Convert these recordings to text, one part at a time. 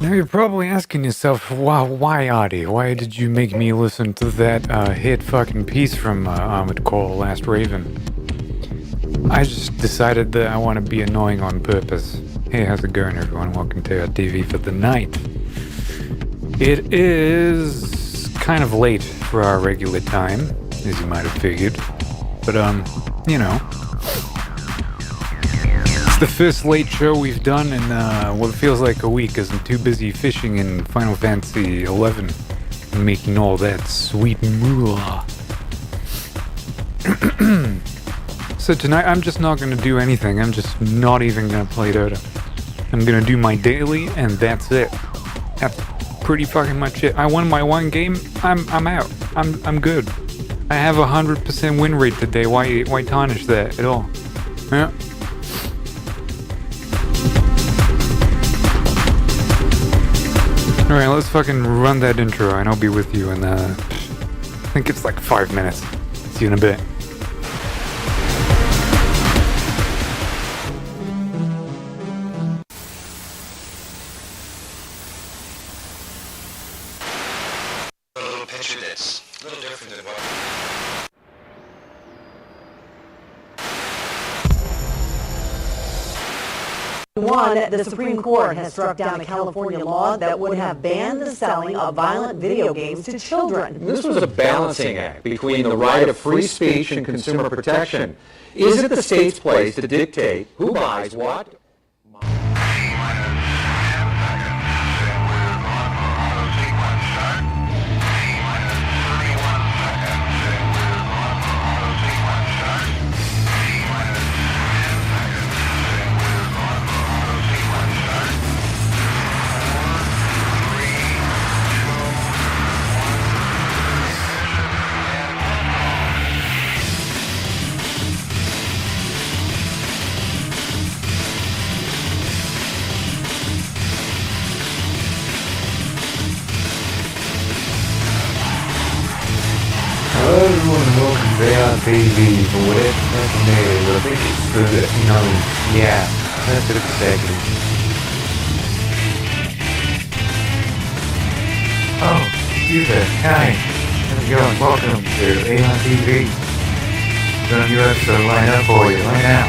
Now you're probably asking yourself, wow, why Artie? Why did you make me listen to that hit fucking piece from Ahmed Cole, Last Raven? I just decided that I want to be annoying on purpose. Hey, how's it going, everyone? Welcome to ARTV for the night. It is kind of late for our regular time, as you might have figured. But, you know, it's the first late show we've done in what feels like a week, as I'm too busy fishing in Final Fantasy XI and making all that sweet moolah. So tonight I'm just not going to do anything. I'm just not even going to play Dota. I'm going to do my daily and that's it. That's pretty fucking much it. I won my one game. I'm out. I'm good. I have 100% win rate today. Why tarnish that at all? Yeah. Alright, let's fucking run that intro and I'll be with you in I think it's like 5 minutes. See you in a bit. A little picture this. A little different than what... The Supreme Court has struck down a California law that would have banned the selling of violent video games to children. This was a balancing act between the right of free speech and consumer protection. Is it the state's place to dictate who buys what? Hello everyone and welcome to ARTV for whatever fucking it is. I think it's that's it exactly. Oh, you there, hi. How's it going? Welcome to ARTV. Got a new episode lined up for you right now.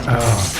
Oh.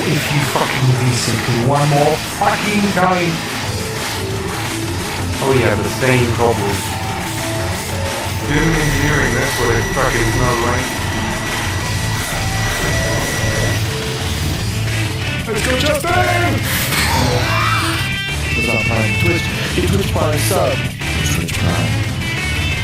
If you fucking listen to one more fucking time. Oh yeah, the same problem. Doing engineering, that's what it fucking smells like. Let's go, Justin! Was on Prime Twitch. Hit Twitch Prime sub. Twitch Prime.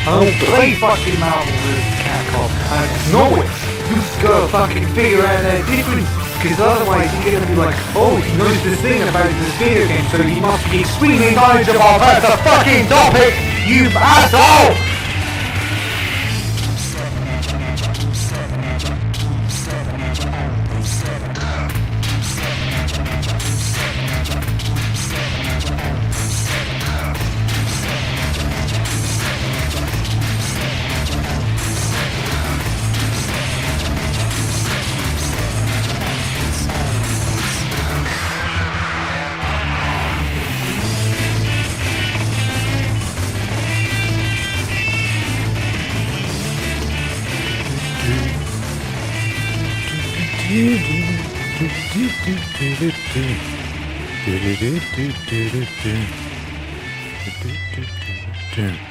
I don't play fucking Marvel vs. Capcom. I know it. You just gotta fucking figure out that difference. Because otherwise you're gonna be like, oh, he knows this thing about this video game, so he must be extremely knowledgeable about the fucking topic, you asshole!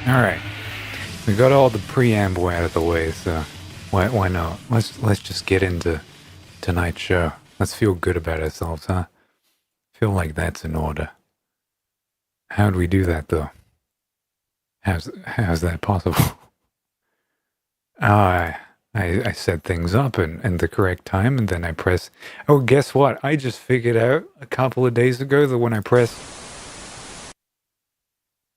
Alright, we got all the preamble out of the way, so why not? Let's just get into tonight's show. Let's feel good about ourselves, huh? Feel like that's in order. How do we do that, though? How's that possible? I set things up in the correct time, and then I press... Oh, guess what? I just figured out a couple of days ago that when I press...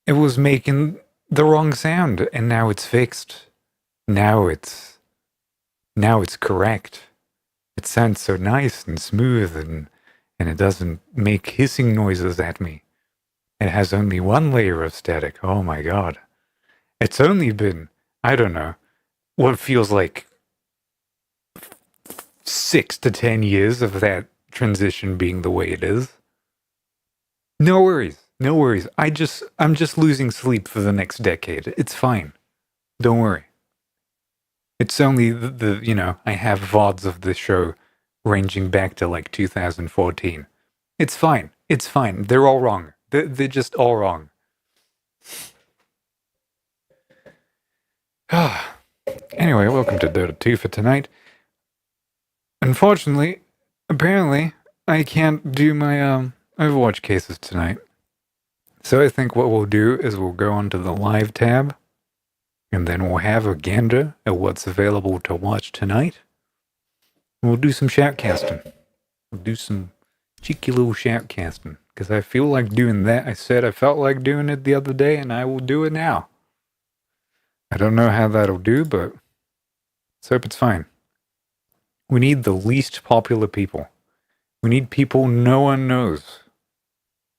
It was making the wrong sound, and now it's fixed. Now it's correct. It sounds so nice and smooth, and it doesn't make hissing noises at me. It has only one layer of static. Oh my god. It's only been, I don't know, what feels like 6 to 10 years of that transition being the way it is. No worries. No worries. I'm just losing sleep for the next decade. It's fine. Don't worry. It's only the you know, I have VODs of the show ranging back to like 2014. It's fine. It's fine. They're all wrong. They're just all wrong. Anyway, welcome to Dota 2 for tonight. Unfortunately, apparently, I can't do my Overwatch cases tonight. So I think what we'll do is we'll go onto the live tab, and then we'll have a gander at what's available to watch tonight. We'll do some shoutcasting. We'll do some cheeky little shoutcasting, because I feel like doing that. I said I felt like doing it the other day, and I will do it now. I don't know how that'll do, but let's hope it's fine. We need the least popular people. We need people no one knows.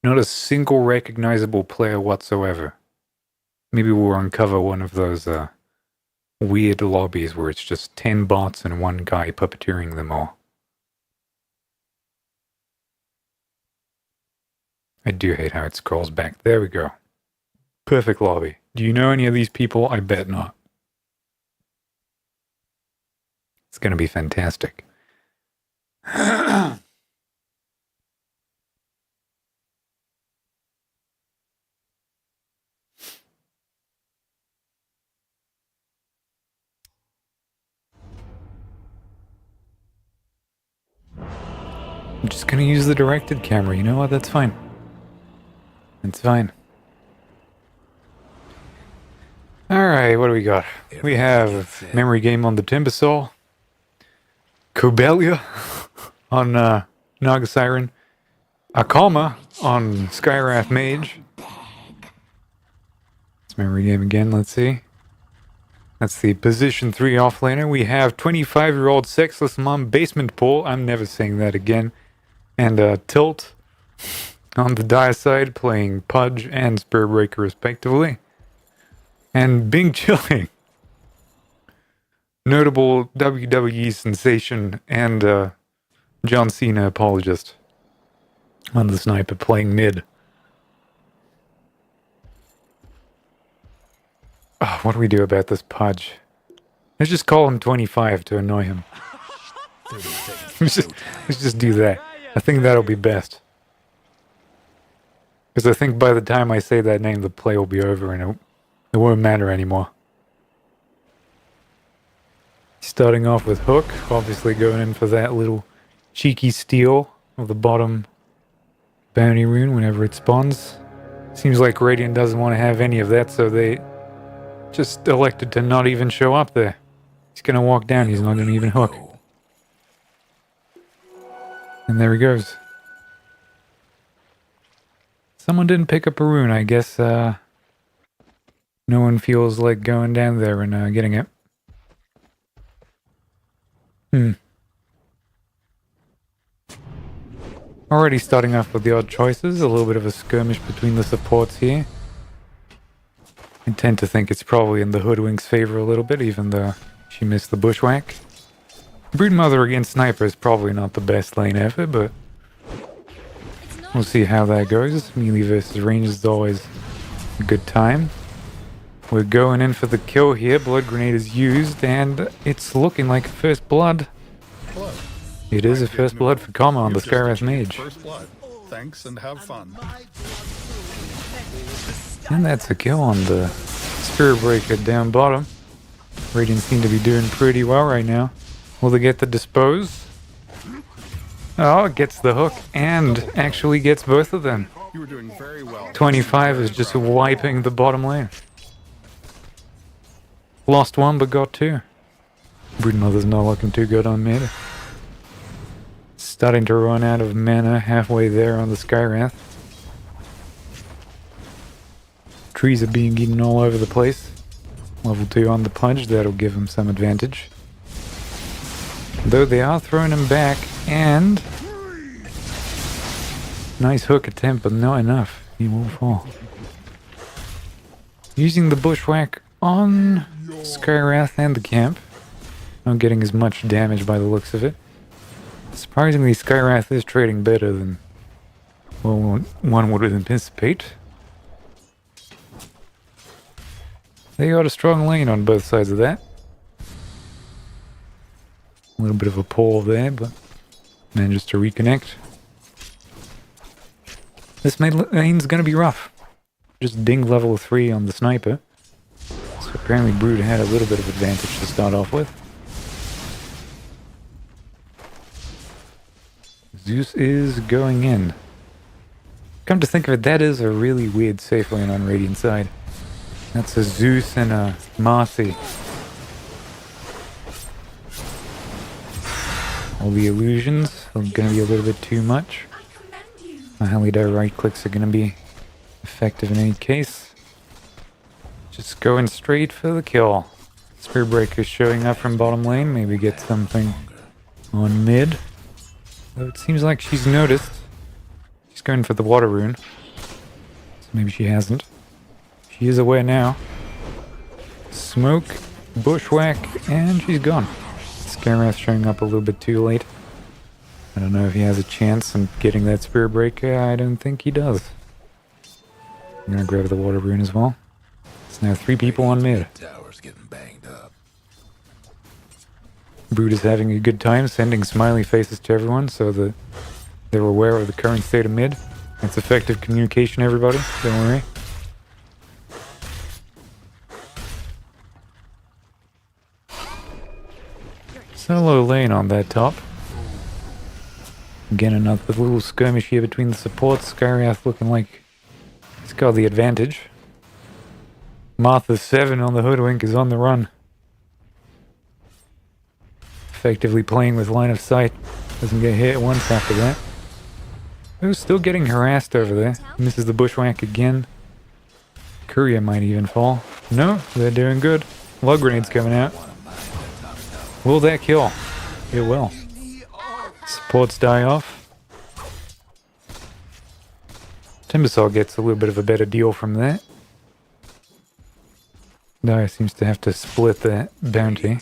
Not a single recognizable player whatsoever. Maybe we'll uncover one of those weird lobbies where it's just 10 bots and one guy puppeteering them all. I do hate how it scrolls back. There we go. Perfect lobby. Do you know any of these people? I bet not. It's going to be fantastic. I'm just going to use the directed camera. You know what? That's fine. It's fine. Alright, what do we got? We have Memory Game on the Timbersaw, Cobelia on Naga Siren, Akama on Skywrath Mage. It's Memory Game again, let's see. That's the position 3 offlaner. We have 25-year-old sexless mom basement pool. I'm never saying that again. And Tilt on the die side, playing Pudge and Spellbreaker respectively. And Bing Chilling, notable WWE sensation and John Cena apologist on the sniper playing mid. Oh, what do we do about this Pudge? Let's just call him 25 to annoy him. let's just do that. I think that'll be best. Because I think by the time I say that name, the play will be over and it won't matter anymore. Starting off with Hook, obviously going in for that little cheeky steal of the bottom bounty rune whenever it spawns. Seems like Radiant doesn't want to have any of that, so they just elected to not even show up there. He's going to walk down, he's not going to even hook. And there he goes. Someone didn't pick up a rune, I guess. No one feels like going down there and getting it. Already starting off with the odd choices, a little bit of a skirmish between the supports here. I tend to think it's probably in the Hoodwink's favor a little bit, even though she missed the bushwhack. Broodmother against Sniper is probably not the best lane ever, but we'll see how that goes. Melee versus range is always a good time. We're going in for the kill here. Blood grenade is used, and it's looking like a first blood. It is a first blood for Kama on the Skywrath Mage. First blood. Thanks and have fun. And that's a kill on the Spirit Breaker down bottom. Radiant seem to be doing pretty well right now. Will they get the dispose? Oh, it gets the hook and actually gets both of them. You were doing very well. 25 is just wiping the bottom lane. Lost one, but got two. Broodmother's not looking too good on mid. Starting to run out of mana halfway there on the Skywrath. Trees are being eaten all over the place. Level 2 on the Pudge, that'll give him some advantage. Though they are throwing him back, and... nice hook attempt, but not enough. He will fall. Using the Bushwhack on Skywrath and the camp. Not getting as much damage by the looks of it. Surprisingly, Skywrath is trading better than well, one would anticipate. They got a strong lane on both sides of that. A little bit of a pull there, but manages to reconnect. This mid lane's gonna be rough. Just ding level 3 on the sniper. So apparently Brood had a little bit of advantage to start off with. Zeus is going in. Come to think of it, that is a really weird safe lane on Radiant side. That's a Zeus and a Marcy. All the illusions are gonna be a little bit too much. My Halidar right clicks are gonna be effective in any case. Just going straight for the kill. Spearbreaker showing up from bottom lane, maybe get something on mid. Though it seems like she's noticed. She's going for the water rune. So maybe she hasn't. She is aware now. Smoke, bushwhack, and she's gone. Skywrath showing up a little bit too late. I don't know if he has a chance on getting that spear breaker. I don't think he does. I'm gonna grab the water rune as well. It's now 3 people on mid. Tower's getting banged up. Brood is having a good time sending smiley faces to everyone so that they're aware of the current state of mid. It's effective communication, everybody. Don't worry. Solo lane on that top. Again, another little skirmish here between the supports. Skywrath looking like he's got the advantage. Martha 7 on the Hoodwink is on the run. Effectively playing with line of sight. Doesn't get hit once after that. Oh, still getting harassed over there. Misses the bushwhack again. Courier might even fall. No, they're doing good. Log grenades coming out. Will that kill? It will. Supports die off. Timbersaw gets a little bit of a better deal from that. Dire seems to have to split that bounty.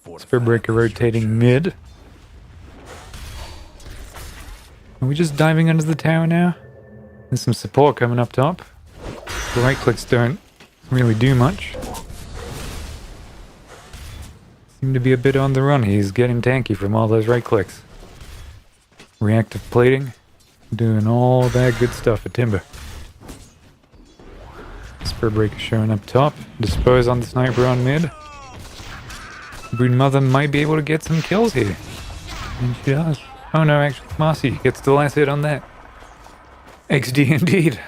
Spearbreaker rotating mid. Are we just diving under the tower now? There's some support coming up top. The right clicks don't really do much. Seem to be a bit on the run. He's getting tanky from all those right clicks. Reactive plating. Doing all that good stuff at Timber. Spearbreaker showing up top. Dispose on the sniper on mid. Broodmother might be able to get some kills here. And she does. Oh no, actually Marcy gets the last hit on that. XD indeed.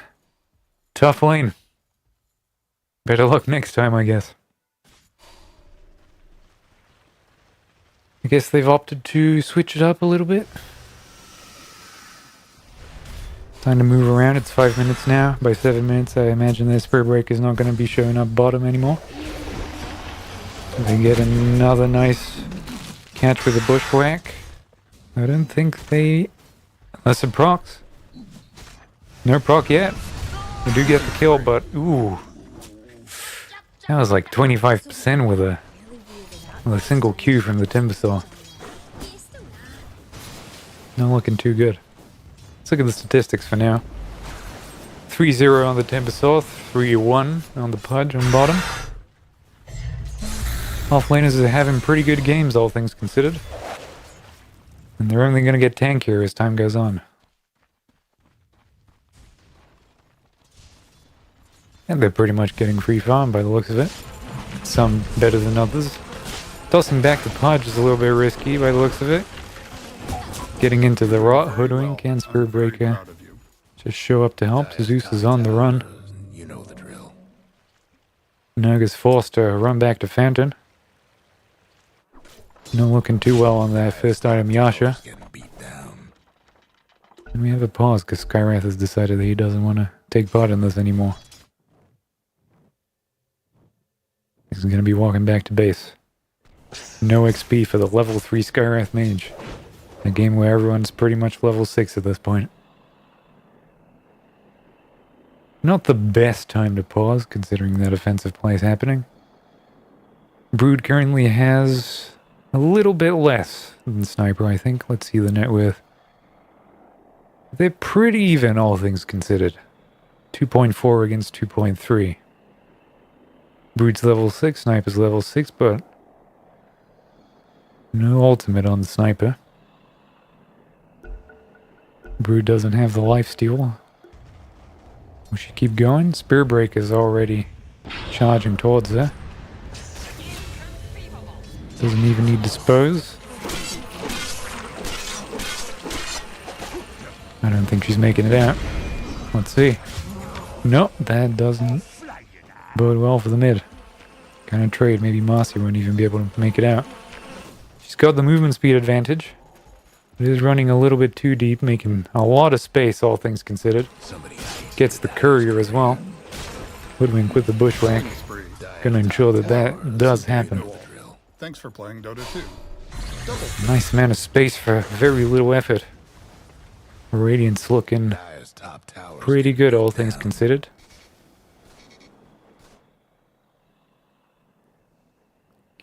Tough lane. Better luck next time, I guess. I guess they've opted to switch it up a little bit. Time to move around. It's 5 minutes now. By 7 minutes, I imagine their Spearbreaker is not going to be showing up bottom anymore. They get another nice catch with a bushwhack. I don't think they... Unless it procs. No proc yet. We do get the kill, but... Ooh. That was like 25% with a single Q from the Timbersaw. Not looking too good. Let's look at the statistics for now. 3-0 on the Timbersaw, 3-1 on the Pudge on bottom. Offlaners are having pretty good games, all things considered. And they're only going to get tankier as time goes on. And they're pretty much getting free farm by the looks of it. Some better than others. Tossing back the Pudge is a little bit risky by the looks of it. Getting into the Rot, Hoodwink, and Spearbreaker. Just show up to help. Zeus is on the run. You know the drill. Naga's forced to run back to Fountain. Not looking too well on that first item, Yasha. Getting beat down. And we have a pause because Skywrath has decided that he doesn't want to take part in this anymore. He's going to be walking back to base. No XP for the level 3 Skywrath mage. A game where everyone's pretty much level 6 at this point. Not the best time to pause, considering that offensive play is happening. Brood currently has a little bit less than Sniper, I think. Let's see the net worth. They're pretty even, all things considered. 2.4 against 2.3. Brood's level 6, Sniper's level 6, but no ultimate on the Sniper. Brood doesn't have the lifesteal. Will she keep going? Spear Break is already charging towards her. Doesn't even need Dispose. I don't think she's making it out. Let's see. Nope, that doesn't bode well for the mid. Kind of trade, maybe Marcy won't even be able to make it out. She's got the movement speed advantage. It is running a little bit too deep, making a lot of space, all things considered. Gets the courier as well. Hoodwink with the bushwhack. Gonna ensure that that does happen. Thanks for playing Dota 2. Nice amount of space for very little effort. Radiant's looking pretty good, all things considered.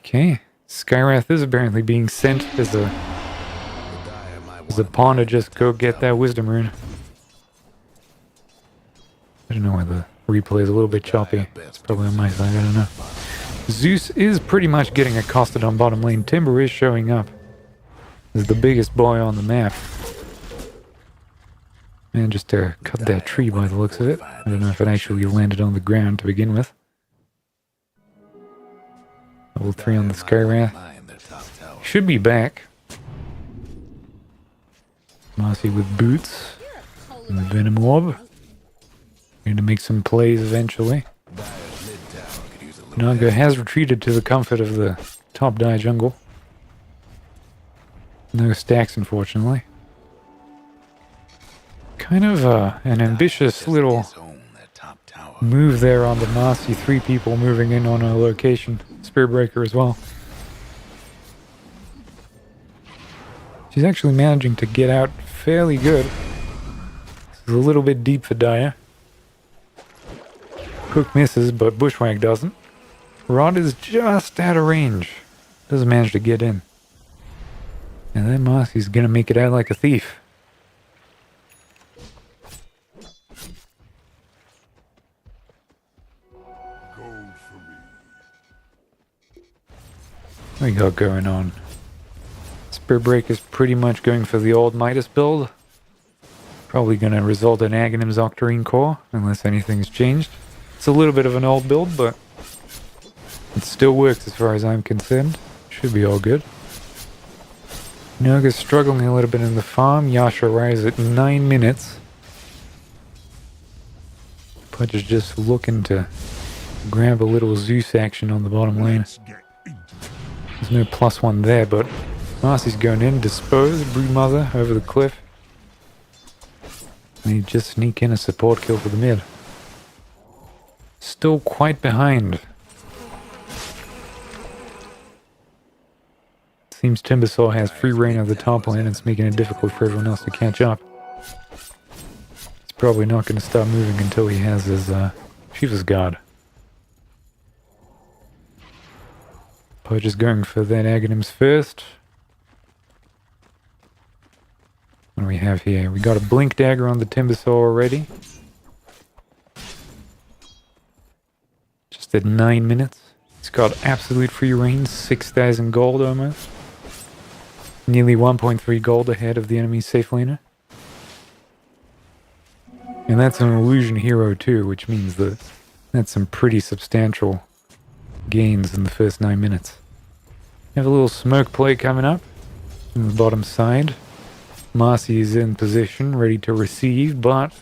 Okay, Skywrath is apparently being sent as a pawn to just go get that Wisdom Rune. I don't know why the replay is a little bit choppy. It's probably on my side, I don't know. Zeus is pretty much getting accosted on bottom lane. Timber is showing up as the biggest boy on the map. And just to cut that tree by the looks of it. I don't know if it actually landed on the ground to begin with. Level 3 on the Skywrath. Should be back. Marcy with boots. And the Venom Orb. Going to make some plays eventually. Naga has retreated to the comfort of the top die jungle. No stacks, unfortunately. Kind of an ambitious little move there on the Marcy. 3 people moving in on a location. Spearbreaker as well. She's actually managing to get out fairly good. This is a little bit deep for Daya. Hook misses, but Bushwhack doesn't. Rod is just out of range. Doesn't manage to get in. And then Marcy's gonna make it out like a thief. What we got going on? Spear Break is pretty much going for the old Midas build. Probably gonna result in Aghanim's Octarine Core, unless anything's changed. It's a little bit of an old build, but it still works as far as I'm concerned. Should be all good. Naga's struggling a little bit in the farm. Yasha arrives at 9 minutes. Pudge is just looking to grab a little Zeus action on the bottom lane. There's no +1 there, but Marcy's going in. Dispose, Broodmother over the cliff. And he just sneak in a support kill for the mid. Still quite behind. Seems Timbersaw has free reign of the top lane and it's making it difficult for everyone else to catch up. He's probably not going to start moving until he has his Shiva's Guard. Pudge is going for that Aghanim's first. What do we have here? We got a Blink Dagger on the Timbersaw already. Just at 9 minutes. It's got absolute free reign, 6,000 gold almost. Nearly 1.3 gold ahead of the enemy's safe laner. And that's an illusion hero too, which means that that's some pretty substantial gains in the first 9 minutes. We have a little smoke play coming up on the bottom side. Marcy is in position, ready to receive, but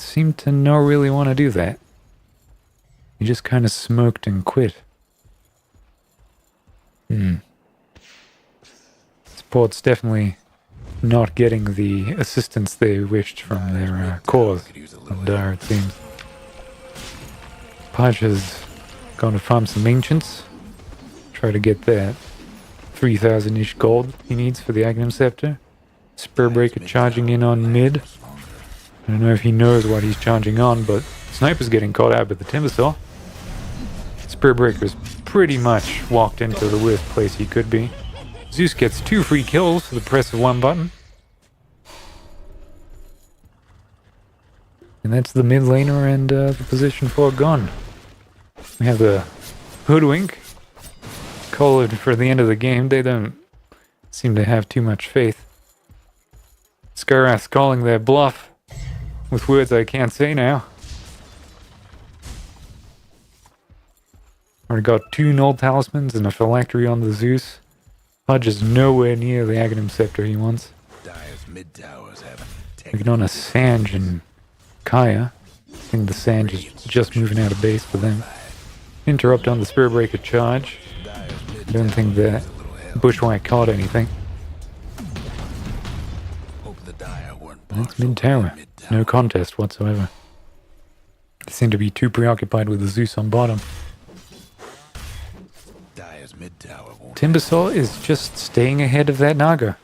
seemed to not really want to do that. He just kind of smoked and quit. Support's definitely not getting the assistance they wished from their cause of Dire, it seems. Pudge has gone to farm some ancients. Try to get that 3,000-ish gold he needs for the Agnum Scepter. Spellbreaker charging in on mid. I don't know if he knows what he's charging on, but Sniper's getting caught out with the Timbersaw. Spellbreaker's pretty much walked into the worst place he could be. Zeus gets 2 free kills for the press of 1 button. And that's the mid laner and the position 4 gone. We have the Hoodwink colored for the end of the game. They don't seem to have too much faith. Skarath calling their bluff with words I can't say now. Already got 2 Null Talismans and a Phylactery on the Zeus. Pudge is nowhere near the Agnum Scepter he wants. Looking on a Sange and Kaya. I think the Sange is just moving out of base for them. Interrupt on the Spellbreaker charge. I don't think that Bushwhack caught anything. That's mid-tower. No contest whatsoever. They seem to be too preoccupied with the Zeus on bottom. Timbersaw is just staying ahead of that Naga,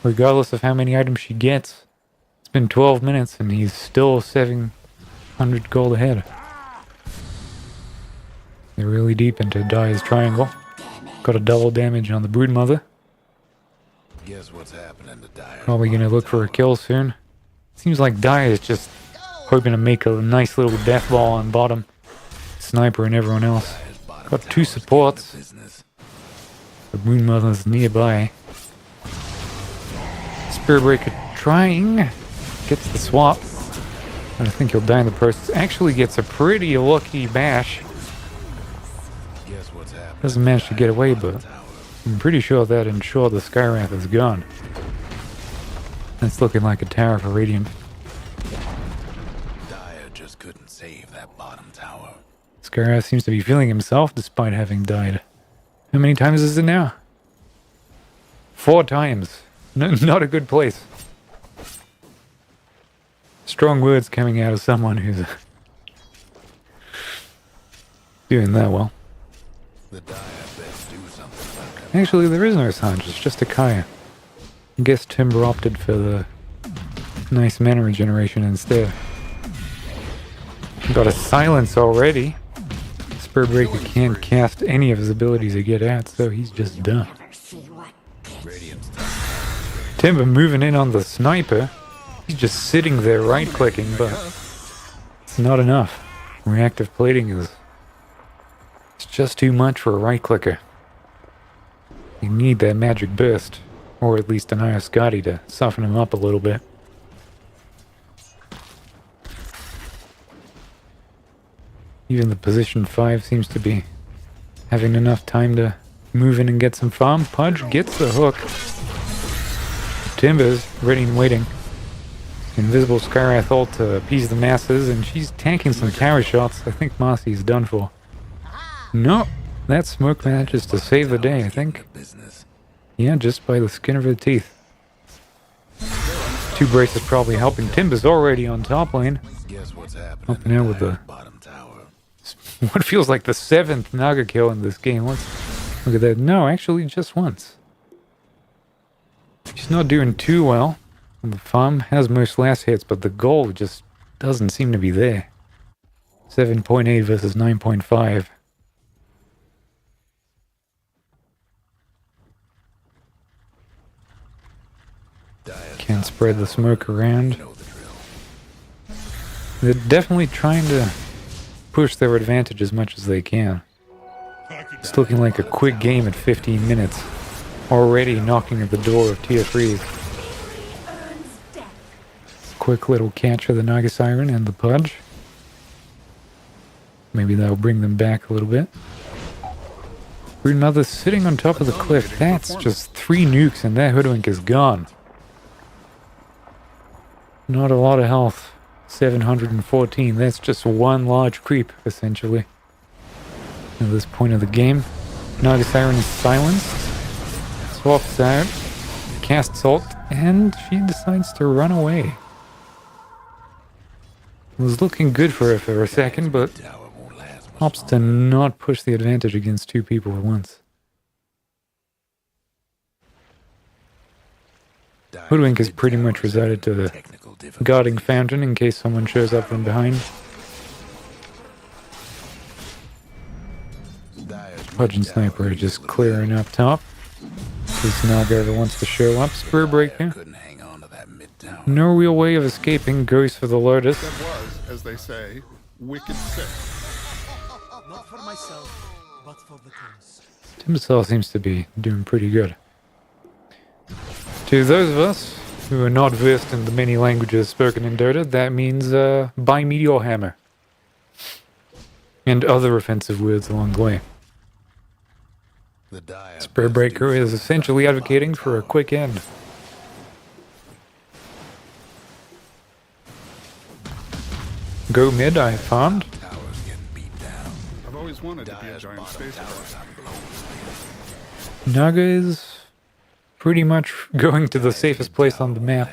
regardless of how many items she gets. It's been 12 minutes and he's still 700 gold ahead. They're really deep into Dire's triangle. Got a double damage on the Broodmother. Guess what's happening to Dire? Probably gonna look for a kill soon. Seems like Dire is just hoping to make a nice little death ball on bottom. Sniper and everyone else. Got 2 supports. The Broodmother's nearby. Spellbreaker trying. Gets the swap. I think he'll die in the process. Actually gets a pretty lucky bash. Doesn't manage to get away, but I'm pretty sure that ensured the Skywrath is gone. That's looking like a tower for Radiant. Dire just couldn't save that bottom tower. Skywrath seems to be feeling himself despite having died. How many times is it now? 4 times. Not a good place. Strong words coming out of someone who's doing that well. The Dire best do something about that. Actually, there is no Sange, it's just a Kaya. I guess Timber opted for the nice mana regeneration instead. Got a silence already. Spellbreaker can't cast any of his abilities to get out, so he's just done. Timber moving in on the Sniper. He's just sitting there right-clicking, but it's not enough. Reactive plating is just too much for a right-clicker. You need that magic burst, or at least an Iron Scotty to soften him up a little bit. Even the position 5 seems to be having enough time to move in and get some farm. Pudge gets the hook. Timber's ready and waiting. Invisible Skywrath ult to appease the masses, and she's tanking some tower shots. I think Marcy's done for. No, that smoke manages to save the day, I think. Yeah, just by the skin of her teeth. 2 braces probably helping. Timber's already on top lane. Helping out with the what feels like the 7th Naga kill in this game. Let's look at that. No, actually just once. She's not doing too well. The farm has most last hits, but the gold just doesn't seem to be there. 7.8 versus 9.5. Can't spread the smoke around. They're definitely trying to push their advantage as much as they can. It's looking like a quick game at 15 minutes. Already knocking at the door of tier 3s. Quick little catch for the Naga Siren and the Pudge. Maybe that'll bring them back a little bit. Broodmother sitting on top of the cliff. That's just 3 nukes and that Hoodwink is gone. Not a lot of health. 714. That's just one large creep, essentially. At this point of the game, Naga Siren is silenced, swaps out, casts ult, and she decides to run away. It was looking good for her for a second, but opts to not push the advantage against two people at once. Hoodwink has pretty much resorted to the guarding fountain in case someone shows up from behind. Pudge and Sniper are just clearing up top. This Naga ever wants to show up. Spur Breaker. No real way of escaping. Goes for the Lotus. That was, as they say, wicked sick. Not for myself, but for the cause. Timbersaw seems to be doing pretty good. To those of us who are not versed in the many languages spoken in Dota, that means buy Meteor Hammer. And other offensive words along the way. Spur Breaker is essentially advocating for a quick end. Go mid, I found. I've always wanted to be a giant space force. Naga is pretty much going to the safest place on the map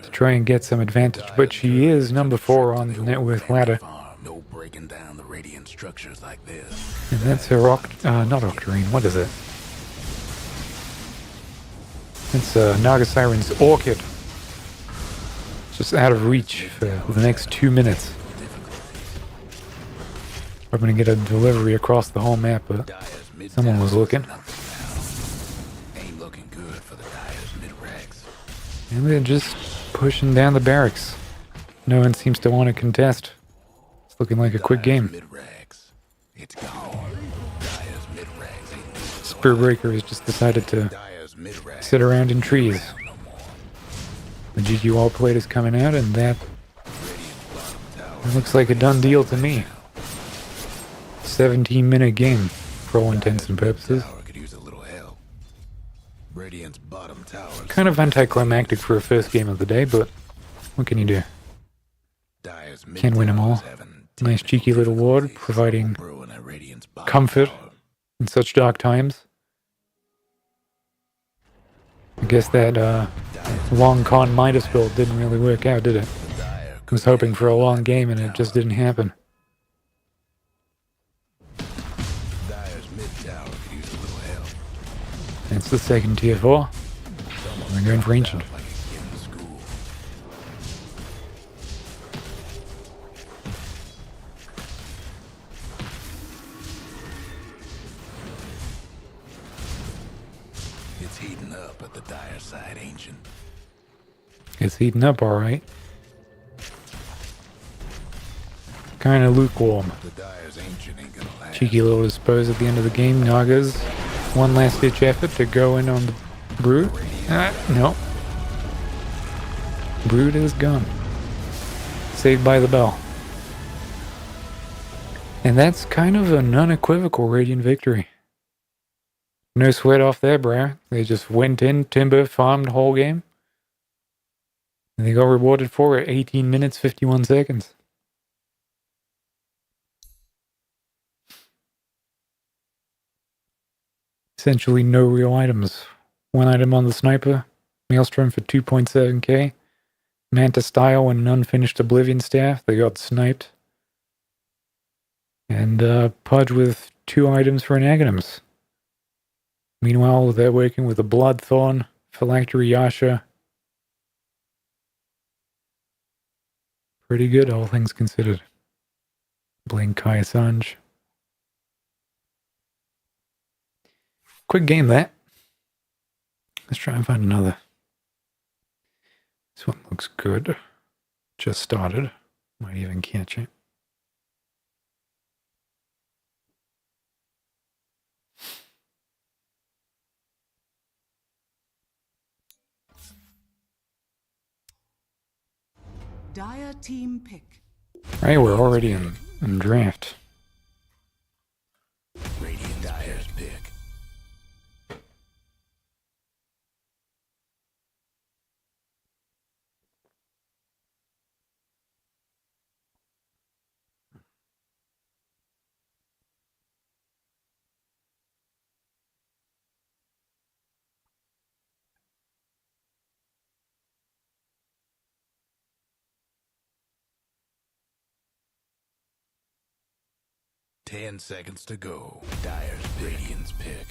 to try and get some advantage, but she is number 4 on the net worth ladder. And that's her not Octarine, what is it? It's Naga Siren's Orchid. Just out of reach for the next 2 minutes. I'm gonna get a delivery across the whole map, but someone was looking. And they're just pushing down the barracks. No one seems to want to contest. It's looking like a quick game. Spur Breaker has just decided to sit around in trees. The GG wall plate is coming out, and that looks like a done deal to me. 17-minute game, for all intents and purposes. Kind of anticlimactic for a first game of the day, but what can you do? Can't win them all. Nice cheeky little ward, providing comfort in such dark times. I guess that long con Midas build didn't really work out, did it? I was hoping for a long game and it just didn't happen. It's the second tier 4. We're going for Ancient. It's heating up at the dire side, Ancient. It's heating up alright. Kinda lukewarm. The Dire's Ancient ain't gonna last. Cheeky little dispose at the end of the game. Naga's one last ditch effort to go in on the Brood. No. Brood is gone. Saved by the bell. And that's kind of an unequivocal Radiant victory. No sweat off there, bro. They just went in, Timber, farmed the whole game. And they got rewarded for it. 18 minutes, 51 seconds. Essentially no real items. One item on the Sniper. Maelstrom for 2.7k. Manta Style and an unfinished Oblivion Staff. They got sniped. And Pudge with 2 items for an Aghanims. Meanwhile, they're working with a Bloodthorn, Phylactery Yasha. Pretty good, all things considered. Blink Kai Sanj. Quick game, that. Let's try and find another. This one looks good. Just started. Might even catch it. Dire team pick. Right, we're already in draft. Radiant Dire's pick. 10 seconds to go. Dire's Radiant's pick.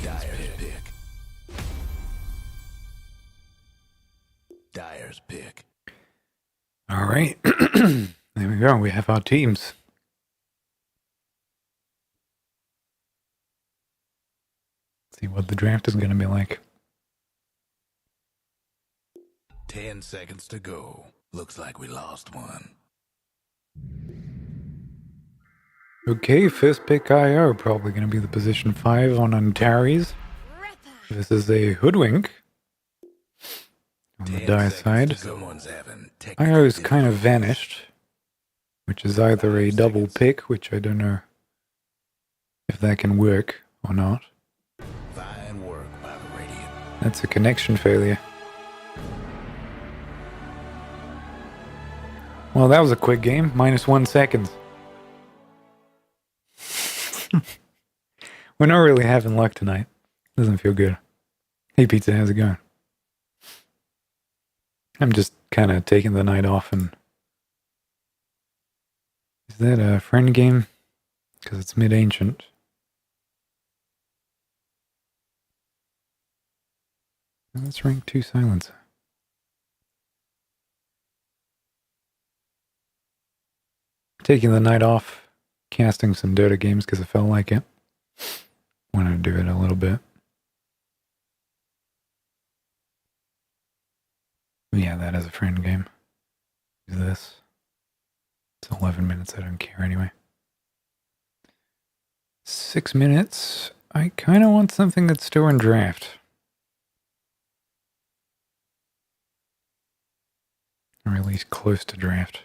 Dire's pick. Dire's pick. All right. There we go. We have our teams. See what the draft is going to be like. 10 seconds to go. Looks like we lost one. Okay, first pick IO. Probably going to be the position 5 on Antares. This is a Hoodwink. On the Dire side. IO is kind of vanished. Which is either a double pick, which I don't know if that can work or not. Fine work by the Radiant. That's a connection failure. Well, that was a quick game. -1 second. We're not really having luck tonight. Doesn't feel good. Hey Pizza, how's it going? I'm just kind of taking the night off and... Is that a friend game? Because it's mid-ancient. Let's rank 2 silencer. Taking the night off, casting some Dota games because I felt like it. Wanted to do it a little bit. Yeah, that is a friend game. Use this. It's 11 minutes, I don't care anyway. 6 minutes. I kind of want something that's still in draft. Or at least close to draft.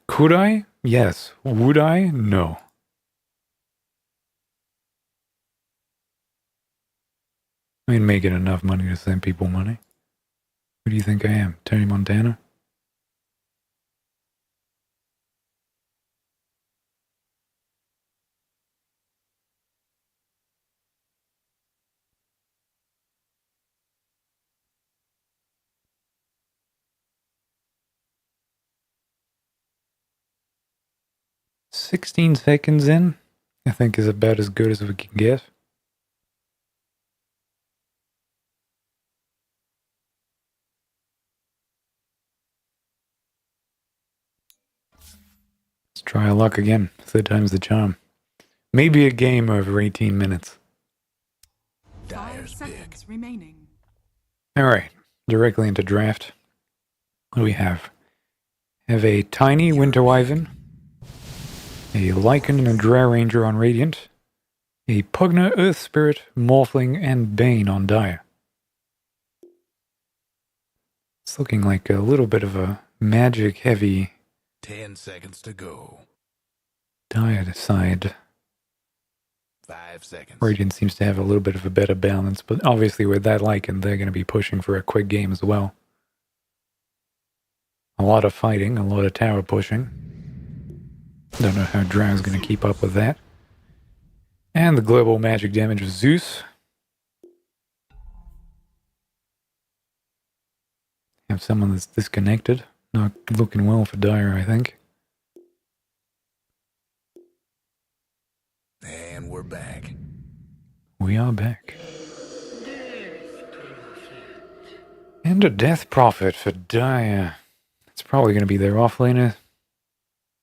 Could I? Yes. Would I? No. I ain't making enough money to send people money. Who do you think I am? Tony Montana? "16 seconds in, I think is about as good as we can get. Let's try our luck again. 3rd time's the charm. Maybe a game over 18 minutes. 5 seconds remaining. Alright, directly into draft. What do we have? Have a tiny Winter Wyvern, a Lycan and a Drow Ranger on Radiant, a Pugna, Earth Spirit, Morphling, and Bane on Dire. It's looking like a little bit of a magic-heavy 10 seconds to go. Dire side. 5 seconds. Radiant seems to have a little bit of a better balance, but obviously with that Lycan, they're going to be pushing for a quick game as well. A lot of fighting, a lot of tower pushing. Don't know how Drow's going to keep up with that. And the global magic damage of Zeus. Have someone that's disconnected. Not looking well for Dire, I think. And we're back. We are back. And a Death Prophet for Dire. It's probably going to be their offlaner.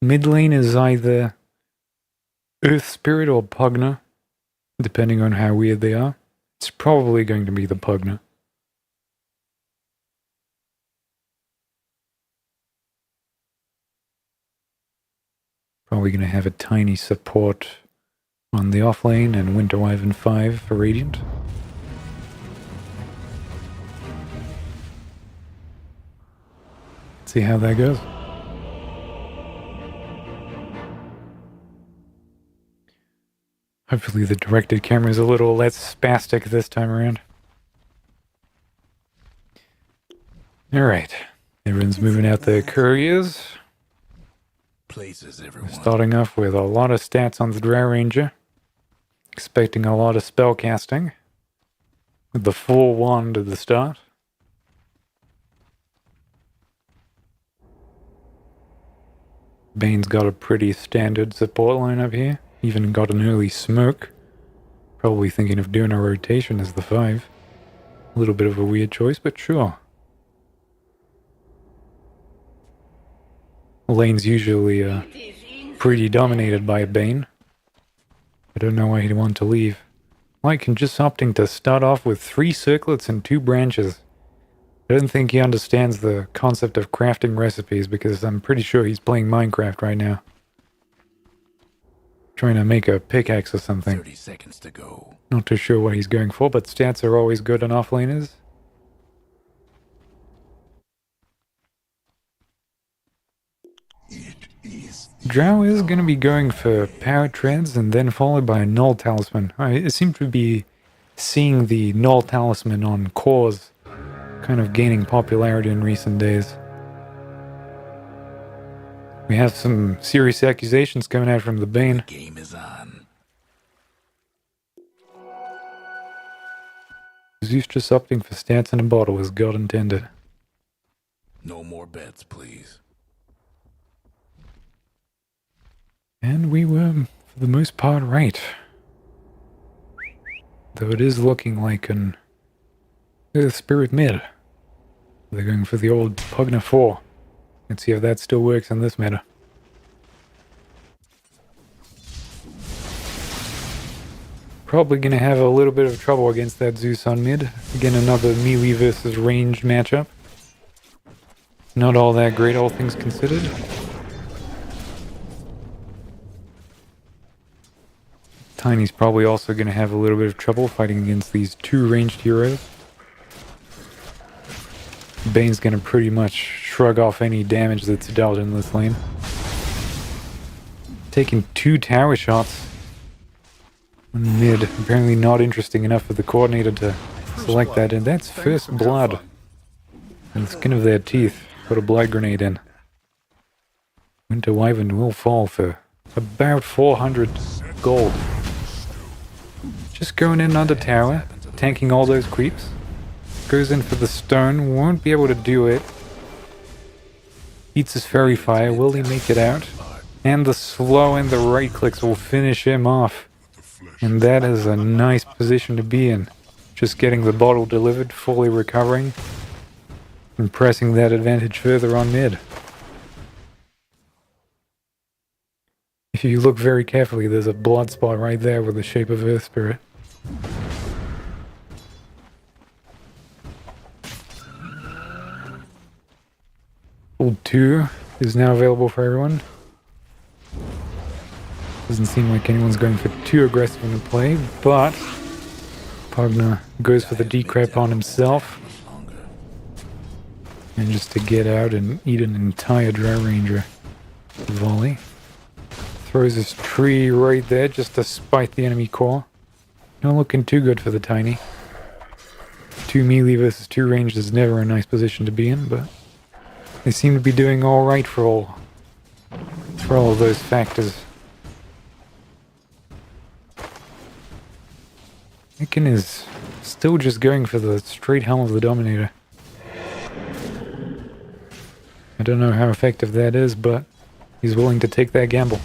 Mid lane is either Earth Spirit or Pugna, depending on how weird they are. It's probably going to be the Pugna. Probably going to have a tiny support on the offlane and Winter Wyvern 5 for Radiant. See how that goes. Hopefully the directed camera is a little less spastic this time around. Alright. Everyone's moving out their couriers. Places, everyone. Starting off with a lot of stats on the Drow Ranger. Expecting a lot of spell casting. With the full wand at the start. Bane's got a pretty standard support lineup here. Even got an early smoke. Probably thinking of doing a rotation as the 5. A little bit of a weird choice, but sure. Lane's usually pretty dominated by Bane. I don't know why he'd want to leave. Lycan just opting to start off with 3 circlets and 2 branches. I don't think he understands the concept of crafting recipes because I'm pretty sure he's playing Minecraft right now. Trying to make a pickaxe or something. 30 seconds to go. Not too sure what he's going for, but stats are always good on offlaners. Drow is going to be going for power treads and then followed by a null talisman. I seem to be seeing the null talisman on cores kind of gaining popularity in recent days. We have some serious accusations coming out from the Bane. Game is on. Zeus just opting for stats in a bottle as God intended. No more bets, please. And we were, for the most part, right. Though it is looking like an Earth Spirit mid. They're going for the old Pugna 4. Let's see if that still works in this meta. Probably going to have a little bit of trouble against that Zeus on mid. Again, another melee versus ranged matchup. Not all that great, all things considered. Tiny's probably also going to have a little bit of trouble fighting against these 2 ranged heroes. Bane's going to pretty much shrug off any damage that's dealt in this lane. Taking 2 tower shots. Mid, apparently not interesting enough for the coordinator to select that, and that's first blood. And the skin of their teeth. Put a blood grenade in. Winter Wyvern will fall for about 400 gold. Just going in under tower, tanking all those creeps. Goes in for the stone, won't be able to do it. Eats his fairy fire, will he make it out? And the slow and the right clicks will finish him off. And that is a nice position to be in. Just getting the bottle delivered, fully recovering. And pressing that advantage further on mid. If you look very carefully, there's a blood spot right there with the shape of Earth Spirit. Pool 2 is now available for everyone. Doesn't seem like anyone's going for too aggressive in the play, but Pugna goes for the decrep on himself. And just to get out and eat an entire Drow Ranger volley. Throws his tree right there just to spite the enemy core. Not looking too good for the Tiny. 2 melee versus 2 ranged is never a nice position to be in, but they seem to be doing alright for all of those factors. Lycan is still just going for the straight helm of the Dominator. I don't know how effective that is, but he's willing to take that gamble.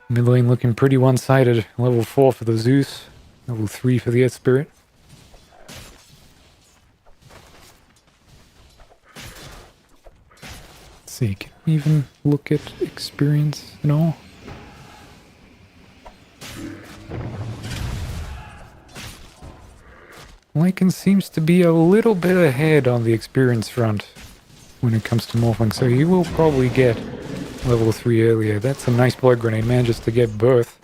Mid lane looking pretty one-sided. Level 4 for the Zeus. Level 3 for the Earth Spirit. Let's see, can we even look at experience and all? Lycan seems to be a little bit ahead on the experience front when it comes to morphing, so he will probably get level 3 earlier. That's a nice blood grenade, manages to get both.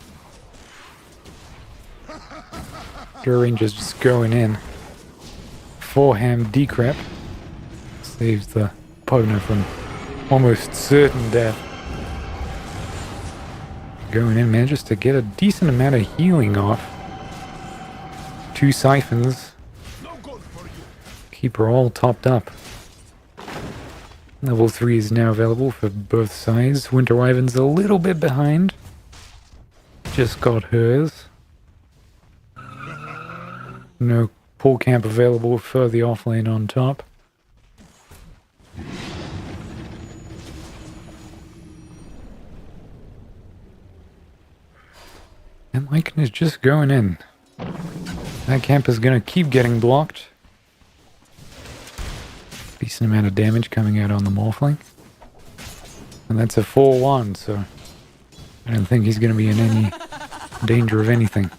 Drow Ranger's just going in. 4 ham decrep. Saves the Pugner from almost certain death. Going in, manages to get a decent amount of healing off. 2 siphons. Keep her all topped up. Level 3 is now available for both sides. Winter Wyvern's a little bit behind. Just got hers. No pull camp available for the offlane on top. And Lycan is just going in. That camp is going to keep getting blocked. Decent amount of damage coming out on the Morphling. And that's a 4-1, so I don't think he's going to be in any danger of anything.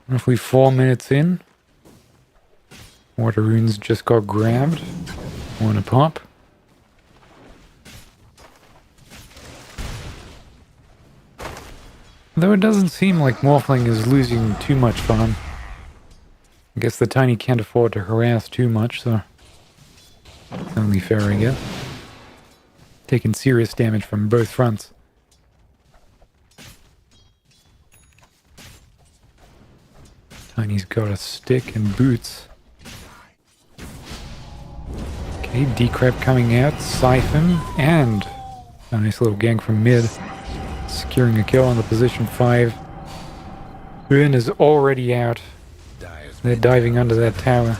Roughly 4 minutes in. Water runes just got grabbed. 1 a pop. Though it doesn't seem like Morphling is losing too much farm. I guess the Tiny can't afford to harass too much, so it's only fair, I guess. Taking serious damage from both fronts. Tiny's got a stick and boots. Okay, Decrep coming out, Siphon, and a nice little gank from mid. Securing a kill on the position 5. Burn is already out. They're diving under that tower.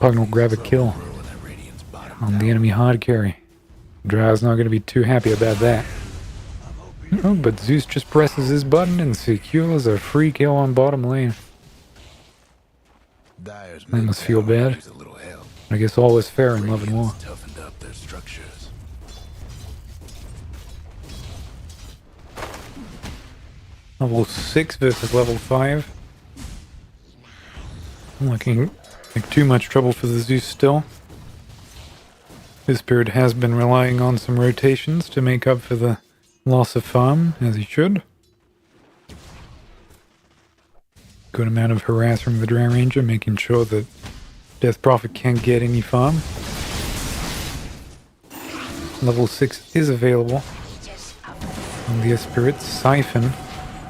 Pugn will grab a kill on the enemy hard carry. Drow's not going to be too happy about that. Oh, but Zeus just presses his button and secures a free kill on bottom lane. I must feel bad. I guess all is fair in love and war. Level 6 versus level 5. Looking like too much trouble for the Zeus still. This Spirit has been relying on some rotations to make up for the loss of farm, as he should. Good amount of harassing the Drow Ranger, making sure that Death Prophet can't get any farm. Level 6 is available. And the Spirit Siphon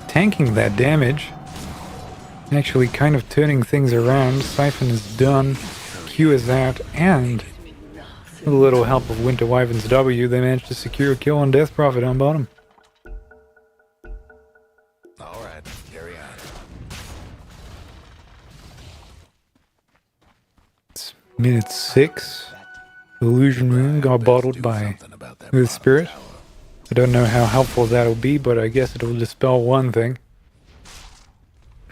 tanking that damage. Actually kind of turning things around. Siphon is done. Q is out. And with a little help of Winter Wyvern's W, they managed to secure a kill on Death Prophet on bottom. Alright, carry on. It's minute 6. Illusion Rune got bottled by Earth Spirit. I don't know how helpful that'll be, but I guess it'll dispel one thing.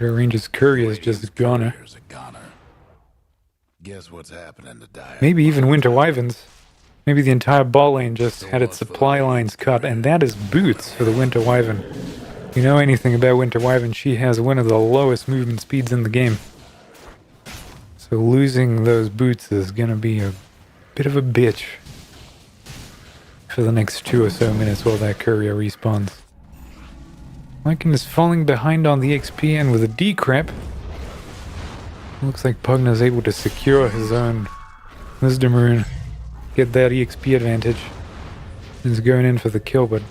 Your Ranger's Courier is just a goner. Guess what's happening to Dire? Maybe even Winter Wyverns. Maybe the entire ball lane just had its supply lines cut, and that is boots for the Winter Wyvern. If you know anything about Winter Wyvern, she has one of the lowest movement speeds in the game. So losing those boots is gonna be a bit of a bitch for the next 2 or so minutes while that courier respawns. Lycan is falling behind on the XP, and with a decrep, looks like Pugn is able to secure his own Wisdom Rune, get that EXP advantage. He's going in for the kill, but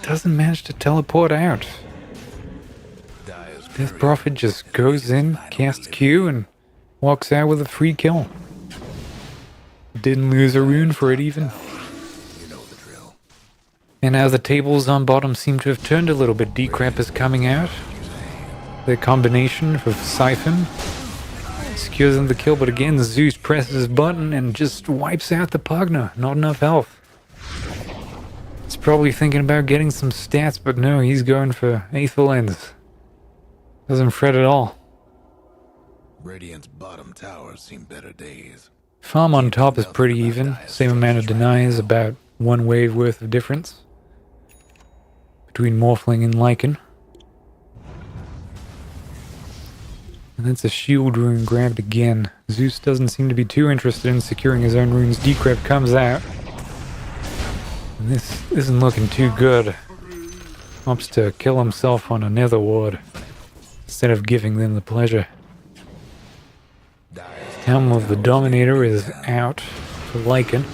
doesn't manage to teleport out. Death Prophet just goes in, casts Q, and walks out with a free kill. Didn't lose a rune for it even. And now the tables on bottom seem to have turned a little bit. Decrep is coming out. The combination of Siphon secures him the kill, but again Zeus presses his button and just wipes out the Pugner. Not enough health. He's probably thinking about getting some stats, but no, he's going for Aethel Ends. Doesn't fret at all. Radiant's bottom towers seen better days. Farm on top is pretty even. Same amount of denies, about 1 wave worth of difference between Morphling and Lycan. And that's a shield rune grabbed again. Zeus doesn't seem to be too interested in securing his own runes. Decrep comes out. And this isn't looking too good. Opts to kill himself on a nether ward instead of giving them the pleasure. Helm of the Dominator is out for Lycan.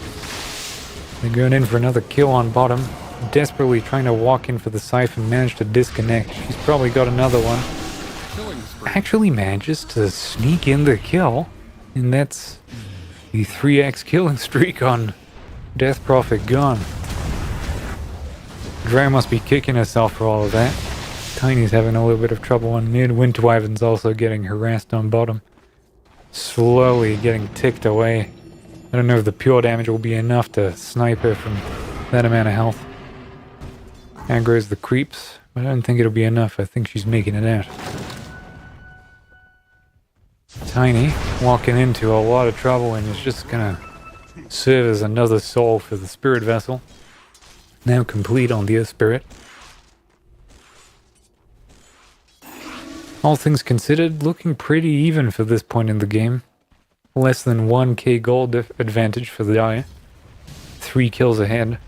They're going in for another kill on bottom. Desperately trying to walk in for the Siphon, managed to disconnect. She's probably got another one. Actually manages to sneak in the kill, and that's the 3x killing streak on Death Prophet gone. Dre must be kicking herself for all of that. Tiny's having a little bit of trouble on mid. Winterwyvern's also getting harassed on bottom. Slowly getting ticked away. I don't know if the pure damage will be enough to snipe her from that amount of health. Aggro's the creeps, but I don't think it'll be enough. I think she's making it out. Tiny walking into a lot of trouble and is just gonna serve as another soul for the spirit vessel. Now complete on the Earth Spirit. All things considered, looking pretty even for this point in the game. Less than 1k gold advantage for the Dire. 3 kills ahead.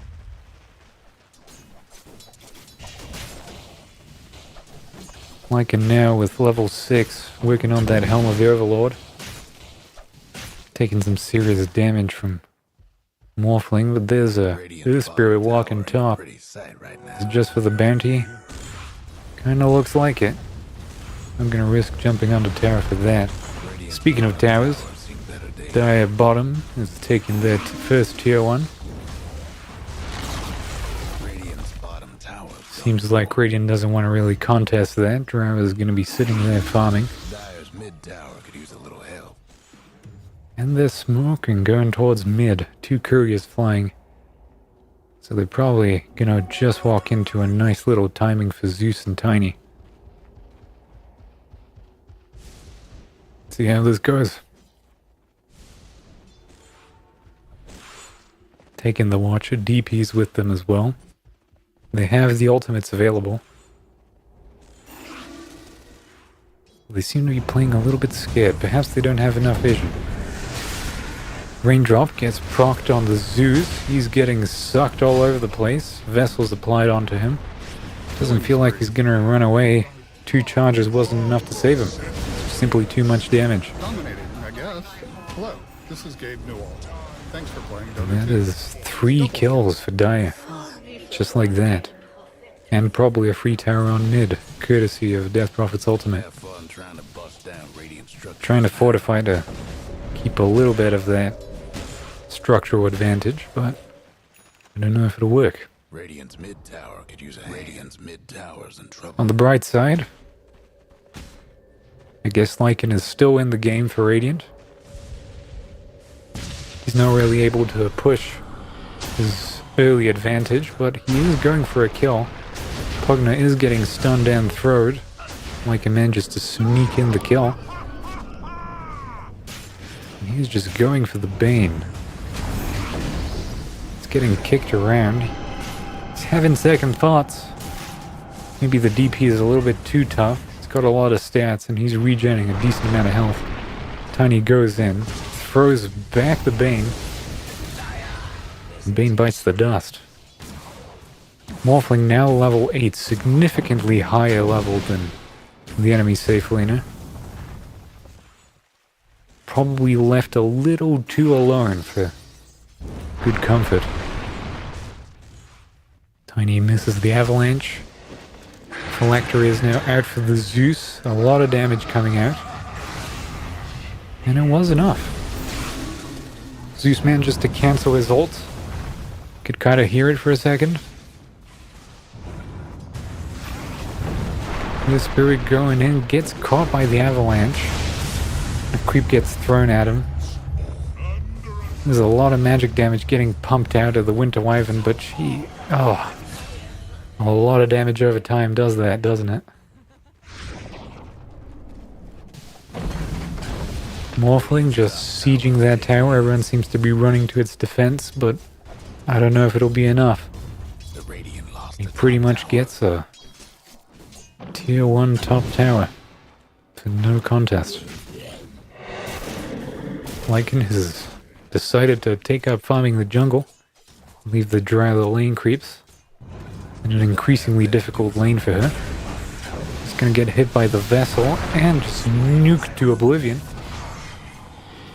Lycan now with level 6, working on that Helm of the Overlord. Taking some serious damage from Morphling, but there's a Earth Spirit walking top. It's just for the bounty. Kinda looks like it. I'm gonna risk jumping onto tower for that. Speaking of towers, Dire bottom is taking their first tier 1. Seems like Radiant doesn't want to really contest that. Drow is going to be sitting there farming. Dire's mid tower could use a little help. And they're smoking, going towards mid. 2 couriers flying. So they're probably going to just walk into a nice little timing for Zeus and Tiny. See how this goes. Taking the Watcher. DP's with them as well. They have the ultimates available. They seem to be playing a little bit scared. Perhaps they don't have enough vision. Raindrop gets procced on the Zeus. He's getting sucked all over the place. Vessels applied onto him. Doesn't feel like he's gonna run away. 2 charges wasn't enough to save him. Simply too much damage. Dominating, I guess. Hello, this is Gabe Newell. Thanks for playing Dota. That is 3 kills for Dire. Just like that. And probably a free tower on mid, courtesy of Death Prophet's ultimate. Have fun trying to bust down Radiant structure. Trying to fortify to keep a little bit of that structural advantage, but I don't know if it'll work. Radiant's mid tower could use a hand. Radiant's mid tower's in trouble. On the bright side, I guess Lycan is still in the game for Radiant. He's not really able to push his early advantage, but he is going for a kill. Pugna is getting stunned and throwed. Lycan manages to sneak in the kill. And he's just going for the Bane. It's getting kicked around. He's having second thoughts. Maybe the DP is a little bit too tough. He's got a lot of stats and he's regenerating a decent amount of health. Tiny goes in, throws back the Bane. Bane bites the dust. Morphling now level 8, significantly higher level than the enemy safe laner. Probably left a little too alone for good comfort. Tiny misses the avalanche. Collector is now out for the Zeus. A lot of damage coming out. And it was enough. Zeus manages to cancel his ult. Could kind of hear it for a second. The spirit going in, gets caught by the avalanche. The creep gets thrown at him. There's a lot of magic damage getting pumped out of the Winter Wyvern, but she... oh. A lot of damage over time does that, doesn't it? Morphling just sieging that tower. Everyone seems to be running to its defense, but I don't know if it'll be enough. He pretty much gets a tier 1 top tower for no contest. Lycan has decided to take up farming the jungle, leave the dry little lane creeps in an increasingly difficult lane for her. She's gonna get hit by the vessel and just nuked to oblivion.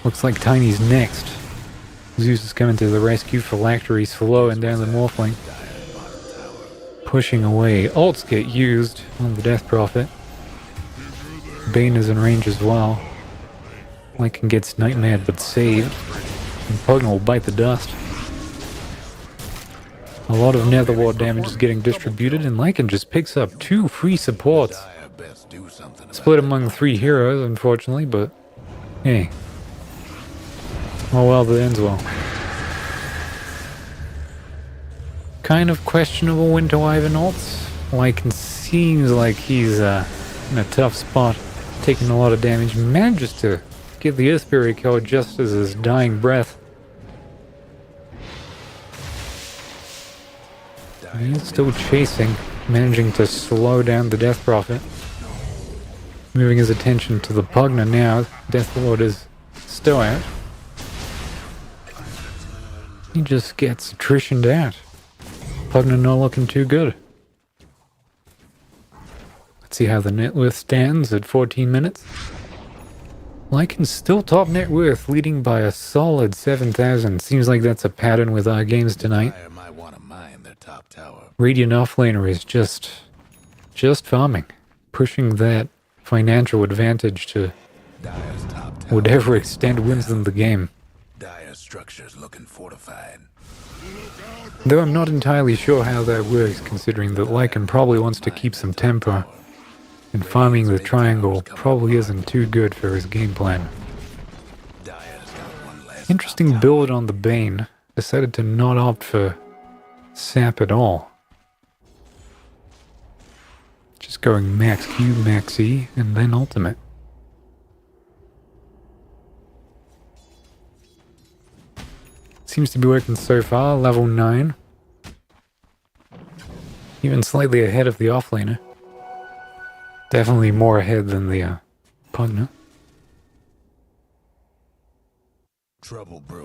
Looks like Tiny's next. Zeus is coming to the rescue. Phylactery slowing down the morphling. Pushing away. Ults get used on the Death Prophet. Bane is in range as well. Lycan gets nightmare but saved. And Pugna will bite the dust. A lot of Nether Ward damage is getting distributed, and Lycan just picks up 2 free supports. Split among 3 heroes, unfortunately, but hey. Oh well, that ends well. Kind of questionable Winter Wyvern ults. Lycan seems like he's in a tough spot, taking a lot of damage. Manages to get the Earth Spirit kill just as his dying breath. He's still chasing, managing to slow down the Death Prophet. Moving his attention to the Pugna now. Death Lord is still out. He just gets attritioned out. Pugna not looking too good. Let's see how the net worth stands at 14 minutes. Lycan's still top net worth, leading by a solid 7,000. Seems like that's a pattern with our games tonight. Radiant offlaner is just farming, pushing that financial advantage to whatever extent wins them the game. Dire structures looking fortified. Though I'm not entirely sure how that works, considering that Lycan probably wants to keep some tempo, and farming the triangle probably isn't too good for his game plan. Interesting build on the Bane. Decided to not opt for sap at all. Just going max Q, max E, and then ultimate. Seems to be working so far. Level 9. Even slightly ahead of the offlaner. Definitely more ahead than the Pugna.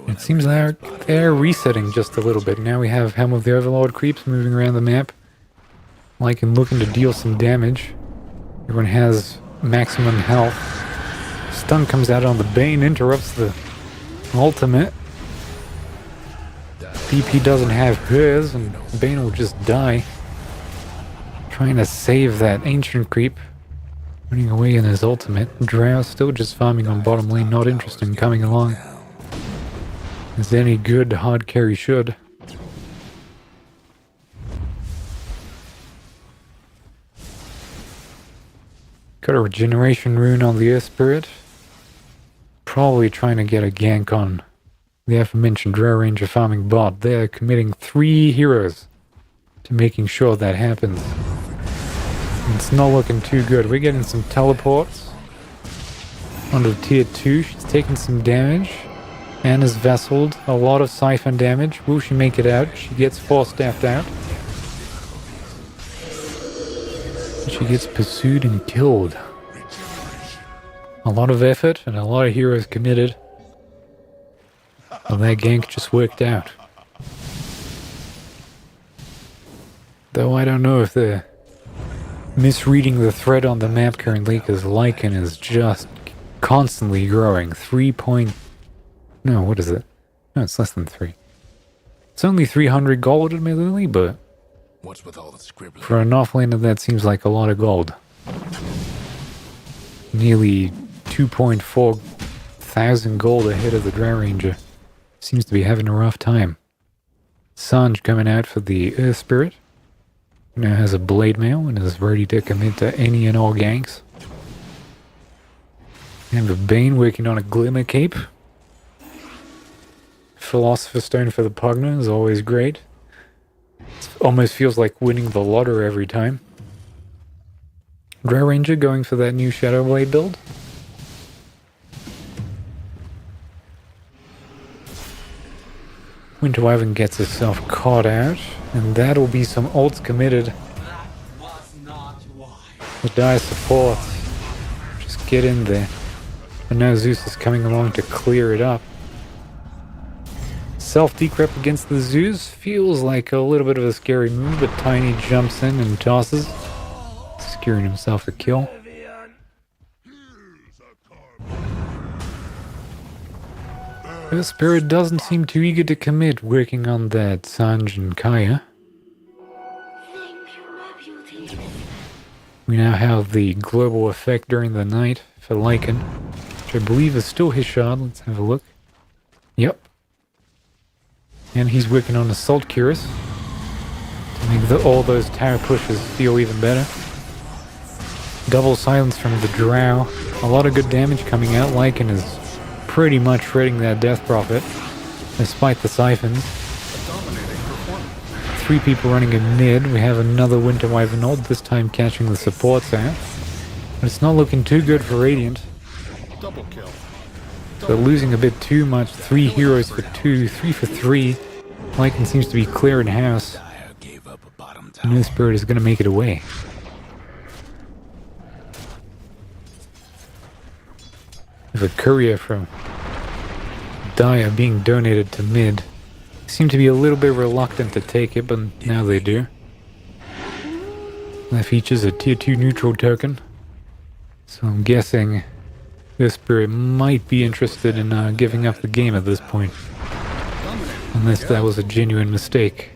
It seems they're resetting just a little bit. Now we have Helm of the Overlord creeps moving around the map. Lycan looking to deal some damage. Everyone has maximum health. Stun comes out on the Bane, interrupts the ultimate. BP doesn't have hers, and Bane will just die. Trying to save that ancient creep. Running away in his ultimate. Drow still just farming on bottom lane, not interested in coming along. As any good hard carry should. Got a regeneration rune on the Earth Spirit. Probably trying to get a gank on the aforementioned Drow Ranger farming bot. They're committing 3 heroes to making sure that happens. It's not looking too good. We're getting some teleports onto tier 2. She's taking some damage. Anna's vesseled. A lot of siphon damage. Will she make it out? She gets force-staffed out. She gets pursued and killed. A lot of effort and a lot of heroes committed. Well, that gank just worked out. Though I don't know if they're misreading the thread on the map currently, because Lycan is just constantly growing. No, what is it? No, it's less than 3. It's only 300 gold admittedly, but What's with all the scribbling? for an offlaner that seems like a lot of gold. Nearly 2.4 thousand gold ahead of the Drow Ranger. Seems to be having a rough time. Sanj coming out for the Earth Spirit. Now has a blade mail and is ready to commit to any and all ganks. And the Bane working on a Glimmer Cape. Philosopher's Stone for the Pugna is always great. It almost feels like winning the lottery every time. Drow Ranger going for that new Shadow Blade build. Winter Wyvern gets herself caught out, and that'll be some ults committed. The dire support. Just get in there. And now Zeus is coming along to clear it up. Self-decrep against the Zeus feels like a little bit of a scary move, but Tiny jumps in and tosses, securing himself a kill. The spirit doesn't seem too eager to commit working on that Sanj and Kaya. We now have the global effect during the night for Lycan, which I believe is still his shard. Let's have a look. Yep. And he's working on Assault Curious to make all those tower pushes feel even better. Double silence from the Drow. A lot of good damage coming out. Lycan is pretty much shredding that Death Prophet, despite the siphons. Three people running in mid. We have another Winter Wyvern ult, this time catching the supports out. But it's not looking too good for Radiant. Double kill. They're losing a bit too much. 3 heroes for 2, 3 for 3. Lycan seems to be clearing house. No Spirit is going to make it away. There's a courier from Dire being donated to mid. Seem to be a little bit reluctant to take it, but now they do. That features a tier 2 neutral token. So I'm guessing this Spirit might be interested in giving up the game at this point. Unless that was a genuine mistake.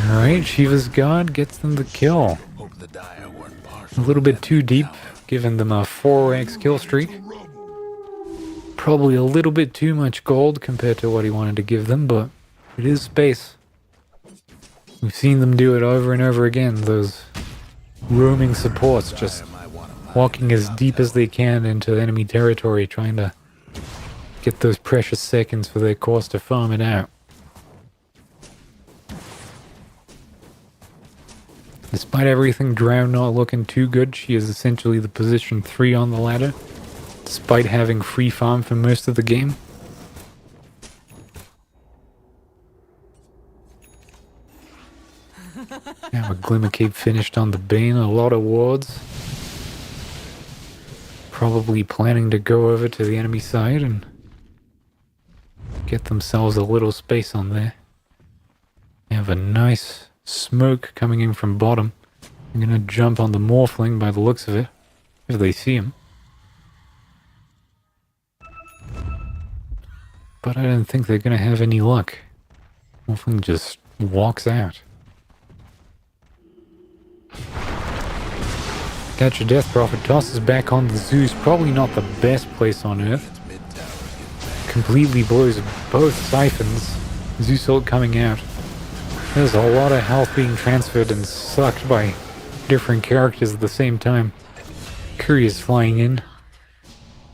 Alright, Shiva's God gets them the kill. A little bit too deep, giving them a 4x kill streak. Probably a little bit too much gold compared to what he wanted to give them, but it is space. We've seen them do it over and over again, those roaming supports just walking as deep as they can into enemy territory, trying to get those precious seconds for their course to farm it out. Despite everything, Drow not looking too good. She is essentially the position 3 on the ladder, despite having free farm for most of the game. Now a Glimmer Cape finished on the Bane, a lot of wards. Probably planning to go over to the enemy side and get themselves a little space on there. They have a nice smoke coming in from bottom. I'm gonna jump on the Morphling by the looks of it, if they see him. But I don't think they're gonna have any luck. Morphling just walks out. Catch a Death Prophet, tosses back on the Zeus, probably not the best place on Earth. Completely blows both siphons. Zeus ult coming out. There's a lot of health being transferred and sucked by different characters at the same time. Curious flying in.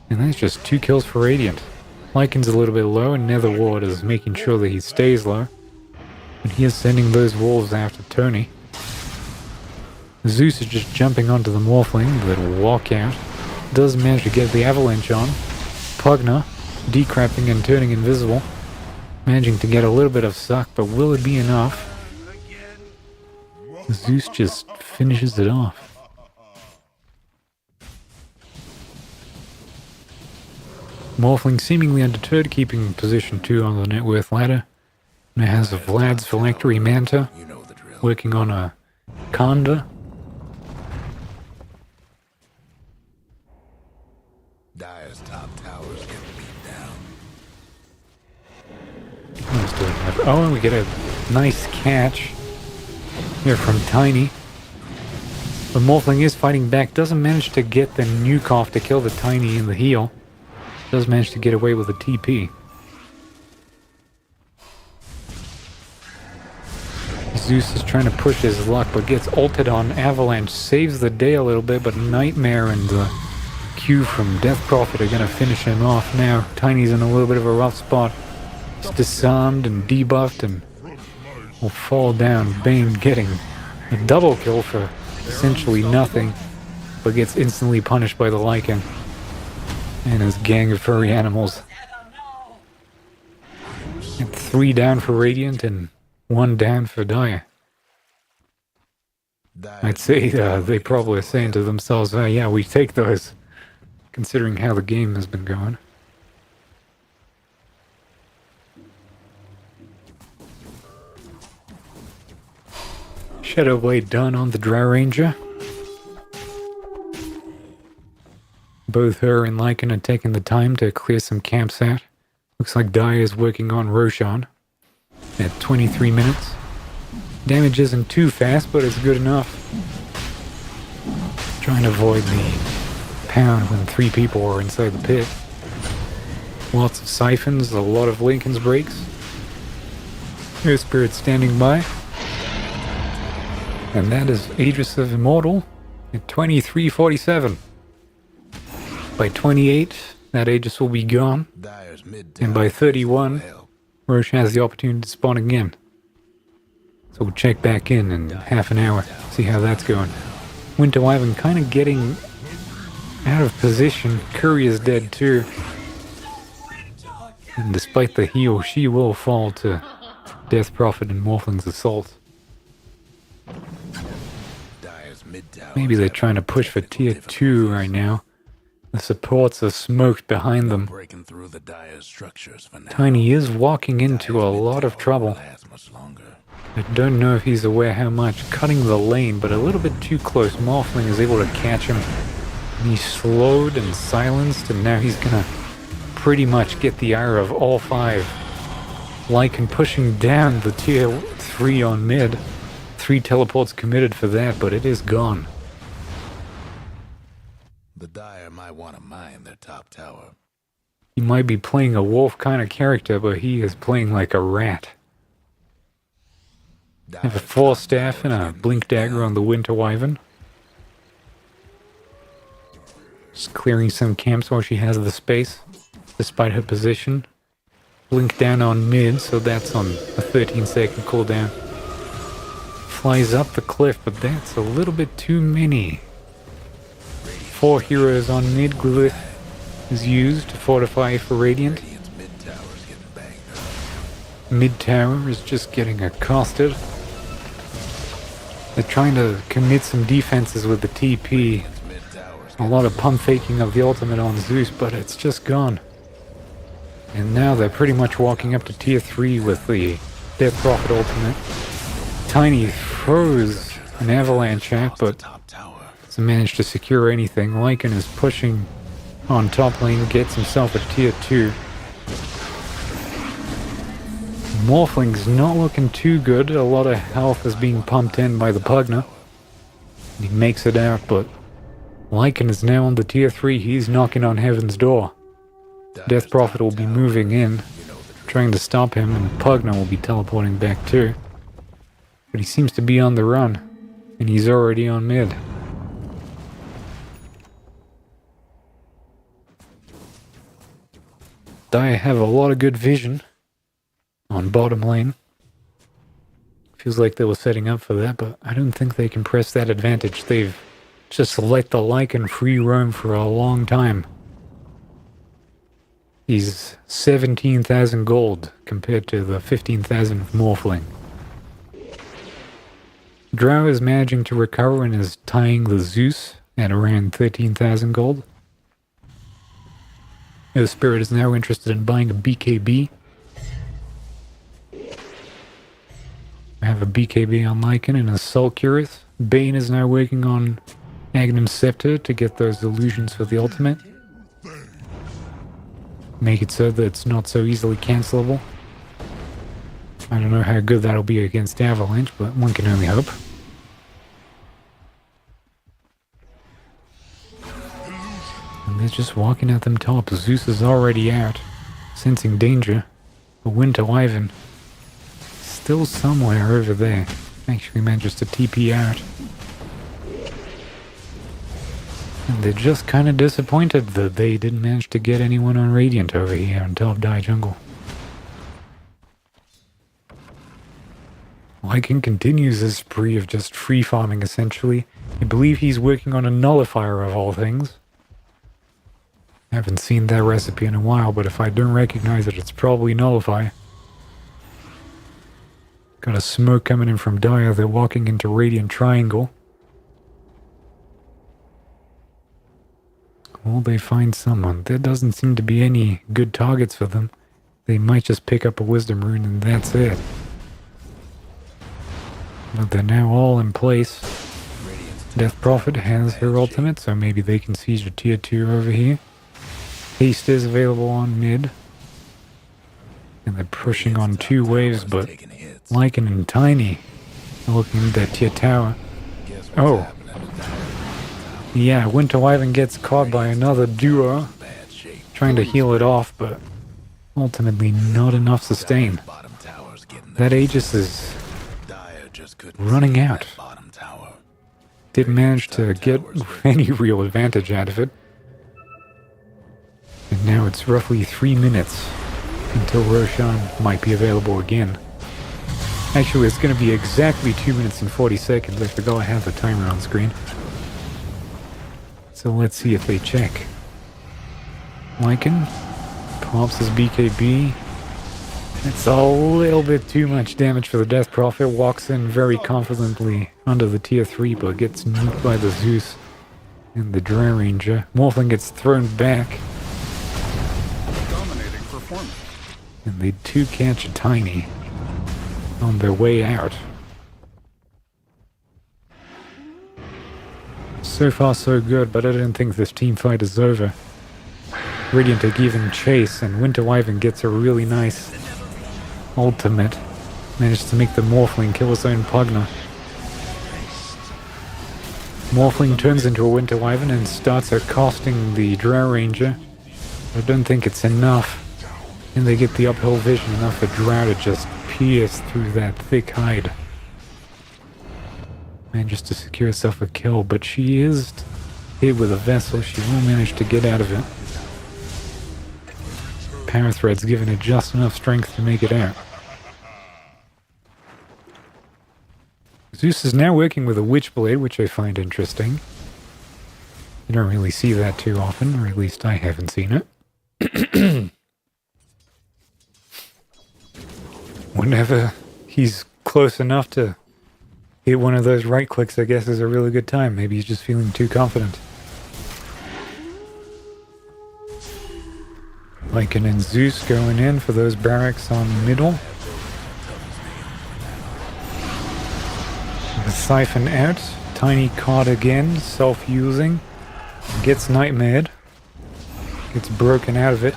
And that's just 2 kills for Radiant. Lycan's a little bit low and Nether Ward is making sure that he stays low. And he is sending those wolves after Tony. Zeus is just jumping onto the Morphling, a little walkout. Does manage to get the avalanche on. Pugna, decrapping and turning invisible. Managing to get a little bit of suck, but will it be enough? Zeus just finishes it off. Morphling seemingly undeterred, keeping position 2 on the net worth ladder. Now has a Vlad's Phylactery Manta, working on a Kanda. Dire's top towers get beat down. Oh, and we get a nice catch here from Tiny. The Morphling is fighting back, doesn't manage to get the nuke off to kill the Tiny in the heal. Does manage to get away with a TP. Zeus is trying to push his luck, but gets ulted on Avalanche. Saves the day a little bit, but Nightmare and the Q from Death Prophet are going to finish him off now. Tiny's in a little bit of a rough spot. He's disarmed and debuffed and will fall down. Bane getting a double kill for essentially nothing, but gets instantly punished by the Lycan and his gang of furry animals. And 3 down for Radiant and 1 down for Dire. I'd say they probably are saying to themselves, yeah, we take those, considering how the game has been going. Shadowblade done on the Drow Ranger. Both her and Lycan are taking the time to clear some camps out. Looks like Dyer is working on Roshan at 23 minutes. Damage isn't too fast, but it's good enough. Trying to avoid the pound when 3 people are inside the pit. Lots of siphons, a lot of Lincoln's breaks. Air Spirit standing by. And that is Aegis of Immortal at 23:47. By 28, that Aegis will be gone. And by 31, Roche has the opportunity to spawn again. So we'll check back in half an hour, see how that's going. Winter Wyvern kind of getting out of position. Curry is dead too. And despite the heal, she will fall to Death Prophet and Morphling's assault. Maybe they're trying to push for tier 2 right now. The supports are smoked behind them. Tiny is walking into a lot of trouble. I don't know if he's aware how much. Cutting the lane, but a little bit too close. Morphling is able to catch him. And he's slowed and silenced, and now he's gonna pretty much get the ire of all 5. Lycan pushing down the tier 3 on mid. 3 teleports committed for that, but it is gone. The Dire might want to mine their top tower. He might be playing a wolf kind of character, but he is playing like a rat. Have a 4 staff and a blink dagger on the Winter Wyvern. Just clearing some camps while she has the space, despite her position. Blink down on mid, so that's on a 13-second cooldown. Flies up the cliff, but that's a little bit too many. 4 heroes on mid. Glyph is used to fortify for Radiant. Mid tower is just getting accosted. They're trying to commit some defenses with the TP. A lot of pump faking of the ultimate on Zeus, but it's just gone. And now they're pretty much walking up to tier 3 with the Death Prophet ultimate. Tiny throws an avalanche out, but doesn't manage to secure anything. Lycan is pushing on top lane, gets himself a tier 2. Morphling's not looking too good. A lot of health is being pumped in by the Pugna. He makes it out, but Lycan is now on the tier 3. He's knocking on heaven's door. Death Prophet will be moving in, trying to stop him, and Pugna will be teleporting back too. But he seems to be on the run, and he's already on mid. Dire have a lot of good vision on bottom lane. Feels like they were setting up for that, but I don't think they can press that advantage. They've just let the Lycan free roam for a long time. He's 17,000 gold compared to the 15,000 of Morphling. Drow is managing to recover and is tying the Zeus at around 13,000 gold. The Spirit is now interested in buying a BKB. I have a BKB on Lycan and a Assault Curith. Bane is now working on Agnum's Scepter to get those illusions for the ultimate. Make it so that it's not so easily cancelable. I don't know how good that'll be against Avalanche, but one can only hope. And they're just walking at them top. Zeus is already out, sensing danger. The Winter Wyvern still somewhere over there. Actually manages to TP out. And they're just kind of disappointed that they didn't manage to get anyone on Radiant over here on top Die Jungle. Lycan continues his spree of just free farming essentially. I believe he's working on a nullifier of all things. I haven't seen that recipe in a while, but if I don't recognize it, it's probably nullify. Got a smoke coming in from Dire. They're walking into Radiant Triangle. Will they find someone? There doesn't seem to be any good targets for them. They might just pick up a Wisdom Rune and that's it. But they're now all in place. Death Prophet has her ultimate, so maybe they can siege a tier 2 over here. Haste is available on mid. And they're pushing on 2 waves, but Lycan and Tiny are looking at that tier tower. Oh. Yeah, Winter Wyvern gets caught by another duo, trying to heal it off, but ultimately not enough sustain. That Aegis is running out. Didn't manage to get any real advantage out of it. And now it's roughly 3 minutes until Roshan might be available again. Actually, it's going to be exactly 2 minutes and 40 seconds. I forgot I have the timer on screen. So let's see if they check. Lycan pops his BKB. It's a little bit too much damage for the Death Prophet. Walks in very confidently under the tier 3, but gets nuked by the Zeus and the Drow Ranger. Morphling gets thrown back. Dominating performance. And they do catch a Tiny on their way out. So far so good, but I don't think this team fight is over. Radiant are giving chase, and Winter Wyvern gets a really nice ultimate. Managed to make the Morphling kill his own Pugna. Morphling turns into a Winter Wyvern and starts accosting the Drow Ranger. I don't think it's enough. And they get the uphill vision enough for Drow to just pierce through that thick hide. Manages to secure herself a kill, but she is hit with a vessel. She will manage to get out of it. Power Thread's given it just enough strength to make it out. Zeus is now working with a Witchblade, which I find interesting. You don't really see that too often, or at least I haven't seen it. Whenever he's close enough to hit one of those right clicks, I guess is a really good time. Maybe he's just feeling too confident. Lycan and Zeus going in for those barracks on middle. The Siphon out. Tiny caught again, self-using. Gets nightmared. Gets broken out of it.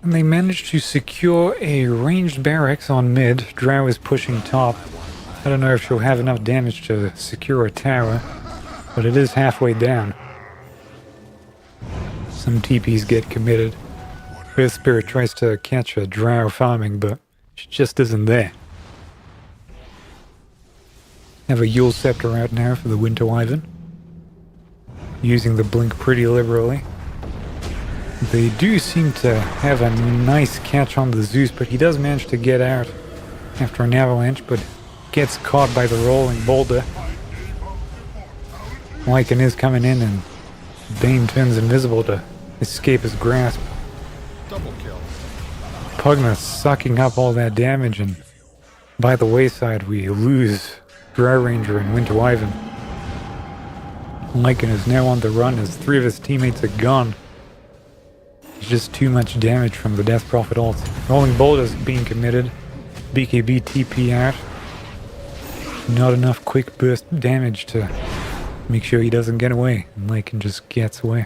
And they managed to secure a ranged barracks on mid. Drow is pushing top. I don't know if she'll have enough damage to secure a tower, but it is halfway down. Some TPs get committed. Earth Spirit tries to catch a Drow farming, but she just isn't there. Have a Yule Scepter out now for the Winter Wyvern. Using the blink pretty liberally. They do seem to have a nice catch on the Zeus, but he does manage to get out after an avalanche, but gets caught by the rolling boulder. Lycan is coming in, and Bane turns invisible to escape his grasp. Double kill. Pugna sucking up all that damage, and by the wayside we lose Drow Ranger and Winter Wyvern. Lycan is now on the run as 3 of his teammates are gone. It's just too much damage from the Death Prophet ult. Rolling Boulder's being committed. BKB TP out. Not enough quick burst damage to make sure he doesn't get away. And Lycan just gets away.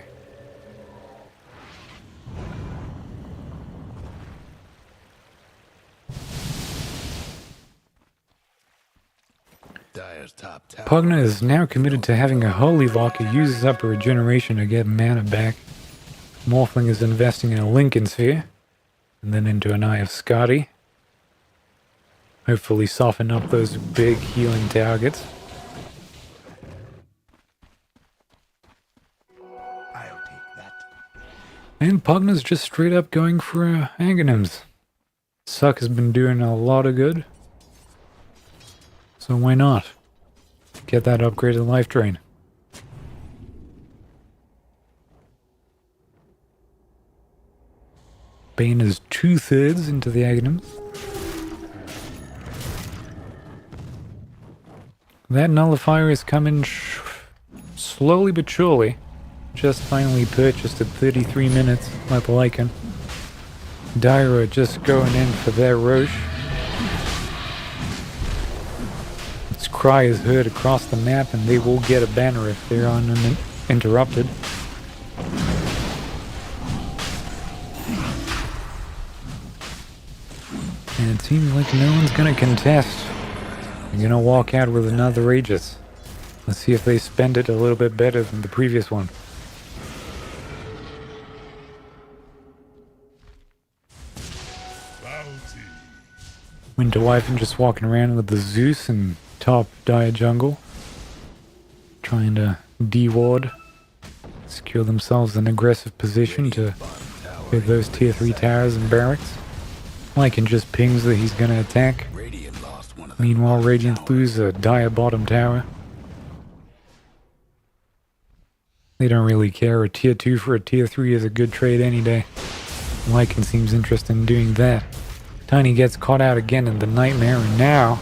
Pugna is now committed to having a Holy Lock. It uses up a regeneration to get mana back. Morphling is investing in a Lincoln Sphere, and then into an Eye of Scotty. Hopefully soften up those big healing targets. I'll take that. And Pugna's just straight up going for Aghanims. Suck has been doing a lot of good. So why not? Get that upgraded life drain. Bane is 2/3 into the Aghanims. That nullifier is coming slowly but surely. Just finally purchased at 33 minutes by the Lycan. Dyra just going in for their Roche. It's cry is heard across the map, and they will get a banner if they're uninterrupted. And it seems like no one's gonna contest. They're gonna walk out with another Aegis. Let's see if they spend it a little bit better than the previous one. Winter Wyvern just walking around with the Zeus and top Dire Jungle, trying to de-ward, secure themselves an aggressive position to hit those tier 3 towers and barracks. Lycan just pings that he's gonna attack. Meanwhile, Radiant lose a Dire bottom tower. They don't really care. A tier 2 for a tier 3 is a good trade any day. Lycan seems interested in doing that. Tiny gets caught out again in the Nightmare, and now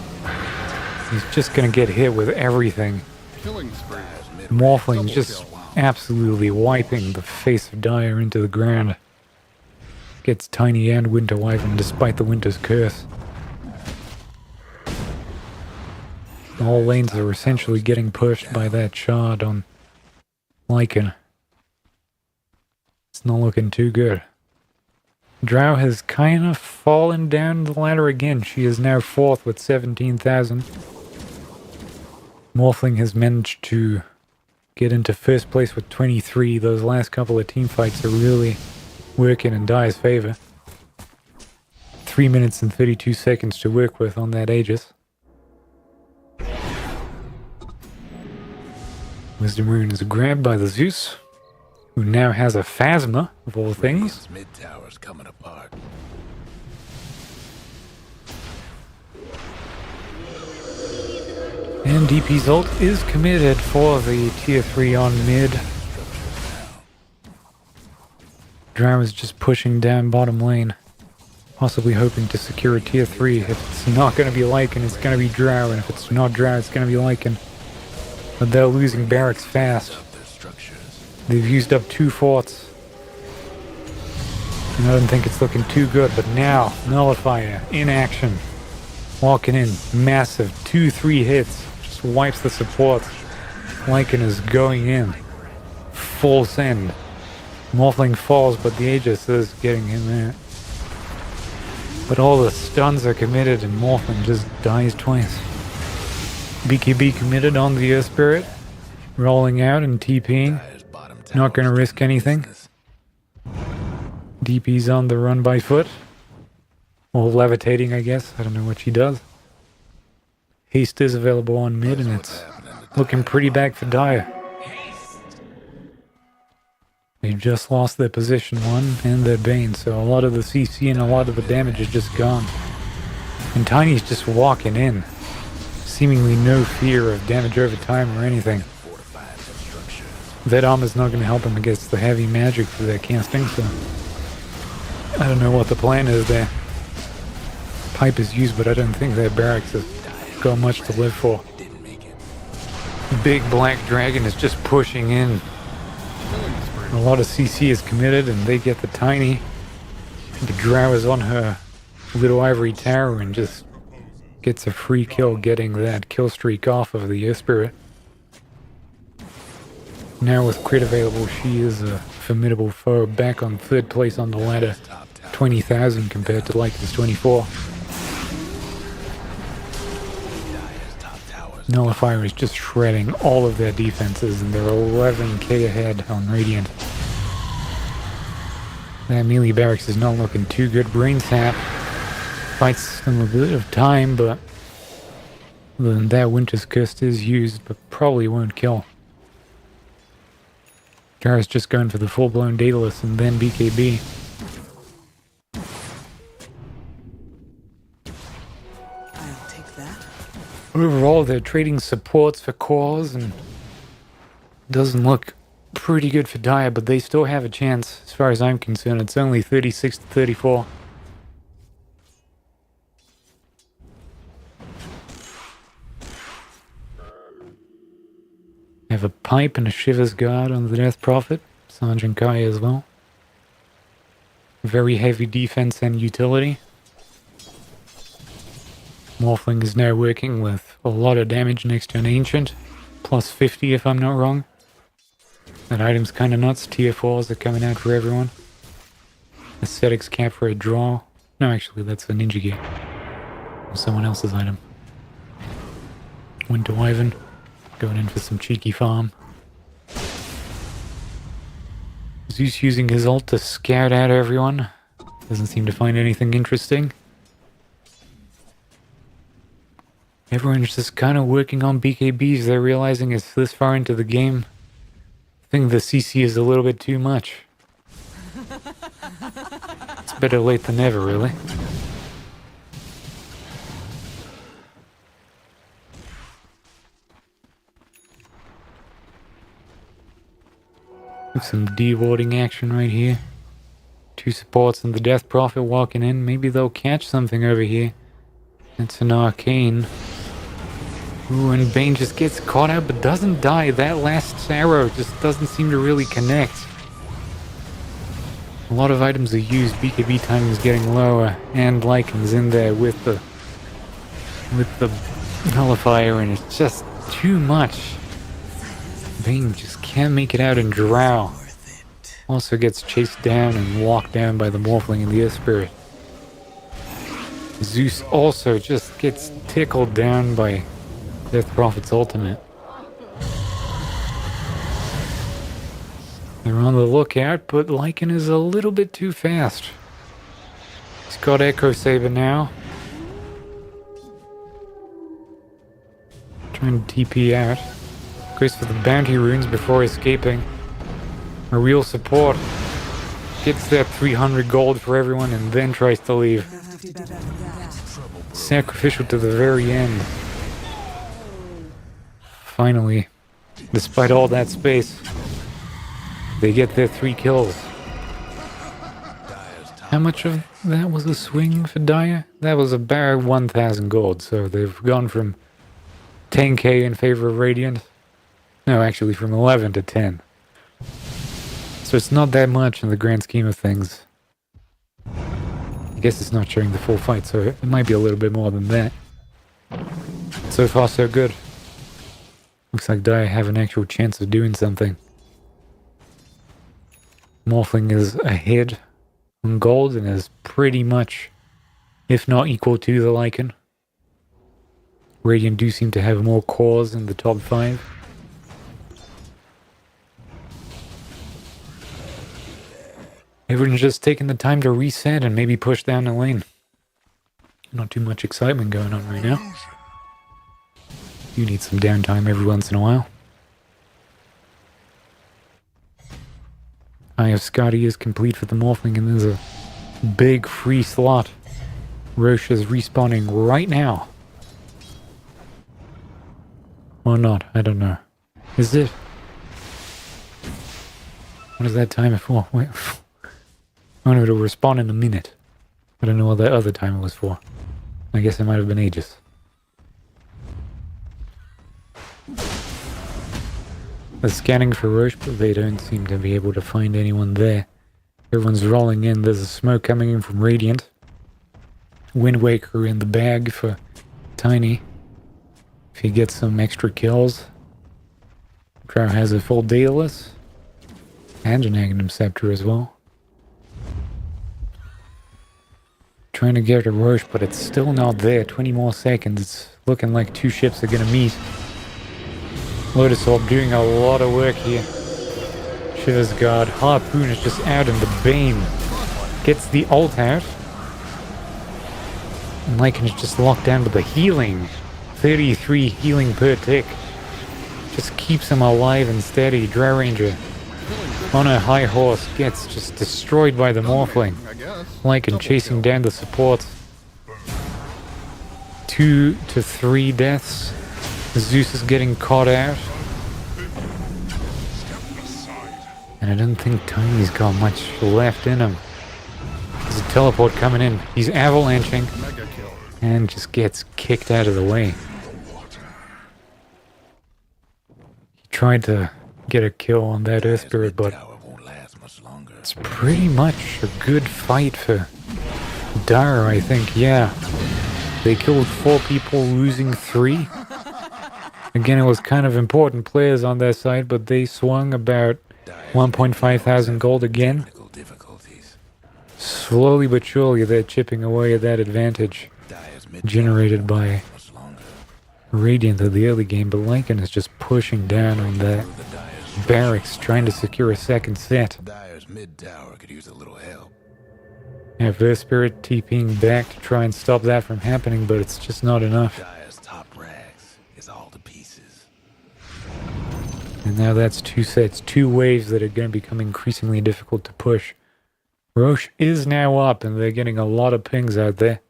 he's just gonna get hit with everything. Morphling just absolutely wiping the face of Dire into the ground. Gets Tiny and Winter Wyvern despite the Winter's Curse. All lanes are essentially getting pushed by that shard on Lycan. It's not looking too good. Drow has kind of fallen down the ladder again. She is now 4th with 17,000. Morphling has managed to get into 1st place with 23. Those last couple of team fights are really working in Dire's favor. 3 minutes and 32 seconds to work with on that Aegis. Wisdom Rune is grabbed by the Zeus, who now has a Phasma, of all things. Mid-tower's coming apart. And DP's ult is committed for the tier 3 on mid. Drow is just pushing down bottom lane, possibly hoping to secure a tier 3. If it's not going to be Lycan, it's going to be Drow, and if it's not Drow, it's going to be Lycan. But they're losing barracks fast. They've used up 2 forts. And I don't think it's looking too good, but now, Nullifier in action. Walking in, massive 2-3 hits. Just wipes the supports. Lycan is going in. Full send. Morphling falls, but the Aegis is getting him there. But all the stuns are committed and Morphling just dies twice. BKB committed on the Earth Spirit. Rolling out and TPing. Not going to risk anything. DP's on the run by foot. Or levitating, I guess. I don't know what she does. Haste is available on mid, and it's looking pretty bad for Dire. They've just lost their position 1 and their Bane, so a lot of the CC and a lot of the damage is just gone. And Tiny's just walking in. Seemingly no fear of damage over time or anything. That armor's not going to help him against the heavy magic for their casting, so I don't know what the plan is there. Pipe is used, but I don't think their barracks has got much to live for. Big Black Dragon is just pushing in. A lot of CC is committed, and they get the Tiny. The Drow is on her little ivory tower and just gets a free kill, getting that kill streak off of the Earth Spirit. Now with crit available, she is a formidable foe, back on 3rd place on the ladder. 20,000 compared to Lycan's 24. Nullifier is just shredding all of their defenses, and they're 11k ahead on Radiant. That melee barracks is not looking too good. Brain Sap fights them a bit of time, but other than that, Winter's Curse is used, but probably won't kill. Jar's just going for the full-blown Daedalus and then BKB. I'll take that. Overall, they're trading supports for cores, and doesn't look pretty good for Dire, but they still have a chance as far as I'm concerned. It's only 36 to 34. Have a Pipe and a Shiver's Guard on the Death Prophet. Sergeant Kai as well. Very heavy defense and utility. Morphling is now working with a lot of damage next to an Ancient. Plus 50 if I'm not wrong. That item's kinda nuts. Tier 4s are coming out for everyone. Aesthetics cap for a draw. No, actually, that's a ninja gear. Someone else's item. Winter Wyvern. Going in for some cheeky farm. Zeus using his ult to scout out everyone. Doesn't seem to find anything interesting. Everyone's just kind of working on BKBs. They're realizing it's this far into the game. I think the CC is a little bit too much. It's better late than never, really. Some de-warding action right here. Two supports and the Death Prophet walking in. Maybe they'll catch something over here. It's an arcane. Ooh, and Bane just gets caught out but doesn't die. That last arrow just doesn't seem to really connect. A lot of items are used. BKB timing is getting lower. And Lycan's in there with the nullifier, and it's just too much. Bane just can't make it out and drow. Also gets chased down and walked down by the Morphling and the Earth Spirit. Zeus also just gets tickled down by Death Prophet's ultimate. They're on the lookout, but Lycan is a little bit too fast. He's got Echo Saber now. Trying to TP out. Goes for the bounty runes before escaping. A real support. Gets that 300 gold for everyone and then tries to leave. Sacrificial to the very end. Finally, despite all that space, they get their 3 kills. How much of that was a swing for Dire? That was about 1,000 gold, so they've gone from 10k in favor of Radiant. No, actually from 11 to 10. So it's not that much in the grand scheme of things. I guess it's not showing the full fight, so it might be a little bit more than that. So far, so good. Looks like Dire have an actual chance of doing something. Morphling is ahead on gold and is pretty much, if not equal to the Lycan. Radiant do seem to have more cores in the top 5. Everyone's just taking the time to reset and maybe push down the lane. Not too much excitement going on right now. You need some downtime every once in a while. Eye of Scotty is complete for the Morphling, and there's a big free slot. Roche is respawning right now. Or not, I don't know. Is it? What is that timer for? Wait. Oh no, it'll respawn in a minute. I don't know what that other timer was for. I guess it might have been ages. They're scanning for Roche, but they don't seem to be able to find anyone there. Everyone's rolling in. There's a smoke coming in from Radiant. Wind Waker in the bag for Tiny. If he gets some extra kills. Drow has a full Daedalus. And an Aghanim Scepter as well. Trying to get a Roche, but it's still not there. 20 more seconds. It's looking like 2 ships are gonna meet. Lotus Orb doing a lot of work here. Shiver's Guard. Harpoon is just out, and the Bane gets the ult out. And Lycan is just locked down with the healing. 33 healing per tick. Just keeps him alive and steady. Drow Ranger on a high horse gets just destroyed by the Morphling. Lycan chasing down the supports. 2 to 3 deaths. Zeus is getting caught out. And I don't think Tiny's got much left in him. There's a teleport coming in. He's avalanching. And just gets kicked out of the way. He tried to get a kill on that Earth Spirit, but it's pretty much a good fight for Dire, I think. Yeah. They killed 4 people, losing 3. Again, it was kind of important players on their side, but they swung about 1.5 thousand gold again. Technical difficulties. Slowly but surely, they're chipping away at that advantage Dyer's mid generated by much longer. Radiant at the early game, but Lycan is just pushing down on that The Dyer's barracks, trying to secure a second set. Dyer's mid tower could use a little help. Yeah, Verse Spirit TPing back to try and stop that from happening, but it's just not enough. Dyer's top rags is all to pieces. And now that's 2 sets, 2 waves that are going to become increasingly difficult to push. Roche is now up, and they're getting a lot of pings out there.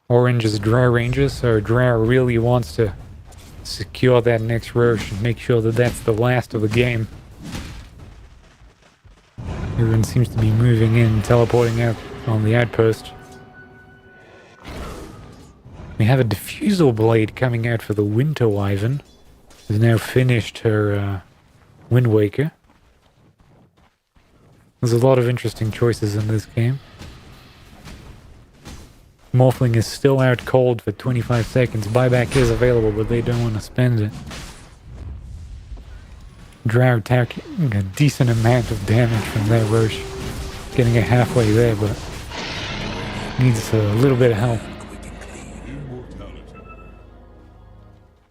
Orange is Drow Rangers, so Drow really wants to secure that next Roche and make sure that that's the last of the game. Everyone seems to be moving in, teleporting out on the outpost. We have a Diffusal Blade coming out for the Winter Wyvern, who's now finished her Wind Waker. There's a lot of interesting choices in this game. Morphling is still out cold for 25 seconds. Buyback is available, but they don't want to spend it. Drow taking a decent amount of damage from that Roche. Getting it halfway there, but needs a little bit of help.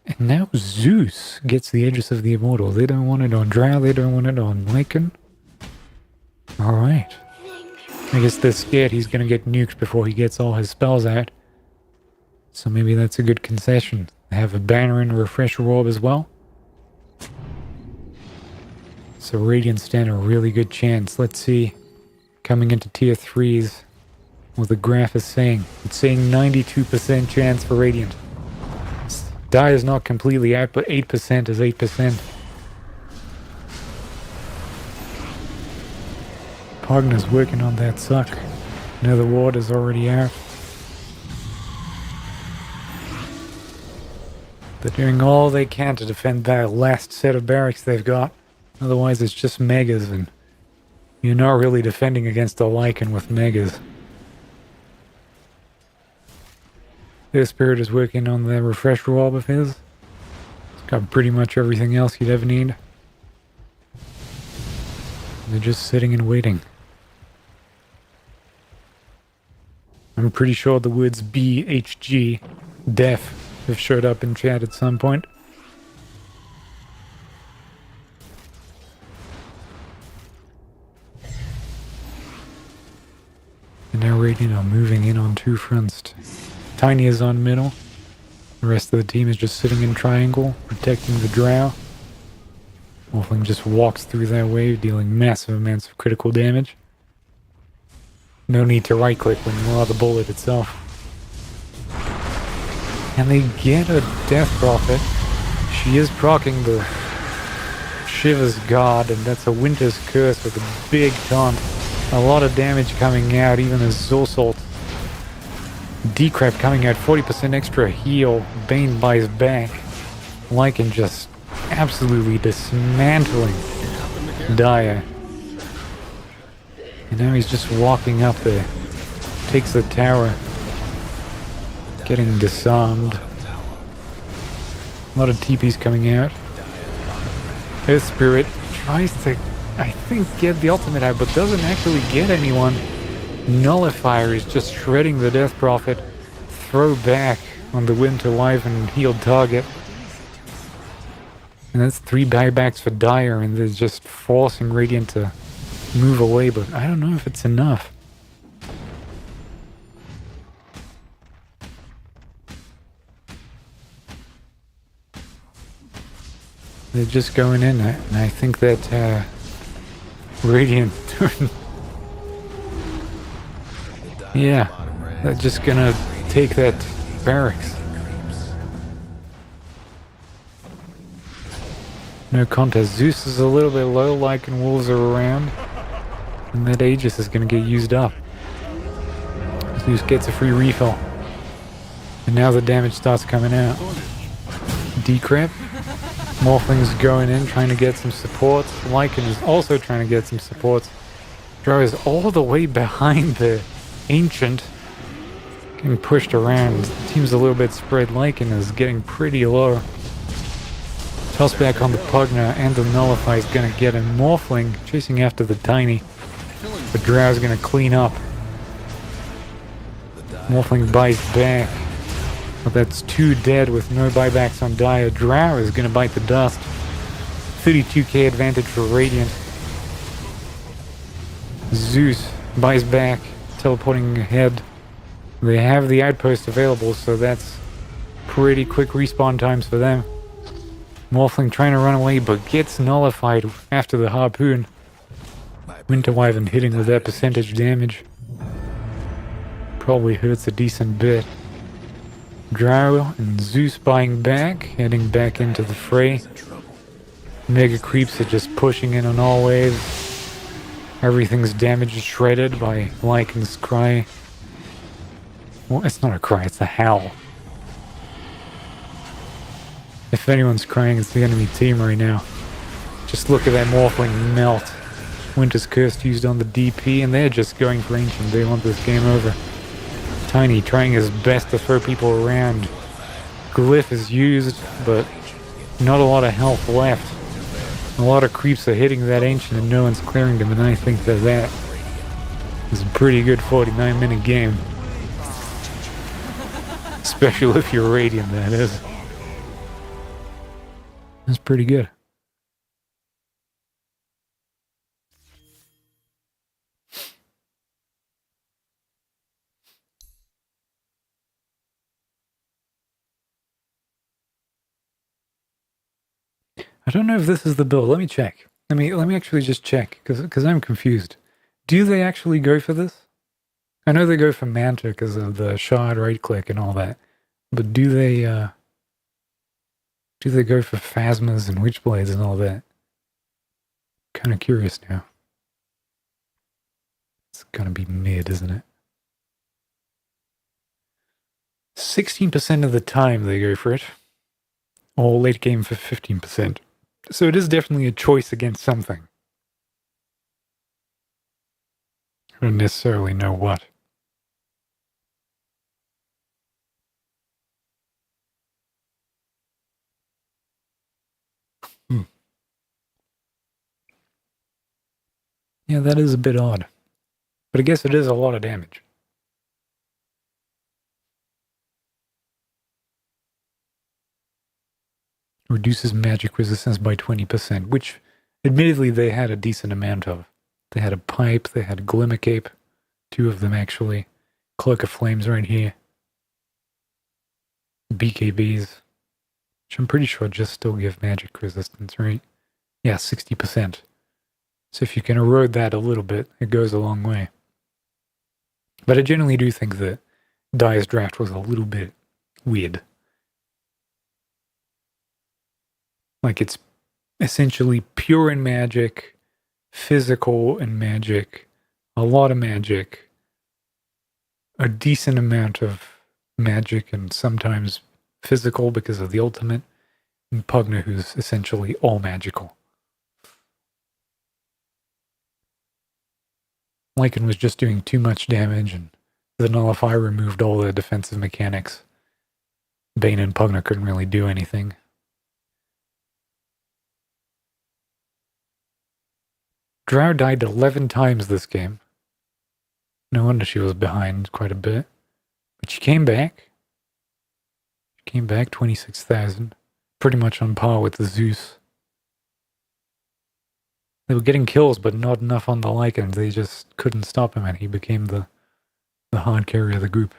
And now Zeus gets the Aegis of the Immortal. They don't want it on Drow, they don't want it on Lycan. Alright. I guess they're scared he's gonna get nuked before he gets all his spells out. So maybe that's a good concession. They have a banner and a refresher orb as well. So Radiant stand a really good chance. Let's see. Coming into tier 3s, what the graph is saying. It's saying 92% chance for Radiant. Die is not completely out, but 8% is 8%. Pogna's working on that suck. Another ward is already out. They're doing all they can to defend that last set of barracks they've got. Otherwise it's just megas, and you're not really defending against a Lycan with megas. Their Spirit is working on the refresher orb of his. It's got pretty much everything else you'd ever need. They're just sitting and waiting. I'm pretty sure the words BHG, deaf, have showed up in chat at some point. And now Radiant are moving in on 2 fronts. Tiny is on middle. The rest of the team is just sitting in triangle, protecting the Drow. Wolfling just walks through that wave, dealing massive amounts of critical damage. No need to right click when you are the bullet itself. And they get a Death Prophet. She is proccing the Shiva's God, and that's a Winter's Curse with a big taunt. A lot of damage coming out, even as Zulsalt. Decrep coming out, 40% extra heal. Bane buys back. Lycan just absolutely dismantling Dyer. And now he's just walking up there. Takes the tower. Getting disarmed. A lot of TPs coming out. Earth Spirit tries to, I think, get the ultimate out, but doesn't actually get anyone. Nullifier is just shredding the Death Prophet. Throw back on the Winter Wyvern healed target. And that's 3 buybacks for Dyer, and they're just forcing Radiant to move away, but I don't know if it's enough. They're just going in, and I think that Radiant... yeah, they're just gonna take that barracks. No contest. Zeus is a little bit low, Lycan wolves are around. And that Aegis is going to get used up. Zeus gets a free refill. And now the damage starts coming out. Decrep. Morphling's going in, trying to get some supports. Lycan is also trying to get some supports. Drow is all the way behind the Ancient. Getting pushed around. Team's a little bit spread. Lycan is getting pretty low. Toss back on the Pugna, and the Nullify is gonna get a Morphling chasing after the Tiny. But Drow's gonna clean up. Morphling bites back. But that's 2 dead with no buybacks on Dire. Drow is gonna bite the dust. 32k advantage for Radiant. Zeus buys back, teleporting ahead. They have the outpost available, so that's pretty quick respawn times for them. Morphling trying to run away, but gets nullified after the harpoon. Winter Wyvern hitting with that percentage damage. Probably hurts a decent bit. Drow and Zeus buying back, heading back into the fray. Mega creeps are just pushing in on all waves. Everything's damaged, shredded by Lycan's cry. Well, it's not a cry, it's a howl. If anyone's crying, it's the enemy team right now. Just look at that Morphling melt. Winter's Curse used on the DP, and they're just going for Ancient. They want this game over. Tiny trying his best to throw people around. Glyph is used, but not a lot of health left. A lot of creeps are hitting that Ancient and no one's clearing them, and I think that is a pretty good 49-minute game. Especially if you're Radiant, that is. That's pretty good. I don't know if this is the build. Let me check. Let me actually just check, because I'm confused. Do they actually go for this? I know they go for Manta because of the shard right click and all that. But do they go for Phasmas and Witchblades and all that? Kind of curious now. It's gonna be mid, isn't it? 16% of the time they go for it. Or late game for 15%. So it is definitely a choice against something. I don't necessarily know what. Yeah, that is a bit odd. But I guess it is a lot of damage. Reduces magic resistance by 20%, which admittedly they had a decent amount of. They had a pipe, they had a Glimmer Cape, 2 of them actually. Cloak of Flames right here. BKBs, which I'm pretty sure just still give magic resistance, right? Yeah, 60%. So if you can erode that a little bit, it goes a long way. But I generally do think that Dire's draft was a little bit weird. Like, it's essentially pure in magic, physical in magic, a lot of magic, a decent amount of magic, and sometimes physical because of the ultimate, and Pugna, who's essentially all magical. Lycan was just doing too much damage, and the Nullify removed all the defensive mechanics. Bane and Pugna couldn't really do anything. Drow died 11 times this game. No wonder she was behind quite a bit. But she came back. She came back 26,000. Pretty much on par with the Zeus. They were getting kills, but not enough on the Lycan. They just couldn't stop him, and he became the hard carry of the group.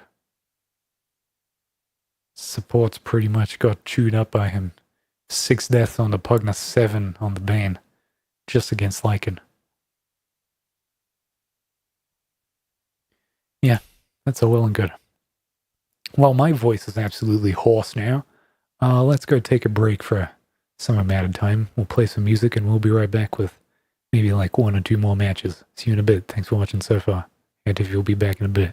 Supports pretty much got chewed up by him. 6 deaths on the Pugna, 7 on the Bane. Just against Lycan. Yeah, that's all well and good. Well, my voice is absolutely hoarse now. Let's go take a break for some amount of time. We'll play some music, and we'll be right back with maybe like 1 or 2 more matches. See you in a bit. Thanks for watching so far. ARTV will be back in a bit.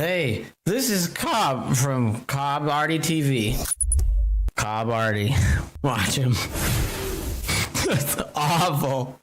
Hey, this is Cobb from Cobb ArtyTV. Cobb Arty. Watch him. That's awful.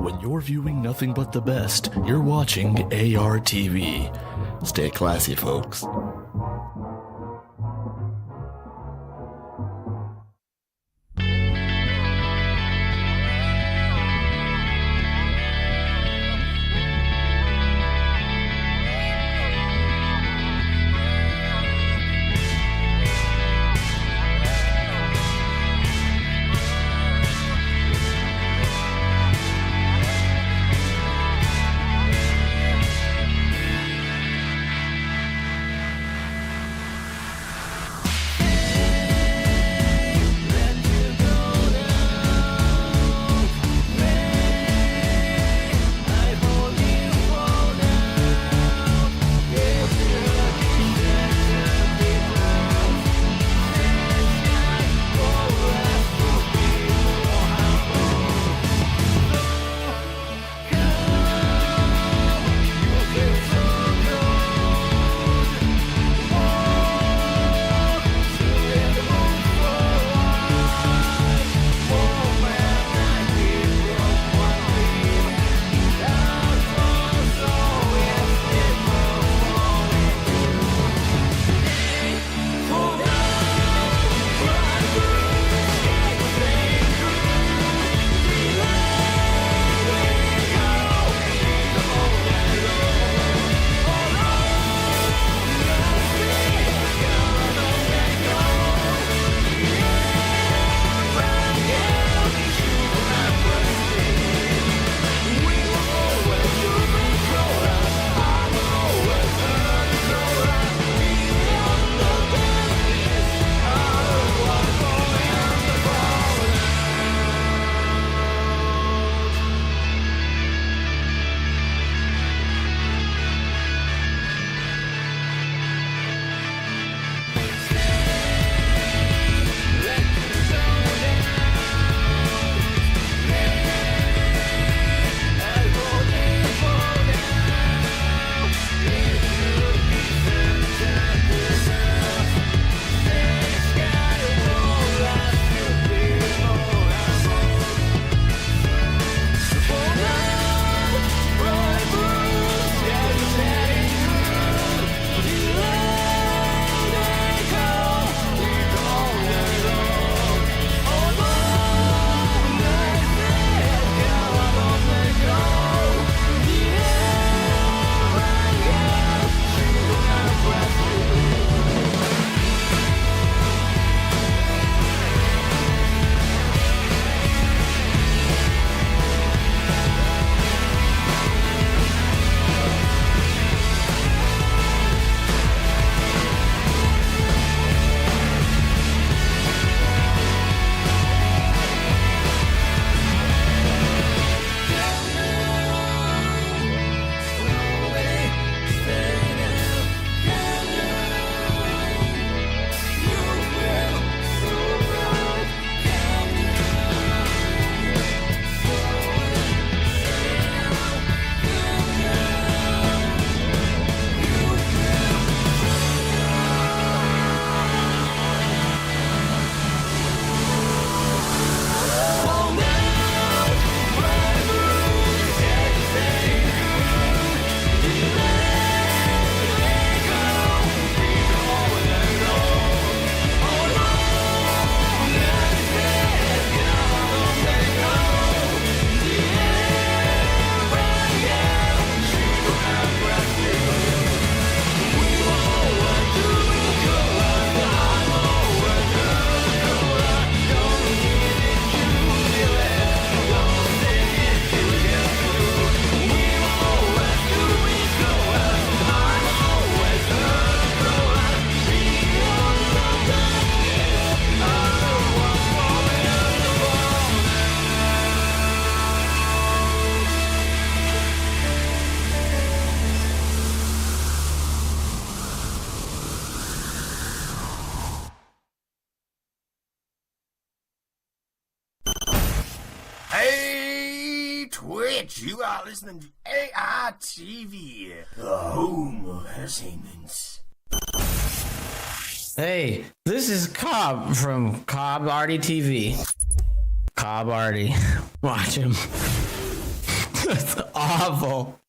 When you're viewing nothing but the best, you're watching ARTV. Stay classy, folks. Twitch, you are listening to ARTV, the home of entertainment. Hey, this is Cobb from Cobb ArtyTV. Cobb Arty. Watch him. That's awful.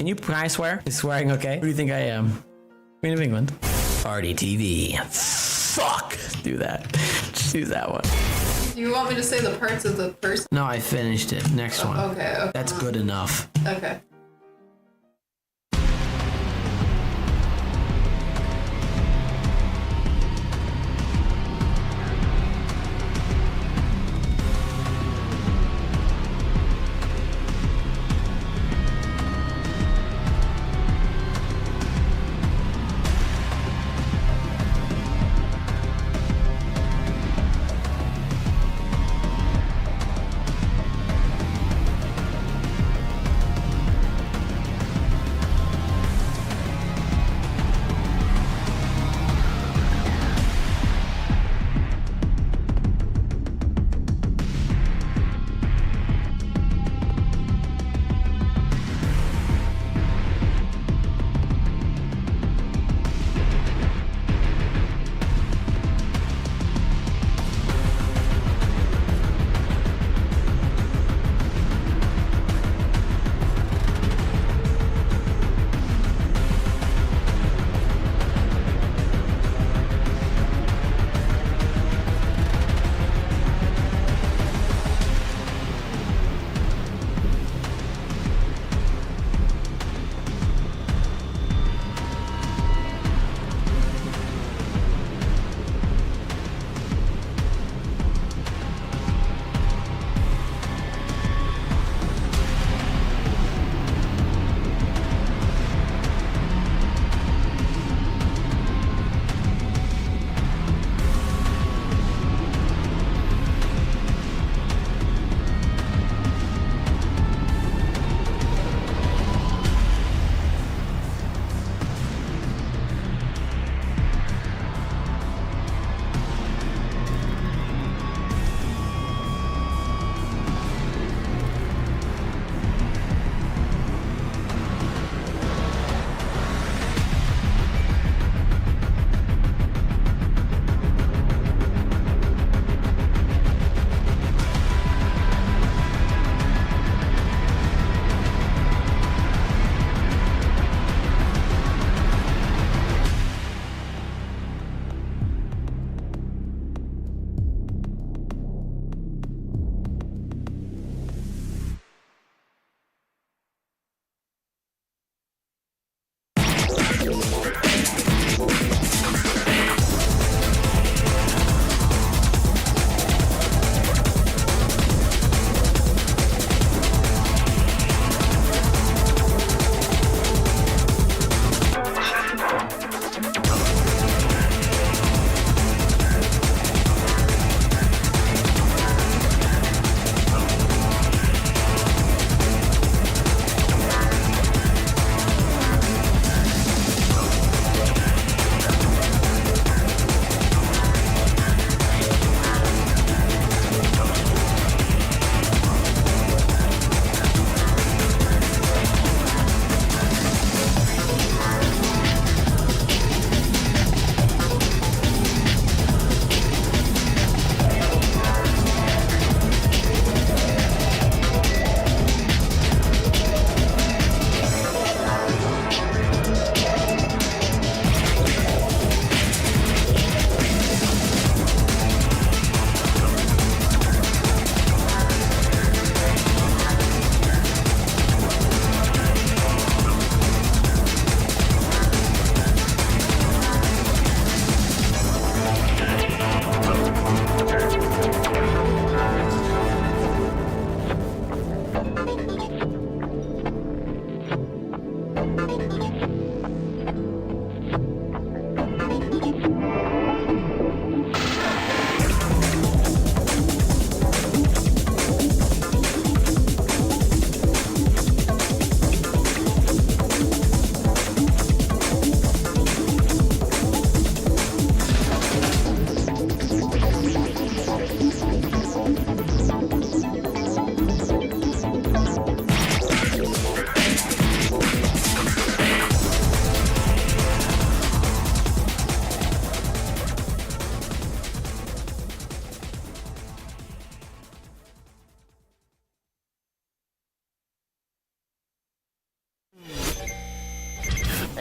Can I swear? Is swearing okay? Who do you think I am? Queen of England. ArtyTV. Fuck! Do that. Just use that one. Do you want me to say the parts of the person? No, I finished it. Next one. Okay. That's good enough. Okay.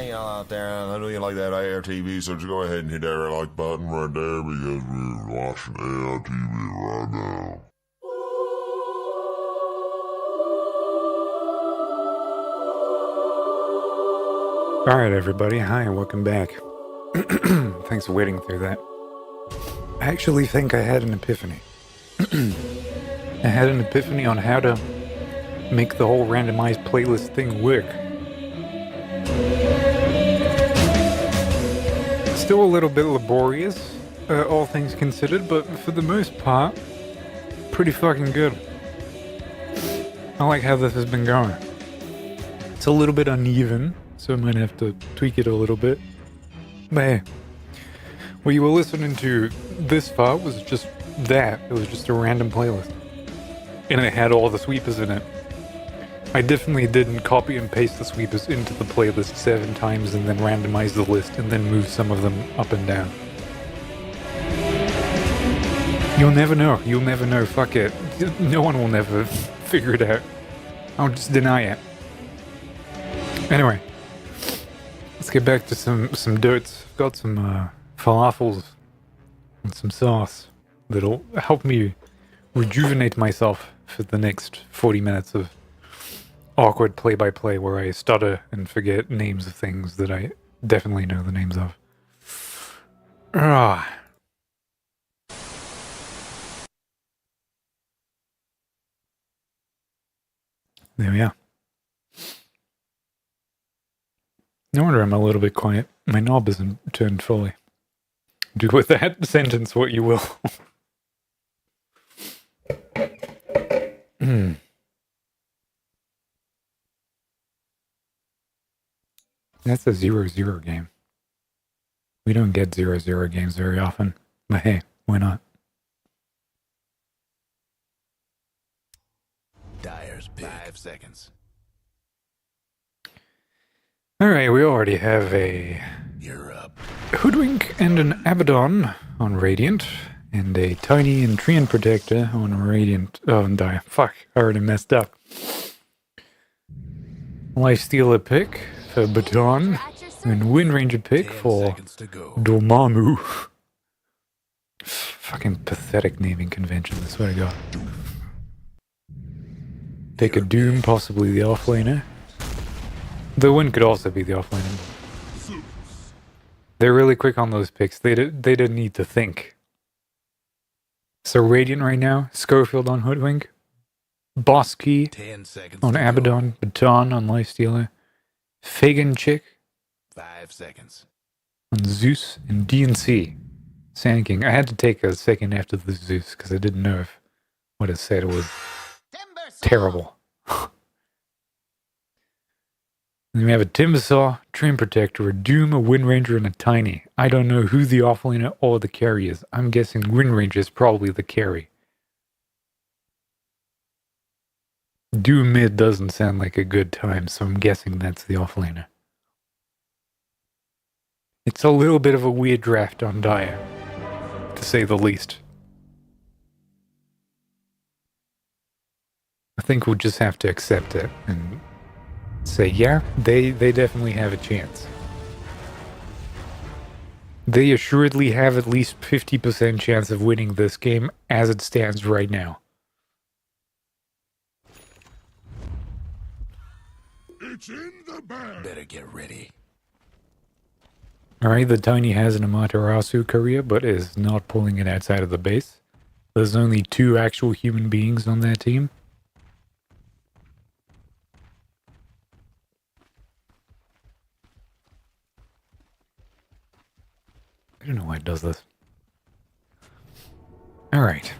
Hey y'all out there, I know you like that ARTV, so just go ahead and hit that like button right there because we're watching ARTV right now. Alright, everybody. Hi, and welcome back. Thanks for waiting through that. I actually think I had an epiphany. I had an epiphany on how to make the whole randomized playlist thing work. Still a little bit laborious, all things considered, but for the most part, pretty fucking good. I like how this has been going. It's a little bit uneven, so I might have to tweak it a little bit. But hey, what you were listening to this far was just that. It was just a random playlist. And it had all the sweepers in it. I definitely didn't copy and paste the sweepers into the playlist 7 times and then randomize the list and then move some of them up and down. You'll never know. You'll never know. Fuck it. No one will never figure it out. I'll just deny it. Anyway, let's get back to some dots. I've got some falafels and some sauce that'll help me rejuvenate myself for the next 40 minutes of awkward play-by-play where I stutter and forget names of things that I definitely know the names of. Ah. There we are. No wonder I'm a little bit quiet. My knob isn't turned fully. Do with that sentence what you will. That's a 0-0 game. We don't get 0-0 games very often. But hey, why not? Dyer's 5 seconds. Alright, we already have a Hoodwink and an Abaddon on Radiant, and a Tiny and Treant Protector on Radiant. Oh, and Dire. Fuck, I already messed up. Lifestealer pick for Baton, and Wind Ranger pick for Dormammu. Fucking pathetic naming convention, I swear to God. Take a Doom, possibly the offlaner. The Wind could also be the offlaner. They're really quick on those picks. They didn't need to think. So Radiant right now, Schofield on Hoodwink, Boss Key on Abaddon, Baton on Lifestealer, Fagin Chick 5 seconds on Zeus, and DNC Sand King. I had to take a second after the Zeus because I didn't know if what it said was terrible. Then we have a Timbersaw, Treant Protector, a Doom, a Wind Ranger, and a Tiny. I don't know who the offlaner or the carry is. I'm guessing Wind Ranger is probably the carry. Doom mid doesn't sound like a good time, so I'm guessing that's the offlaner. It's a little bit of a weird draft on Dire, to say the least. I think we'll just have to accept it and say, yeah, they definitely have a chance. They assuredly have at least 50% chance of winning this game as it stands right now. It's in the bag. Better get ready. Alright, the Tiny has an Amaterasu career, but is not pulling it outside of the base. There's only 2 actual human beings on that team. I don't know why it does this. Alright.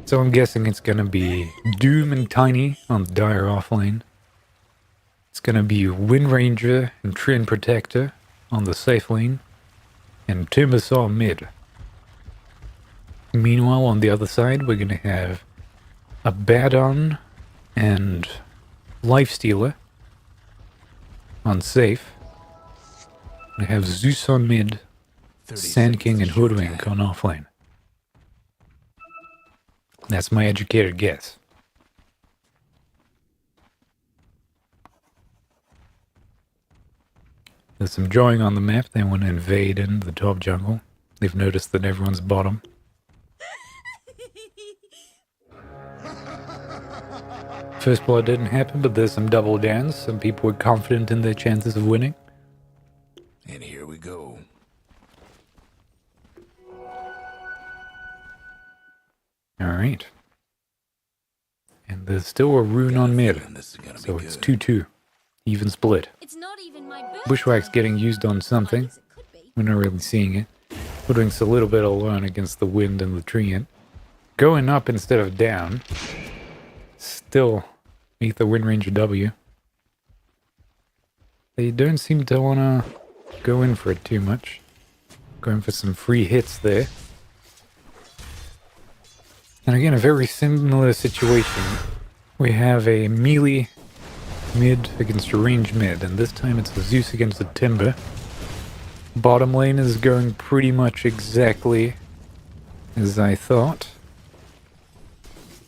So I'm guessing it's gonna be Doom and Tiny on the Dire offlane. It's gonna be Wind Ranger and Treant Protector on the safe lane. And Timbersaw mid. Meanwhile, on the other side, we're gonna have Abaddon and Lifestealer on safe. We have Zeus on mid. Sand King and Hoodwink on offlane. That's my educated guess. There's some drawing on the map. They want to invade into the top jungle. They've noticed that everyone's bottom. First blood didn't happen, but there's some double downs. Some people were confident in their chances of winning. And here we go. Alright. And there's still a rune on mid. So it's 2-2. Even split. Bushwhack's getting used on something. We're not really seeing it. Hoodwink's a little bit alone against the wind and the treant. Going up instead of down. Still meet the Wind Ranger W. They don't seem to want to go in for it too much. Going for some free hits there. And again, a very similar situation. We have a melee mid against a range mid, and this time it's a Zeus against a Timber. Bottom lane is going pretty much exactly as I thought.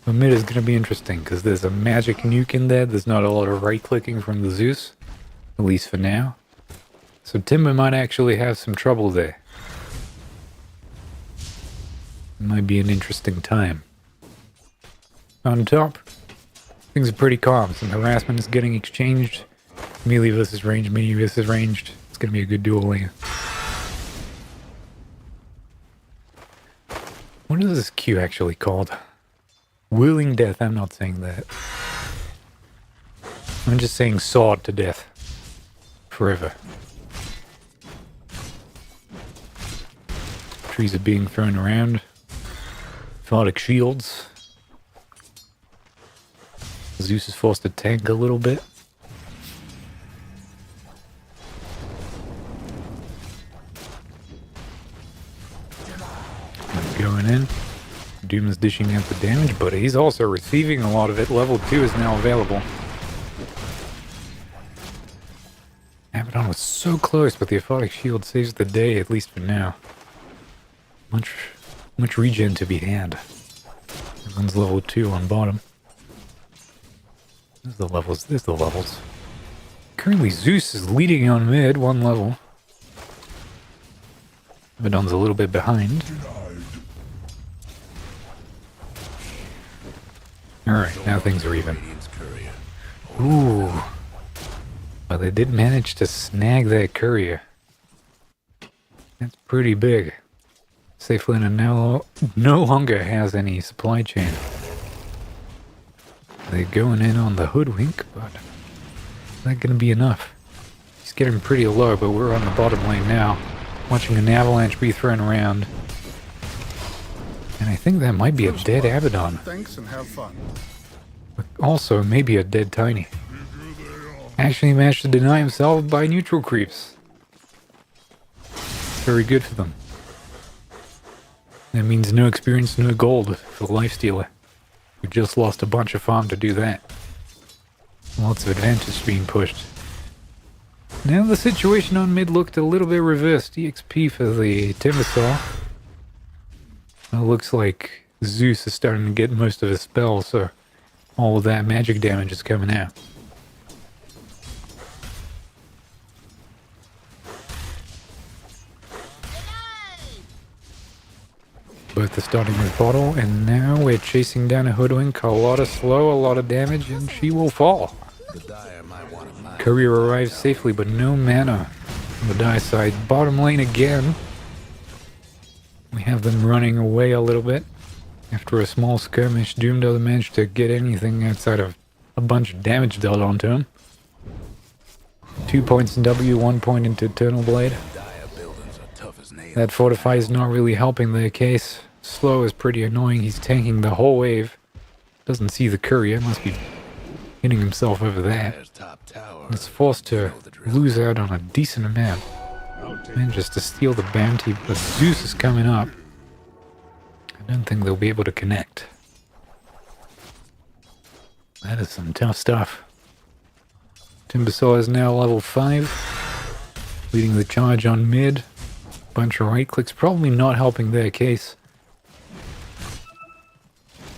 But mid is going to be interesting, because there's a magic nuke in there. There's not a lot of right-clicking from the Zeus, at least for now. So Timber might actually have some trouble there. It might be an interesting time. On top, things are pretty calm. Some harassment is getting exchanged. Melee versus ranged, melee versus ranged. It's going to be a good duel lane. What is this Q actually called? Willing death. I'm not saying that. I'm just saying sword to death. Forever. Trees are being thrown around. Photic shields. Zeus is forced to tank a little bit. Going in. Doom is dishing out the damage, but he's also receiving a lot of it. Level 2 is now available. Abaddon was so close, but the Aphotic Shield saves the day, at least for now. Much regen to be had. Everyone's level 2 on bottom. There's the levels. Currently Zeus is leading on mid, 1 level. Abaddon's a little bit behind. Alright, now things are even. Ooh. But they did manage to snag that courier. That's pretty big. Safely now no longer has any supply chain. They're going in on the Hoodwink, but not gonna be enough. He's getting pretty low, but we're on the bottom lane now. Watching an avalanche be thrown around. And I think that might be a dead Abaddon. Thanks and have fun. But also maybe a dead Tiny. Actually managed to deny himself by neutral creeps. Very good for them. That means no experience, no gold for the Lifestealer. We just lost a bunch of farm to do that. Lots of advantage being pushed. Now the situation on mid looked a little bit reversed. EXP for the Timbersaw. It looks like Zeus is starting to get most of his spells, so all of that magic damage is coming out. Both are starting with bottle, and now we're chasing down a Hoodwink. A lot of slow, a lot of damage, and she will fall. Courier arrives safely, but no mana on the die side. Bottom lane again. We have them running away a little bit. After a small skirmish, Doom doesn't manage to get anything outside of a bunch of damage dealt onto him. 2 points in W, 1 point into Eternal Blade. That Fortify is not really helping their case. Slow is pretty annoying. He's tanking the whole wave. Doesn't see the courier. Must be hitting himself over that. Is forced to lose out on a decent amount. Manages to steal the bounty, but Zeus is coming up. I don't think they'll be able to connect. That is some tough stuff. Timbersaw is now level 5. Leading the charge on mid. Bunch of right clicks, probably not helping their case.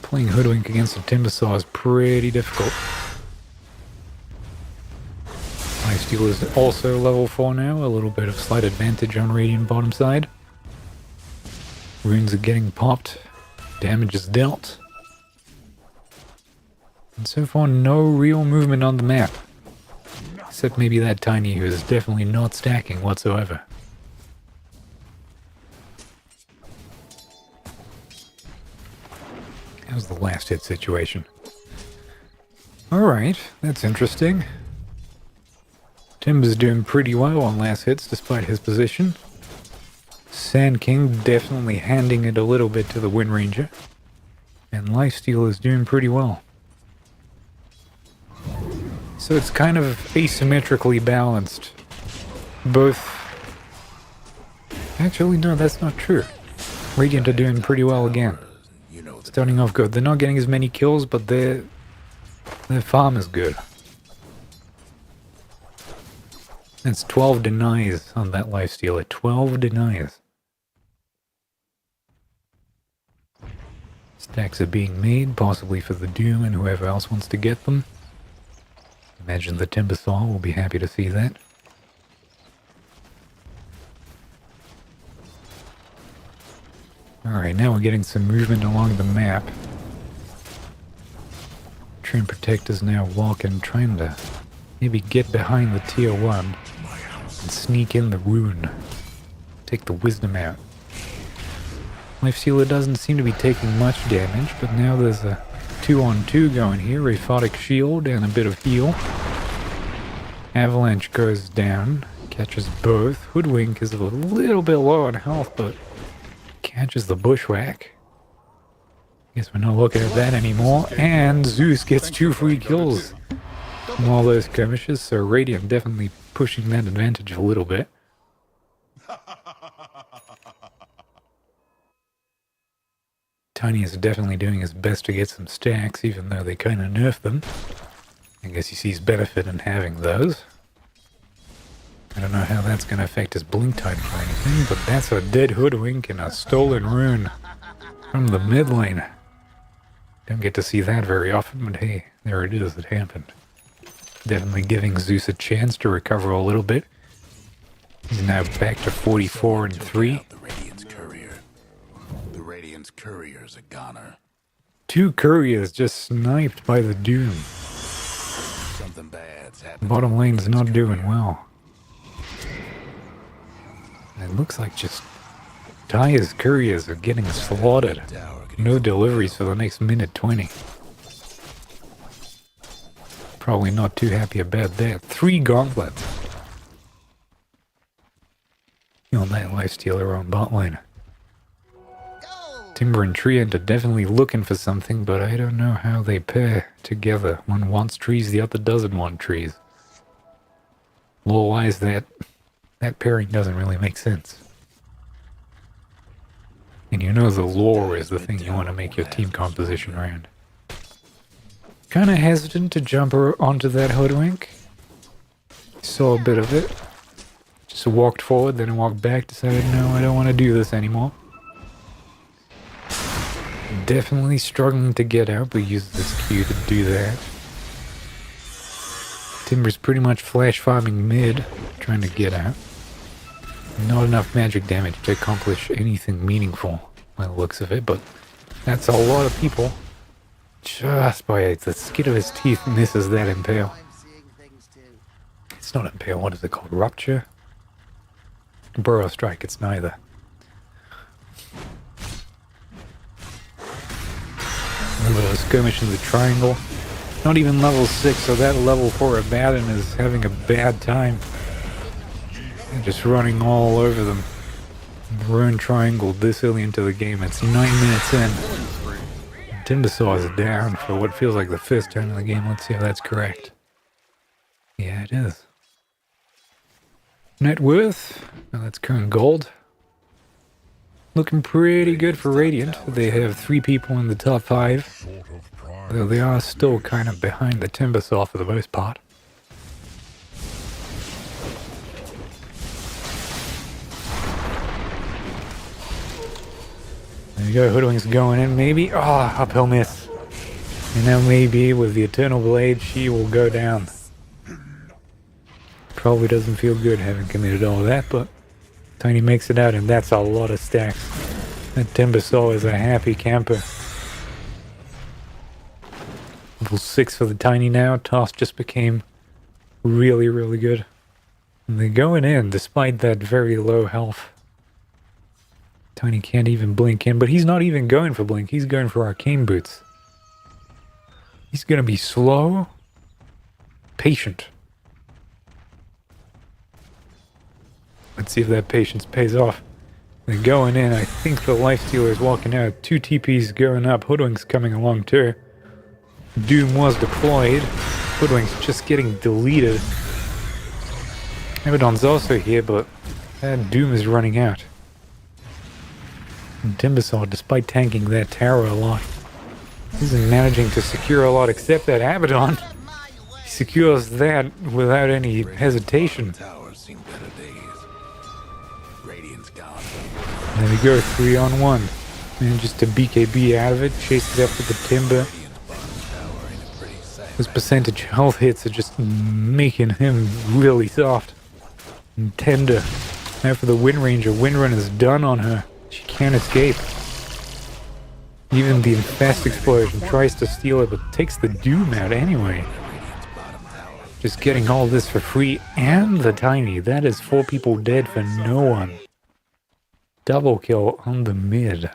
Playing Hoodwink against a Timbersaw is pretty difficult. Nice Lifesteal is also level 4 now, a little bit of slight advantage on Radiant bottom side. Runes are getting popped, damage is dealt. And so far no real movement on the map. Except maybe that Tiny who is definitely not stacking whatsoever. How's the last hit situation? Alright, that's interesting. Timber's doing pretty well on last hits despite his position. Sand King definitely handing it a little bit to the Wind Ranger. And Lifesteal is doing pretty well. So it's kind of asymmetrically balanced. Both... Actually, no, that's not true. Radiant are doing pretty well again. Starting off good. They're not getting as many kills, but their farm is good. That's 12 denies on that lifesteal. 12 denies. Stacks are being made, possibly for the Doom and whoever else wants to get them. Imagine the Timbersaw will be happy to see that. Alright, now we're getting some movement along the map. Trim Protector's now walking, trying to maybe get behind the tier 1 and sneak in the rune. Take the wisdom out. Lifestealer doesn't seem to be taking much damage, but now there's a 2-on-2 going here. Aphotic Shield and a bit of heal. Avalanche goes down, catches both. Hoodwink is a little bit low on health, but catches the bushwhack. Guess we're not looking at that anymore. And Zeus gets 2 free kills from all those skirmishes, so Radiant definitely pushing that advantage a little bit. Tiny is definitely doing his best to get some stacks, even though they kind of nerfed them. I guess he sees benefit in having those. I don't know how that's going to affect his blink time or anything, but that's a dead Hoodwink and a stolen rune from the mid lane. Don't get to see that very often, but hey, there it is, it happened. Definitely giving Zeus a chance to recover a little bit. He's now back to 44 and 3. The Radiant's courier's a goner. 2 couriers just sniped by the Doom. Something bad's happened. Bottom lane's not doing well. It looks like just Taya's couriers are getting slaughtered. No deliveries for the next minute 20. Probably not too happy about that. 3 gauntlets. On that lifestealer on bot lane. Timber and Treant are definitely looking for something, but I don't know how they pair together. One wants trees, the other doesn't want trees. Lore-wise, that pairing doesn't really make sense. And you know the lore is the thing you want to make your team composition around. Kind of hesitant to jump onto that Hoodwink. Saw a bit of it. Just walked forward, then walked back, decided no, I don't want to do this anymore. Definitely struggling to get out, but used this Q to do that. Timber's pretty much flash farming mid, trying to get out. Not enough magic damage to accomplish anything meaningful by the looks of it, but that's a lot of people. Just by the skin of his teeth misses that impale. It's not impale, what is it called? Rupture? Burrow strike, it's neither. A little bit of a skirmish in the triangle. Not even level 6, so that level 4 Abaddon is having a bad time. They're just running all over them. Rune triangle this early into the game. It's 9 minutes in. Timbersaw is down for what feels like the first time in the game. Let's see if that's correct. Yeah, it is. Net worth. Now that's current gold. Looking pretty good for Radiant. They have 3 people in the top 5. Though they are still kind of behind the Timbersaw for the most part. There you go, Hoodwink's going in, maybe. Oh, uphill miss. And now maybe with the Eternal Blade, she will go down. Probably doesn't feel good having committed all that, but Tiny makes it out, and that's a lot of stacks. That Timbersaw is a happy camper. Level 6 for the Tiny now. Toss just became really, really good. And they're going in despite that very low health. Tiny can't even blink in, but he's not even going for blink. He's going for arcane boots. He's going to be slow, patient. Let's see if that patience pays off. They're going in. I think the Lifestealer is walking out. 2 TPs going up. Hoodwink's coming along too. Doom was deployed. Hoodwink's just getting deleted. Abaddon's also here, but that Doom is running out. And Timbersaw, despite tanking that tower a lot, isn't managing to secure a lot except that Abaddon. He secures that without any hesitation. And there we go, 3-on-1. Manages to BKB out of it, chases after the Timber. Those percentage health hits are just making him really soft and tender. Now for the Wind Ranger. Windrun is done on her. She can't escape. Even the Infest Explosion tries to steal it, but takes the Doom out anyway. Just getting all this for free, and the Tiny. That is 4 people dead for no one. Double kill on the mid.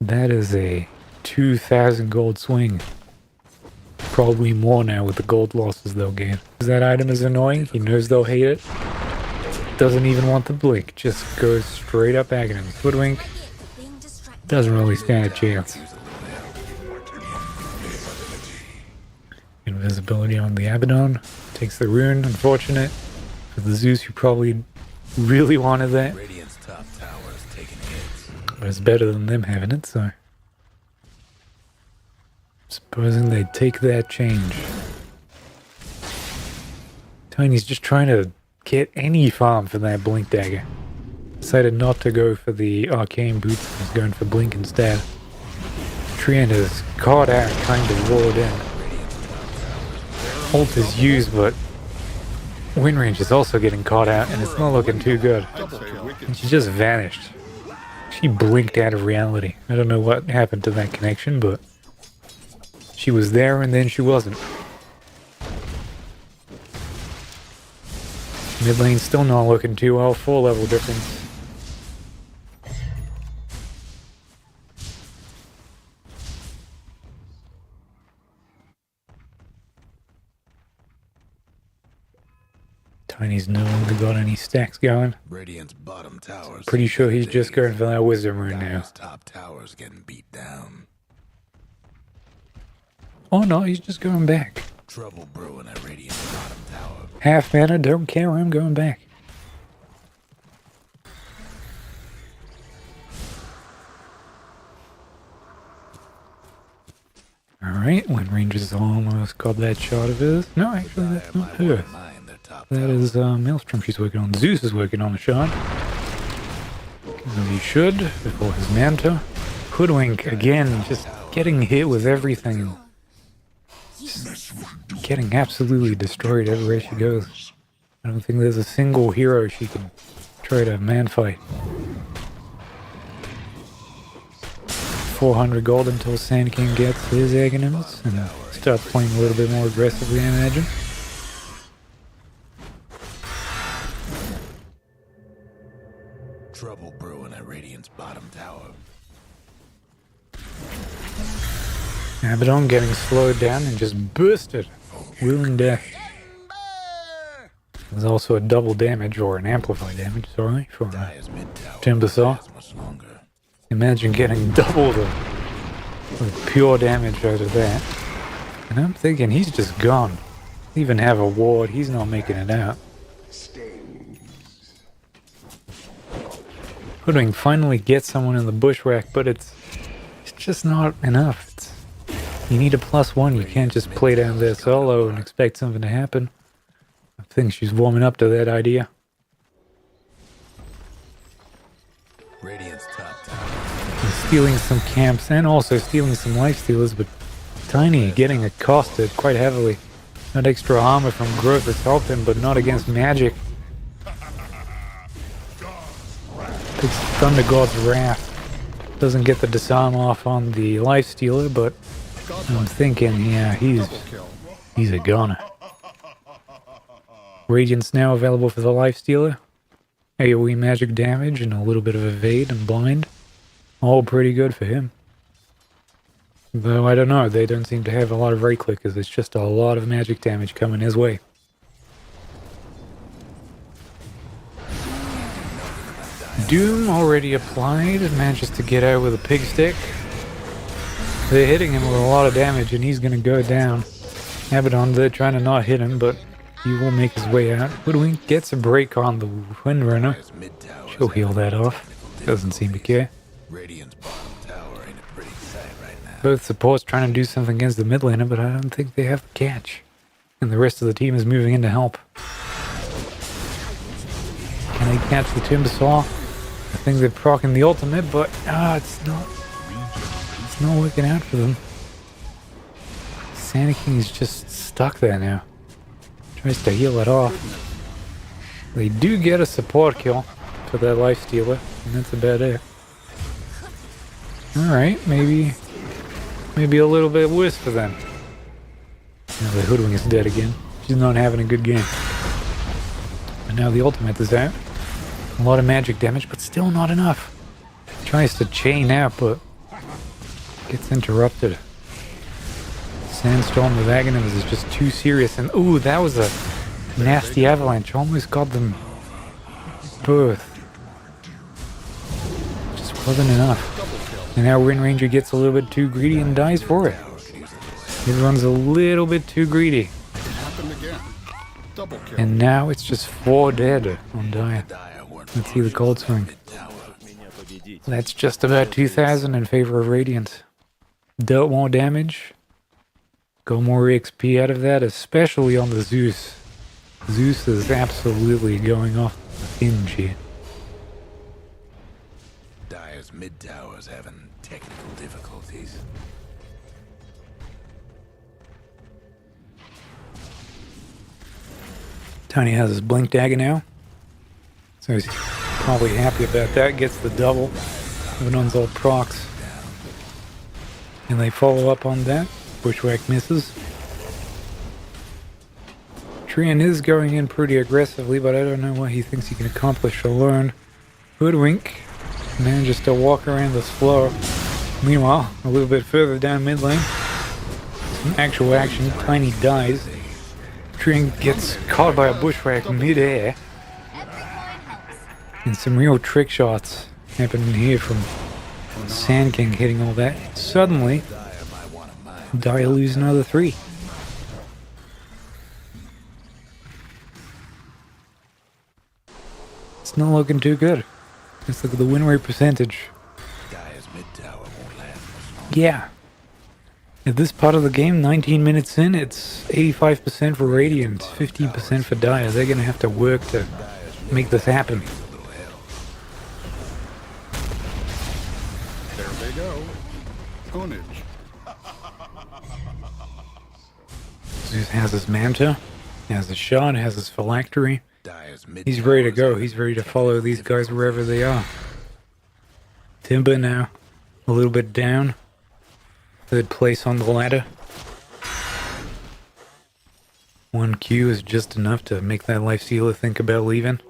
That is a 2,000 gold swing. Probably more now with the gold losses they'll gain. That item is annoying. He knows they'll hate it. Doesn't even want the blink. Just goes straight up Aghanim. Hoodwink doesn't really stand a chance. Invisibility on the Abaddon. Takes the rune. Unfortunate. For the Zeus who probably really wanted that. But it's better than them having it, so... Supposing they take that change. Tiny's just trying to get any farm for that Blink Dagger. Decided not to go for the Arcane Boots, he's going for Blink instead. Treant is caught out, trying to ward in. Ult is used, but Wind Range is also getting caught out, and it's not looking too good. And she just vanished. She blinked out of reality. I don't know what happened to that connection, but she was there and then she wasn't. Mid lane still not looking too well. 4 level difference. Tiny's no longer got any stacks going. Radiant's bottom towers. Pretty sure he's just going for that Wisdom Rune now. Top towers getting beat down. Oh no, he's just going back. Trouble brewing at Radiant's bottom tower. Half mana, don't care, I'm going back. Alright, Wind Ranger's almost got that shot of his. No, actually, that's not her. That is Maelstrom she's working on. Zeus is working on a shot. As he should, before his Manta. Hoodwink, again, just getting hit with everything. Just getting absolutely destroyed everywhere she goes. I don't think there's a single hero she can try to man-fight. 400 gold until Sand King gets his Aghanims and starts playing a little bit more aggressively, I imagine. Trouble brewing at Radiant's bottom tower. Abaddon getting slowed down and just bursted. Willing death. There's also a double damage, or an amplified damage, sorry, for Timbersaw. Imagine getting double the pure damage out of that. And I'm thinking he's just gone. Even have a ward, he's not making it out. Hoodwink finally gets someone in the bushwhack, but it's just not enough. You need a +1, you can't just play down there solo and expect something to happen. I think she's warming up to that idea. Radiant's top tower. Stealing some camps and also stealing some lifestealers, but Tiny getting accosted quite heavily. That extra armor from growth has helped him, but not against magic. Takes Thunder God's Wrath. Doesn't get the disarm off on the Lifestealer, but I'm thinking, yeah, he's a goner. Radiance now available for the Lifestealer. AoE magic damage and a little bit of evade and blind. All pretty good for him. Though I don't know, they don't seem to have a lot of right clickers. It's just a lot of magic damage coming his way. Doom already applied and manages to get out with a pig stick. They're hitting him with a lot of damage and he's gonna go down. Abaddon, they're trying to not hit him, but he will make his way out. Hoodwink gets a break on the Windrunner. She'll heal that off. Doesn't seem to care. Both supports trying to do something against the mid laner, but I don't think they have the catch. And the rest of the team is moving in to help. Can they catch the Timbersaw? I think they're proccing the ultimate, but it's not working out for them. Sand King is just stuck there now. Tries to heal it off. They do get a support kill for their Lifestealer, and that's about it. Alright, maybe a little bit worse for them. Now the Hoodwink is dead again. She's not having a good game. And now the ultimate is out. A lot of magic damage, but still not enough. Tries to chain out, but gets interrupted. Sandstorm with Aghanim's is just too serious. And ooh, that was a nasty avalanche. Almost got them both. Just wasn't enough. And now Wind Ranger gets a little bit too greedy and dies for it. He runs a little bit too greedy. And now it's just 4 dead on Dire. Let's see the cold swing. That's just about 2,000 in favor of Radiant. Dealt more damage. Got more XP out of that, especially on the Zeus. Zeus is absolutely going off the hinge here. Dire's mid tower's having technical difficulties. Tiny has his blink dagger now, so he's probably happy about that. Gets the double. Abaddon's all procs. And they follow up on that. Bushwhack misses. Trian is going in pretty aggressively, but I don't know what he thinks he can accomplish alone. Hoodwink manages to walk around this floor. Meanwhile, a little bit further down mid lane, some actual action. Tiny dies. Trian gets caught by a bushwhack mid-air. And some real trick shots happening here from Sand King hitting all that. Suddenly, Dire lose another 3. It's not looking too good. Let's look at the win rate percentage. Yeah. At this part of the game, 19 minutes in, it's 85% for Radiant, 15% for Dire. They're going to have to work to make this happen. There they go. Ownage. Zeus has his Manta, has his shot, has his phylactery. He's ready to go. He's ready to follow these guys wherever they are. Timber now, a little bit down. 3rd place on the ladder. 1 Q is just enough to make that Lifestealer think about leaving.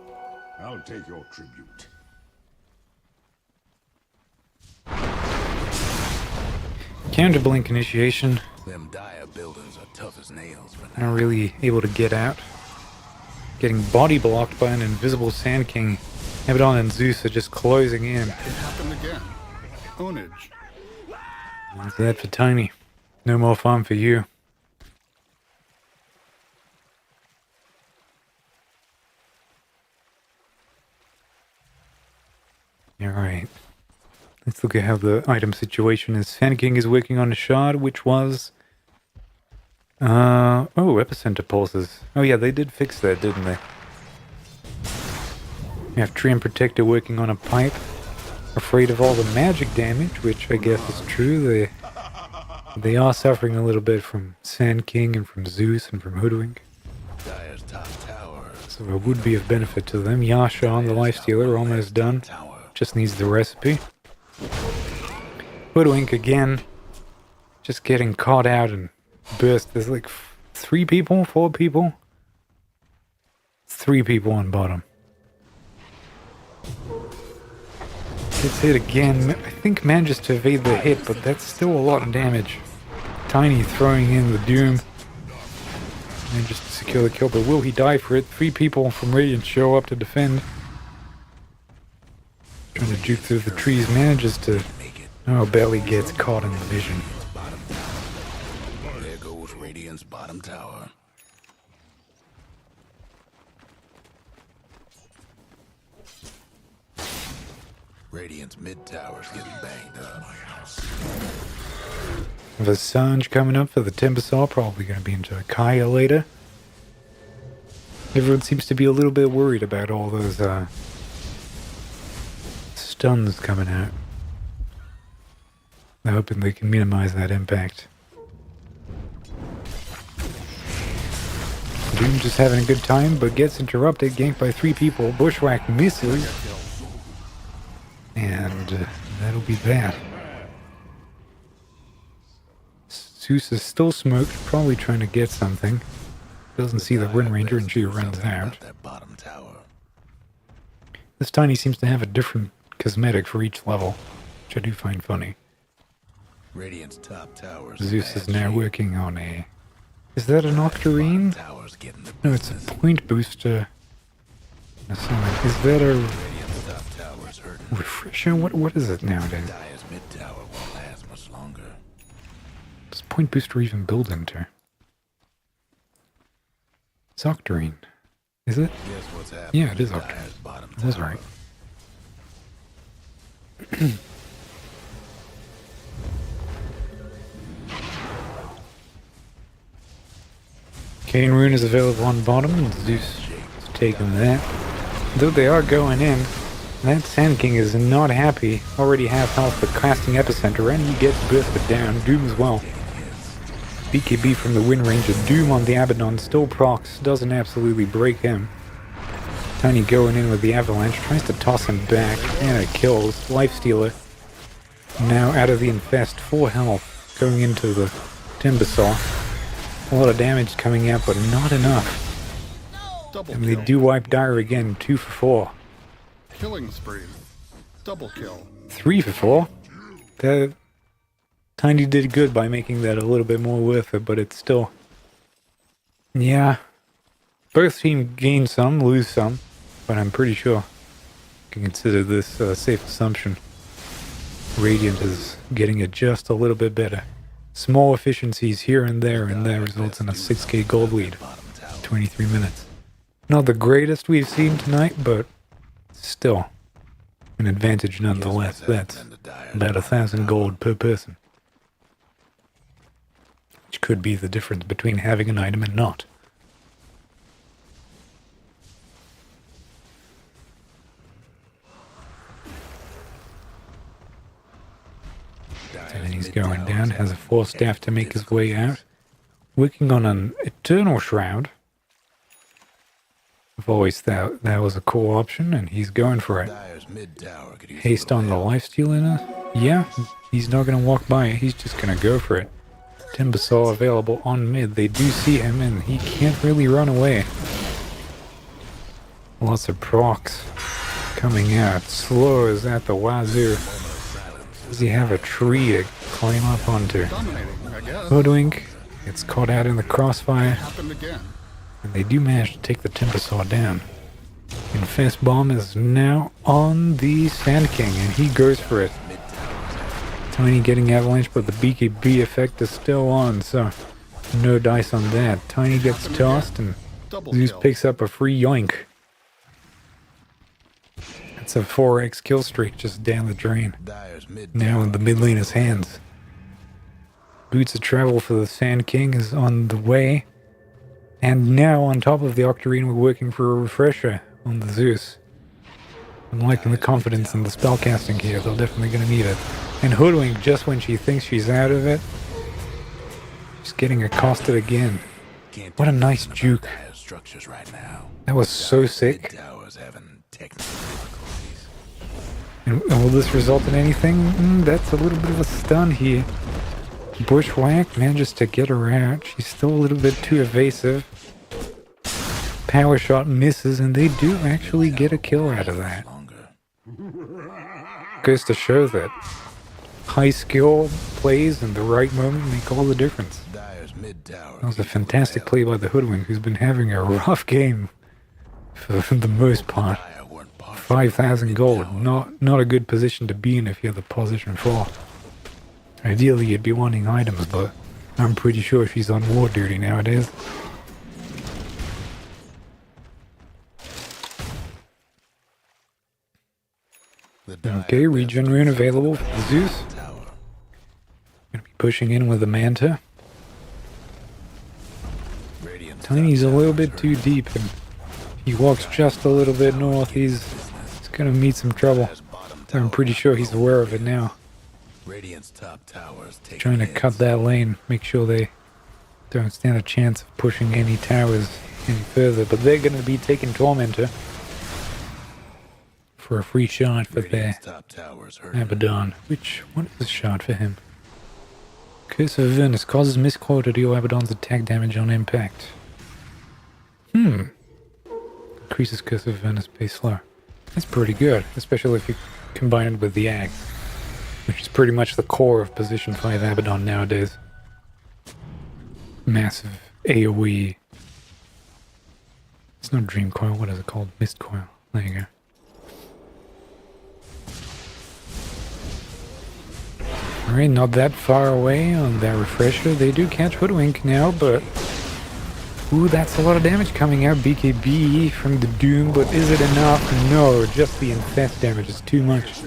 I'll take your tribute. Counter blink initiation. Them Dire buildings are tough as nails for Not really able to get out. Getting body blocked by an invisible Sand King. Abaddon and Zeus are just closing in. It happened again. Ownage. That's that for Tiny. No more fun for you. Alright. Let's look at how the item situation is. Sand King is working on a shard, which was... epicenter pulses. Oh yeah, they did fix that, didn't they? You have Tree and Protector working on a pipe. Afraid of all the magic damage, which I guess is true. They are suffering a little bit from Sand King and from Zeus and from Hoodwink. Dire's top tower. So it would be of benefit to them. Yasha on the Lifestealer, almost done. Just needs the recipe. Hoodwink again. Just getting caught out and burst. There's like 3 people, 4 people. 3 people on bottom. Gets hit again. I think manages to evade the hit, but that's still a lot of damage. Tiny throwing in the Doom. Manages to secure the kill, but will he die for it? 3 people from Radiant show up to defend. Trying to juke through the trees. Manages to... Oh, barely gets caught in the vision. There goes Radiant's bottom tower. Radiant's mid tower's getting banged up. Visage coming up for the Timbersaw, probably going to be into a Kaya later. Everyone seems to be a little bit worried about all those stuns coming out. They're hoping they can minimize that impact. Doom just having a good time, but gets interrupted, ganked by 3 people. Bushwhack misses. And that'll be that. Zeus is still smoked, probably trying to get something. Doesn't see the Wind Ranger and she runs out. This Tiny seems to have a different cosmetic for each level, which I do find funny. Radiant's top towers. Zeus is now working on a... Is that an Octarine? No, it's a point booster. Is that a... Refresher? What is it nowadays? Does point booster even build into? It's Octarine. Is it? Yeah, it is Octarine. That's right. Kane Rune is available on bottom, and Zeus is taking that. Though they are going in, that Sand King is not happy. Already half health, but casting Epicenter, and he gets bursted down. Doom as well. BKB from the Wind Ranger. Doom on the Abaddon still procs, doesn't absolutely break him. Tiny going in with the Avalanche, tries to toss him back, and it kills. Lifestealer now out of the Infest, 4 health, going into the Timbersaw. A lot of damage coming out, but not enough. And they do wipe Dire again, 2 for 4. Killing spree. Double kill. 3 for 4. That Tiny did good by making that a little bit more worth it, but it's still... Yeah. Both teams gain some, lose some, but I'm pretty sure you can consider this a safe assumption. Radiant is getting it just a little bit better. Small efficiencies here and that results in a 6k gold lead. 23 minutes. Not the greatest we've seen tonight, but still an advantage nonetheless. That's about 1,000 gold per person. Which could be the difference between having an item and not. And he's going down, has a Force Staff to make his way out. Working on an Eternal Shroud. I've always thought that was a cool option, and he's going for it. Haste on the Lifestealer. Yeah, he's not going to walk by it, he's just going to go for it. Timbersaw available on mid. They do see him, and he can't really run away. Lots of procs coming out. Slow is at the wazoo. Does he have a tree to climb up onto? Hoodwink gets caught out in the crossfire. And they do manage to take the Timbersaw down. Infest Bomb is now on the Sand King, and he goes for it. Tiny getting Avalanche, but the BKB effect is still on, so no dice on that. Tiny gets tossed, and Zeus picks up a free yoink. It's a 4x kill streak just down the drain. Now in the mid laner's hands. Boots of Travel for the Sand King is on the way. And now on top of the Octarine, we're working for a refresher on the Zeus. I'm liking the confidence in the spellcasting here. They're definitely going to need it. And Hoodwink, just when she thinks she's out of it, Just getting accosted again. What a nice juke. That was so sick. And will this result in anything? That's a little bit of a stun here. Bushwhack manages to get her out. She's still a little bit too evasive. Power shot misses, and they do actually get a kill out of that. Goes to show that high skill plays in the right moment make all the difference. That was a fantastic play by the Hoodwink, who's been having a rough game for the most part. 5,000 gold, not a good position to be in if you're the position 4. Ideally you'd be wanting items, but I'm pretty sure she's on war duty nowadays. Okay, regen rune available for the Zeus. Gonna be pushing in with the Manta. Tiny's a little bit too deep, and he walks just a little bit north. He's gonna meet some trouble. I'm pretty sure he's aware of it now. Trying to cut that lane, make sure they don't stand a chance of pushing any towers any further. But they're gonna be taking Tormentor for a free shot for their Abaddon. What is the shot for him? Curse of Avernus causes miscall to deal Abaddon's attack damage on impact. Increases Curse of Avernus base slow. That's pretty good, especially if you combine it with the Ag, which is pretty much the core of position 5 Abaddon nowadays. Massive AoE. It's not Dream Coil, what is it called? Mist Coil. There you go. Alright, not that far away on that refresher. They do catch Hoodwink now, but... Ooh, that's a lot of damage coming out. BKB from the Doom, but is it enough? No, just the infest damage is too much.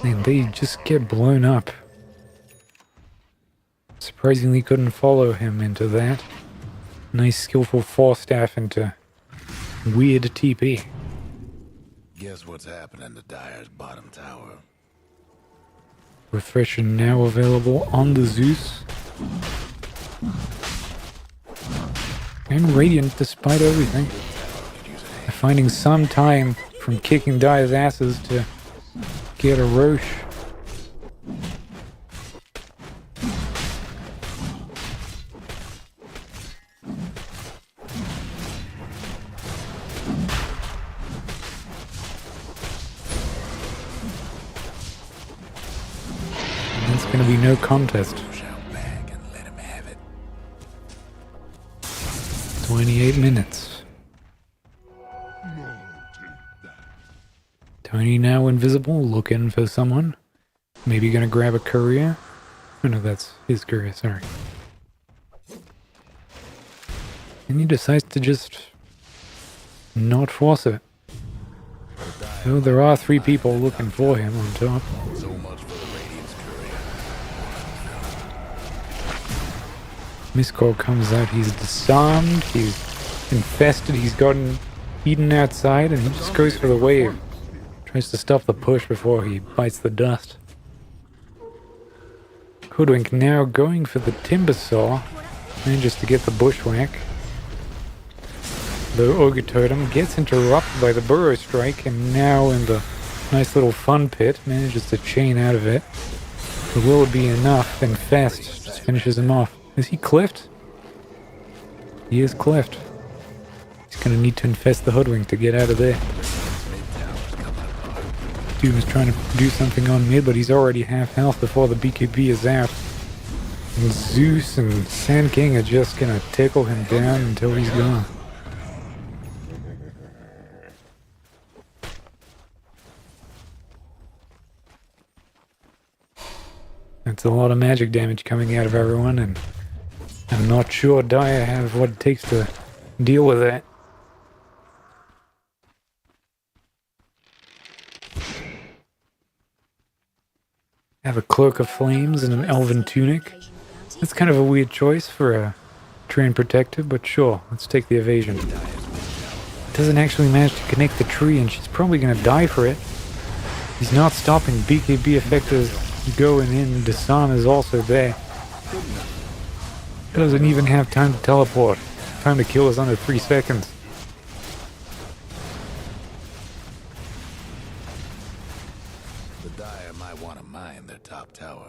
And they just get blown up. Surprisingly couldn't follow him into that. Nice skillful Force Staff into weird TP. Guess what's happening to Dyer's bottom tower? Refresher now available on the Zeus. And Radiant, despite everything. They're finding some time from kicking Dyer's asses to get a Roche. And it's gonna be no contest. 28 minutes. Tony now invisible, looking for someone. Maybe gonna grab a courier. Oh no, that's his courier, sorry. And he decides to just not force it. So there are 3 people looking for him on top. Miscall comes out, he's disarmed, he's infested, he's gotten eaten outside, and he just goes for the wave. Tries to stop the push before he bites the dust. Hoodwink now going for the Timber Saw, manages to get the Bushwhack. The Ogre Totem gets interrupted by the Burrow Strike, and now in the nice little fun pit, manages to chain out of it. But will it be enough? Infest just finishes him off. Is he cliffed? He is cliffed. He's gonna need to infest the Hoodwink to get out of there. Doom is trying to do something on mid, but he's already half health before the BKB is out. And Zeus and Sand King are just gonna tickle him down until he's gone. That's a lot of magic damage coming out of everyone, and I'm not sure Dyer have what it takes to deal with that. Have a Cloak of Flames and an Elven Tunic. That's kind of a weird choice for a Train Protector, but sure, let's take the evasion. Doesn't actually manage to connect the tree, and she's probably gonna die for it. He's not stopping. BKB effectors going in. Disarm is also there. Doesn't even have time to teleport. Time to kill is under 3 seconds. The Dire might want to mine their top tower.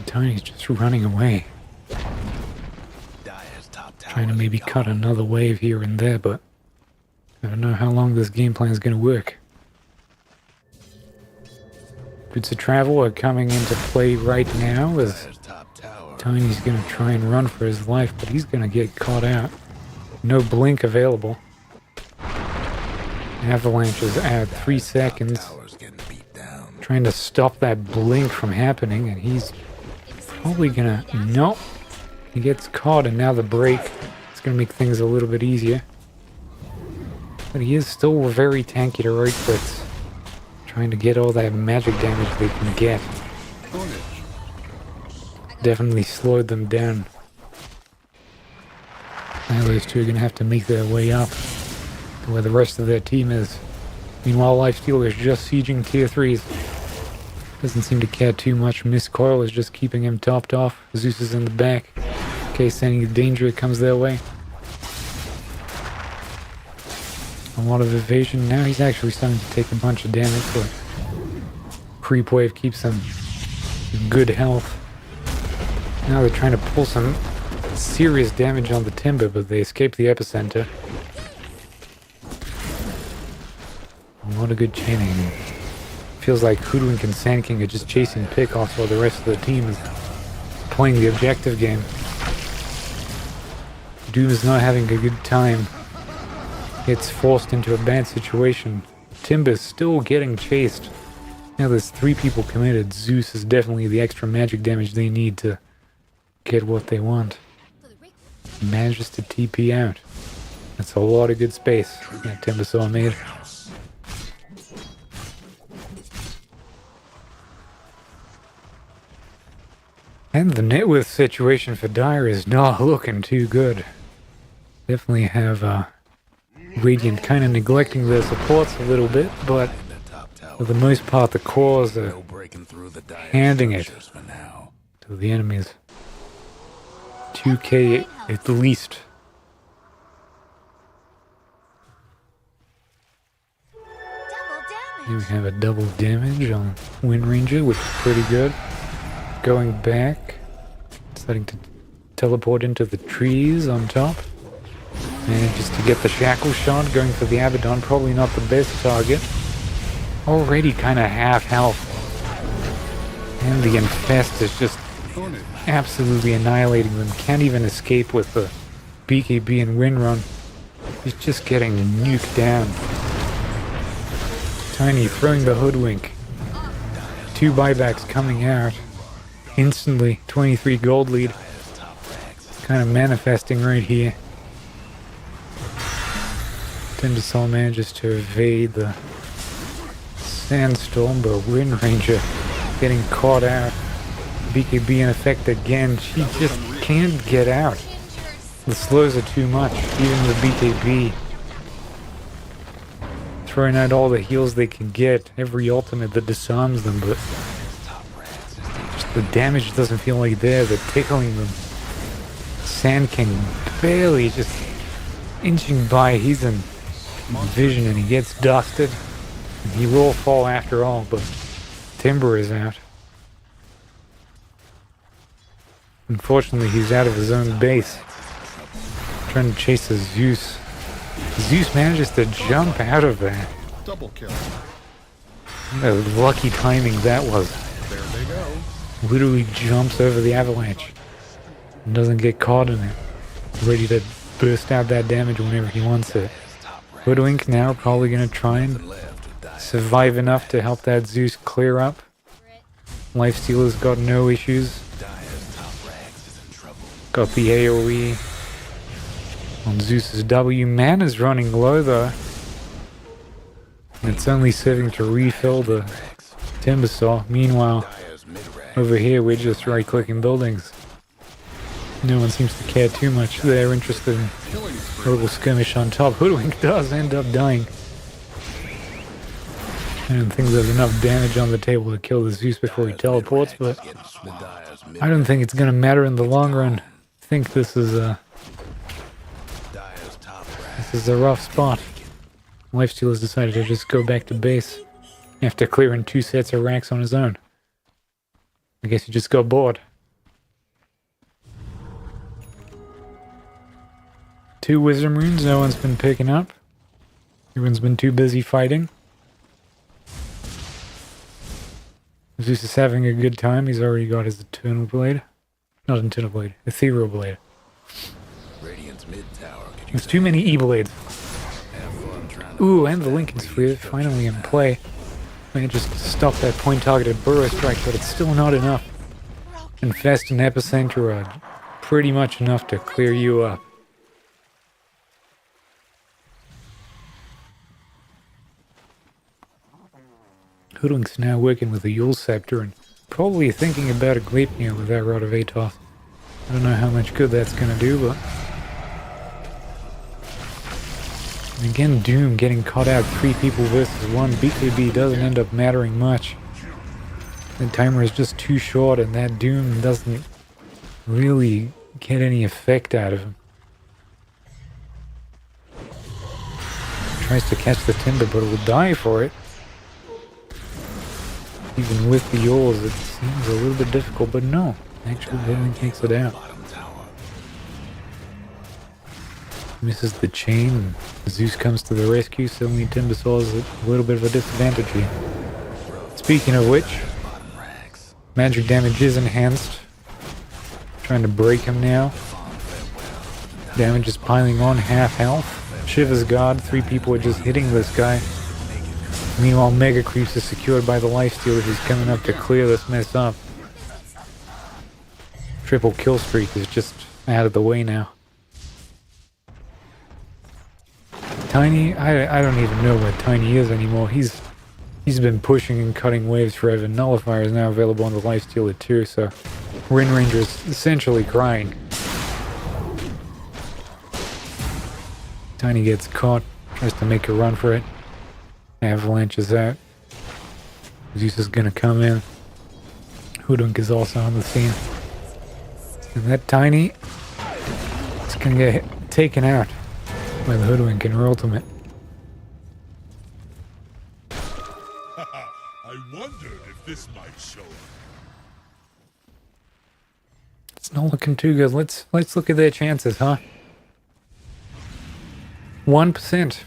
Tiny's just running away. Dire's top tower. Trying to maybe cut another wave here and there, but I don't know how long this game plan is going to work. Boots of travel are coming into play right now as Tiny's going to try and run for his life, but he's going to get caught out. No blink available. Avalanche is at 3 seconds. Trying to stop that blink from happening, and he's probably gonna... Nope. He gets caught, and now the break is gonna make things a little bit easier. But he is still very tanky to right clicks. Trying to get all that magic damage they can get. Definitely slowed them down. Now those two are gonna have to make their way up to where the rest of their team is. Meanwhile, Lifesteal is just sieging tier 3s. Doesn't seem to care too much. Miss Coil is just keeping him topped off. Zeus is in the back in case any danger comes their way. A lot of evasion. Now he's actually starting to take a bunch of damage, but creep wave keeps him in good health. Now they're trying to pull some serious damage on the timber, but they escape the epicenter. A lot of good chaining. Feels like Hoodwink and Sand King are just chasing pickoffs while the rest of the team is playing the objective game. Doom is not having a good time. Gets forced into a bad situation. Timber's still getting chased. Now there's 3 people committed. Zeus is definitely the extra magic damage they need to get what they want. He manages to TP out. That's a lot of good space that Timbersaw made. And the net worth situation for Dire is not looking too good. Definitely have Radiant kind of neglecting their supports a little bit, but for the most part the cores are handing it to the enemies. 2k at least. Here we have a double damage on Wind Ranger, which is pretty good. Going back, starting to teleport into the trees on top. Manages to get the shackle shot, going for the Abaddon, probably not the best target. Already kind of half health. And the Infest is just absolutely annihilating them. Can't even escape with the BKB and Windrun. He's just getting nuked down. Tiny throwing the Hoodwink. 2 buybacks coming out. Instantly, 23 gold lead. Kind of manifesting right here. Timbersaw manages to evade the Sandstorm, but Wind Ranger getting caught out. BKB in effect again. She just can't get out. The slows are too much, even with BKB. Throwing out all the heals they can get, every ultimate that disarms them, but just the damage doesn't feel like there. They're tickling them. Sand King barely just inching by. He's in vision and he gets dusted. And he will fall after all, but Timber is out. Unfortunately, he's out of his own base. Trying to chase a Zeus. Zeus manages to jump out of that. Double kill. What lucky timing that was. There they go. Literally jumps over the avalanche. And doesn't get caught in it. Ready to burst out that damage whenever he wants it. Hoodwink now probably going to try and survive enough to help that Zeus clear up. Lifestealer's got no issues. Got the AoE on Zeus's W. Mana's running low though. It's only serving to refill the Timbersaw. Meanwhile, over here we're just right-clicking buildings. No one seems to care too much. They're interested in a little skirmish on top. Hoodwink does end up dying. I don't think there's enough damage on the table to kill the Zeus before he teleports, but I don't think it's gonna matter in the long run. I think this is a rough spot. Lifesteal has decided to just go back to base after clearing 2 sets of racks on his own. I guess he just got bored. 2 wisdom runes, no one's been picking up. Everyone's been too busy fighting. Zeus is having a good time. He's already got his Eternal Blade. Not Eternal Blade, Ethereal Blade. There's too many E-Blades. Ooh, and the Lincoln Sphere finally in play. Managed to stop that point-targeted burrow strike, but it's still not enough. Infest and Epicenter are pretty much enough to clear you up. Hoodwink's now working with the Yule Scepter and probably thinking about a Gleipnir with that Rod of Atoth. I don't know how much good that's gonna do, but... And again, Doom getting caught out 3 people versus 1. BKB doesn't end up mattering much. The timer is just too short and that Doom doesn't really get any effect out of him. Tries to catch the Timber but will die for it. Even with the Yoles, it seems a little bit difficult, but no. Actually, Hoodwink takes it out. Misses the chain, and Zeus comes to the rescue, suddenly Timbersaw is a little bit of a disadvantage here. Speaking of which, magic damage is enhanced. Trying to break him now. Damage is piling on, half health. Shiva's God, 3 people are just hitting this guy. Meanwhile, Mega Creeps is secured by the Lifestealer who's coming up to clear this mess up. Triple kill streak is just out of the way now. Tiny, I don't even know where Tiny is anymore. He's been pushing and cutting waves forever. Nullifier is now available on the Lifestealer too, so Rin Ranger is essentially crying. Tiny gets caught, tries to make a run for it. Avalanche is out. Zeus is gonna come in. Hoodwink is also on the scene. And that Tiny is gonna get taken out by the Hoodwink in her ultimate. I wondered if this might show. It's not looking too good. Let's look at their chances, huh? 1%.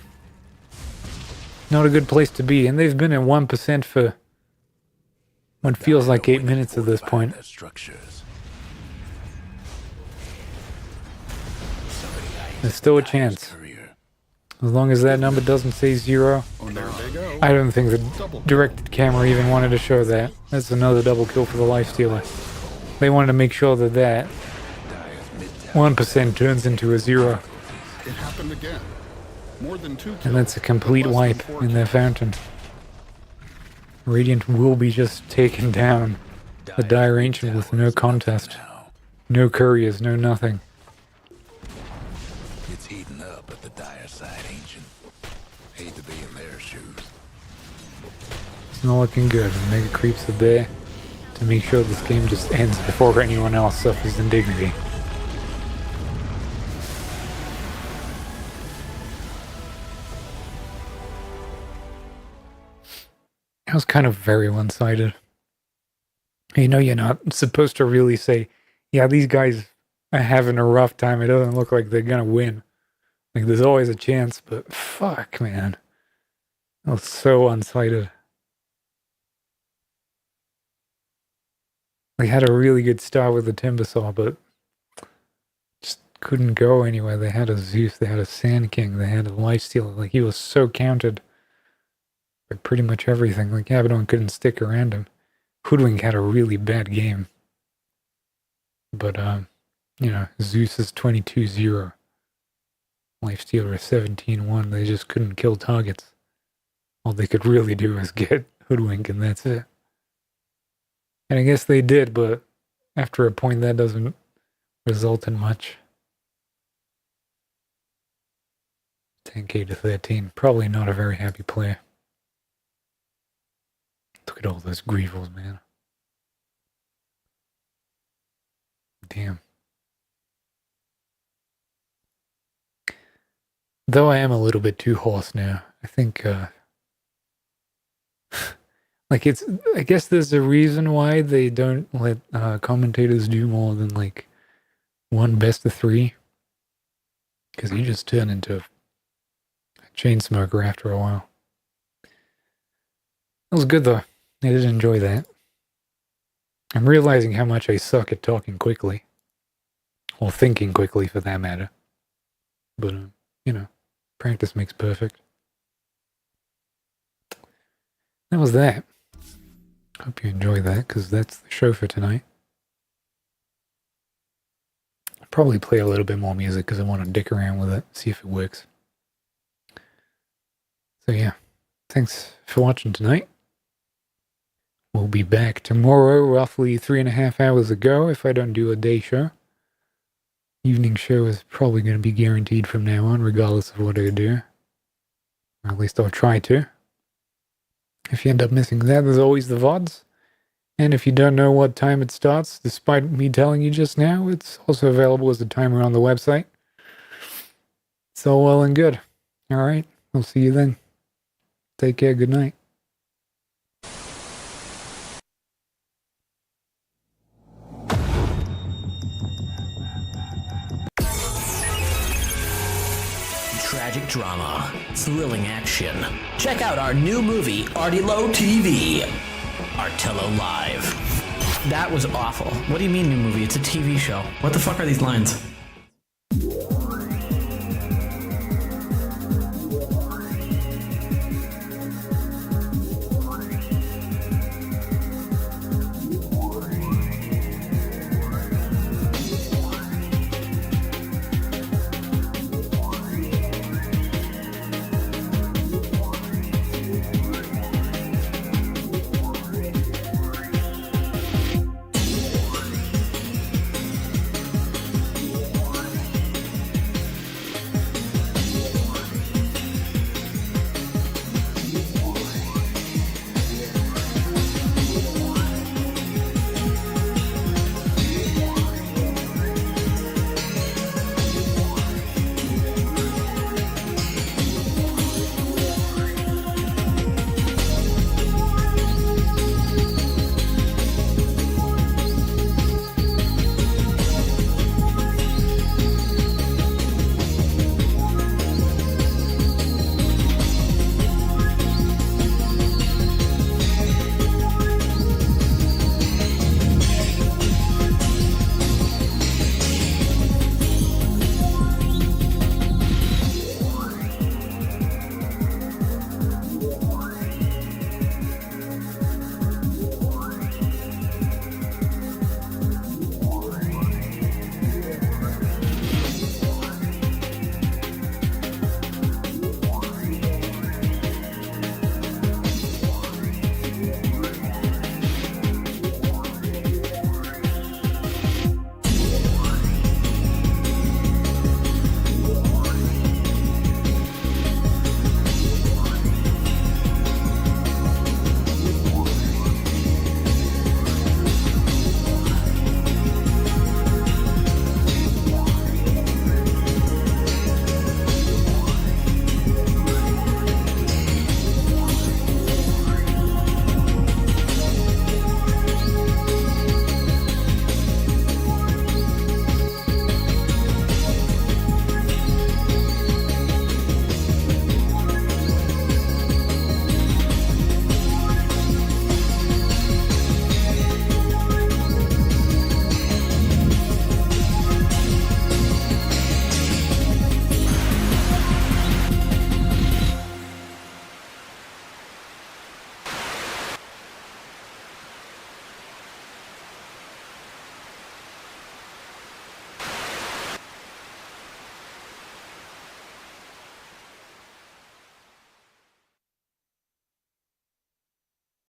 Not a good place to be, and they've been at 1% for what feels like 8 minutes at this point. There's still a chance. As long as that number doesn't say 0. I don't think the directed camera even wanted to show that. That's another double kill for the Lifestealer. They wanted to make sure that that 1% turns into a 0. It happened again. More than 2 kills. And that's a complete wipe in their fountain. Radiant will be just taken down. The Dire Ancient with no contest. No couriers, no nothing. It's heating up at the Dire side, Ancient. Hate to be in their shoes. It's not looking good. The Mega Creeps are there to make sure this game just ends before anyone else suffers indignity. It was kind of very one-sided. You know, you're not supposed to really say, yeah, these guys are having a rough time. It doesn't look like they're gonna win. Like, there's always a chance, but fuck, man. That was so one-sided. They had a really good start with the Timbersaw, but just couldn't go anywhere. They had a Zeus, they had a Sand King, they had a Lifestealer. Like, he was so countered. Pretty much everything. Like, Abaddon couldn't stick around him. Hoodwink had a really bad game. But, you know, Zeus is 22-0. Lifestealer is 17-1. They just couldn't kill targets. All they could really do is get Hoodwink, and that's it. And I guess they did, but after a point, that doesn't result in much. 10k to 13. Probably not a very happy player. Look at all those grievals, man. Damn. Though I am a little bit too hoarse now. I think, like I guess there's a reason why they don't let commentators do more than like one best of 3. Because you just turn into a chain smoker after a while. That was good though. I did enjoy that. I'm realizing how much I suck at talking quickly. Or thinking quickly for that matter. But, you know, practice makes perfect. That was that. Hope you enjoy that, because that's the show for tonight. I'll probably play a little bit more music because I want to dick around with it, see if it works. So yeah, thanks for watching tonight. We'll be back tomorrow, roughly 3.5 hours ago, if I don't do a day show. Evening show is probably going to be guaranteed from now on, regardless of what I do. Or at least I'll try to. If you end up missing that, there's always the VODs. And if you don't know what time it starts, despite me telling you just now, it's also available as a timer on the website. It's all well and good. Alright, we'll see you then. Take care, good night. Tragic drama, thrilling action. Check out our new movie, ArtyloTV. Artillo Live. That was awful. What do you mean new movie? It's a TV show. What the fuck are these lines?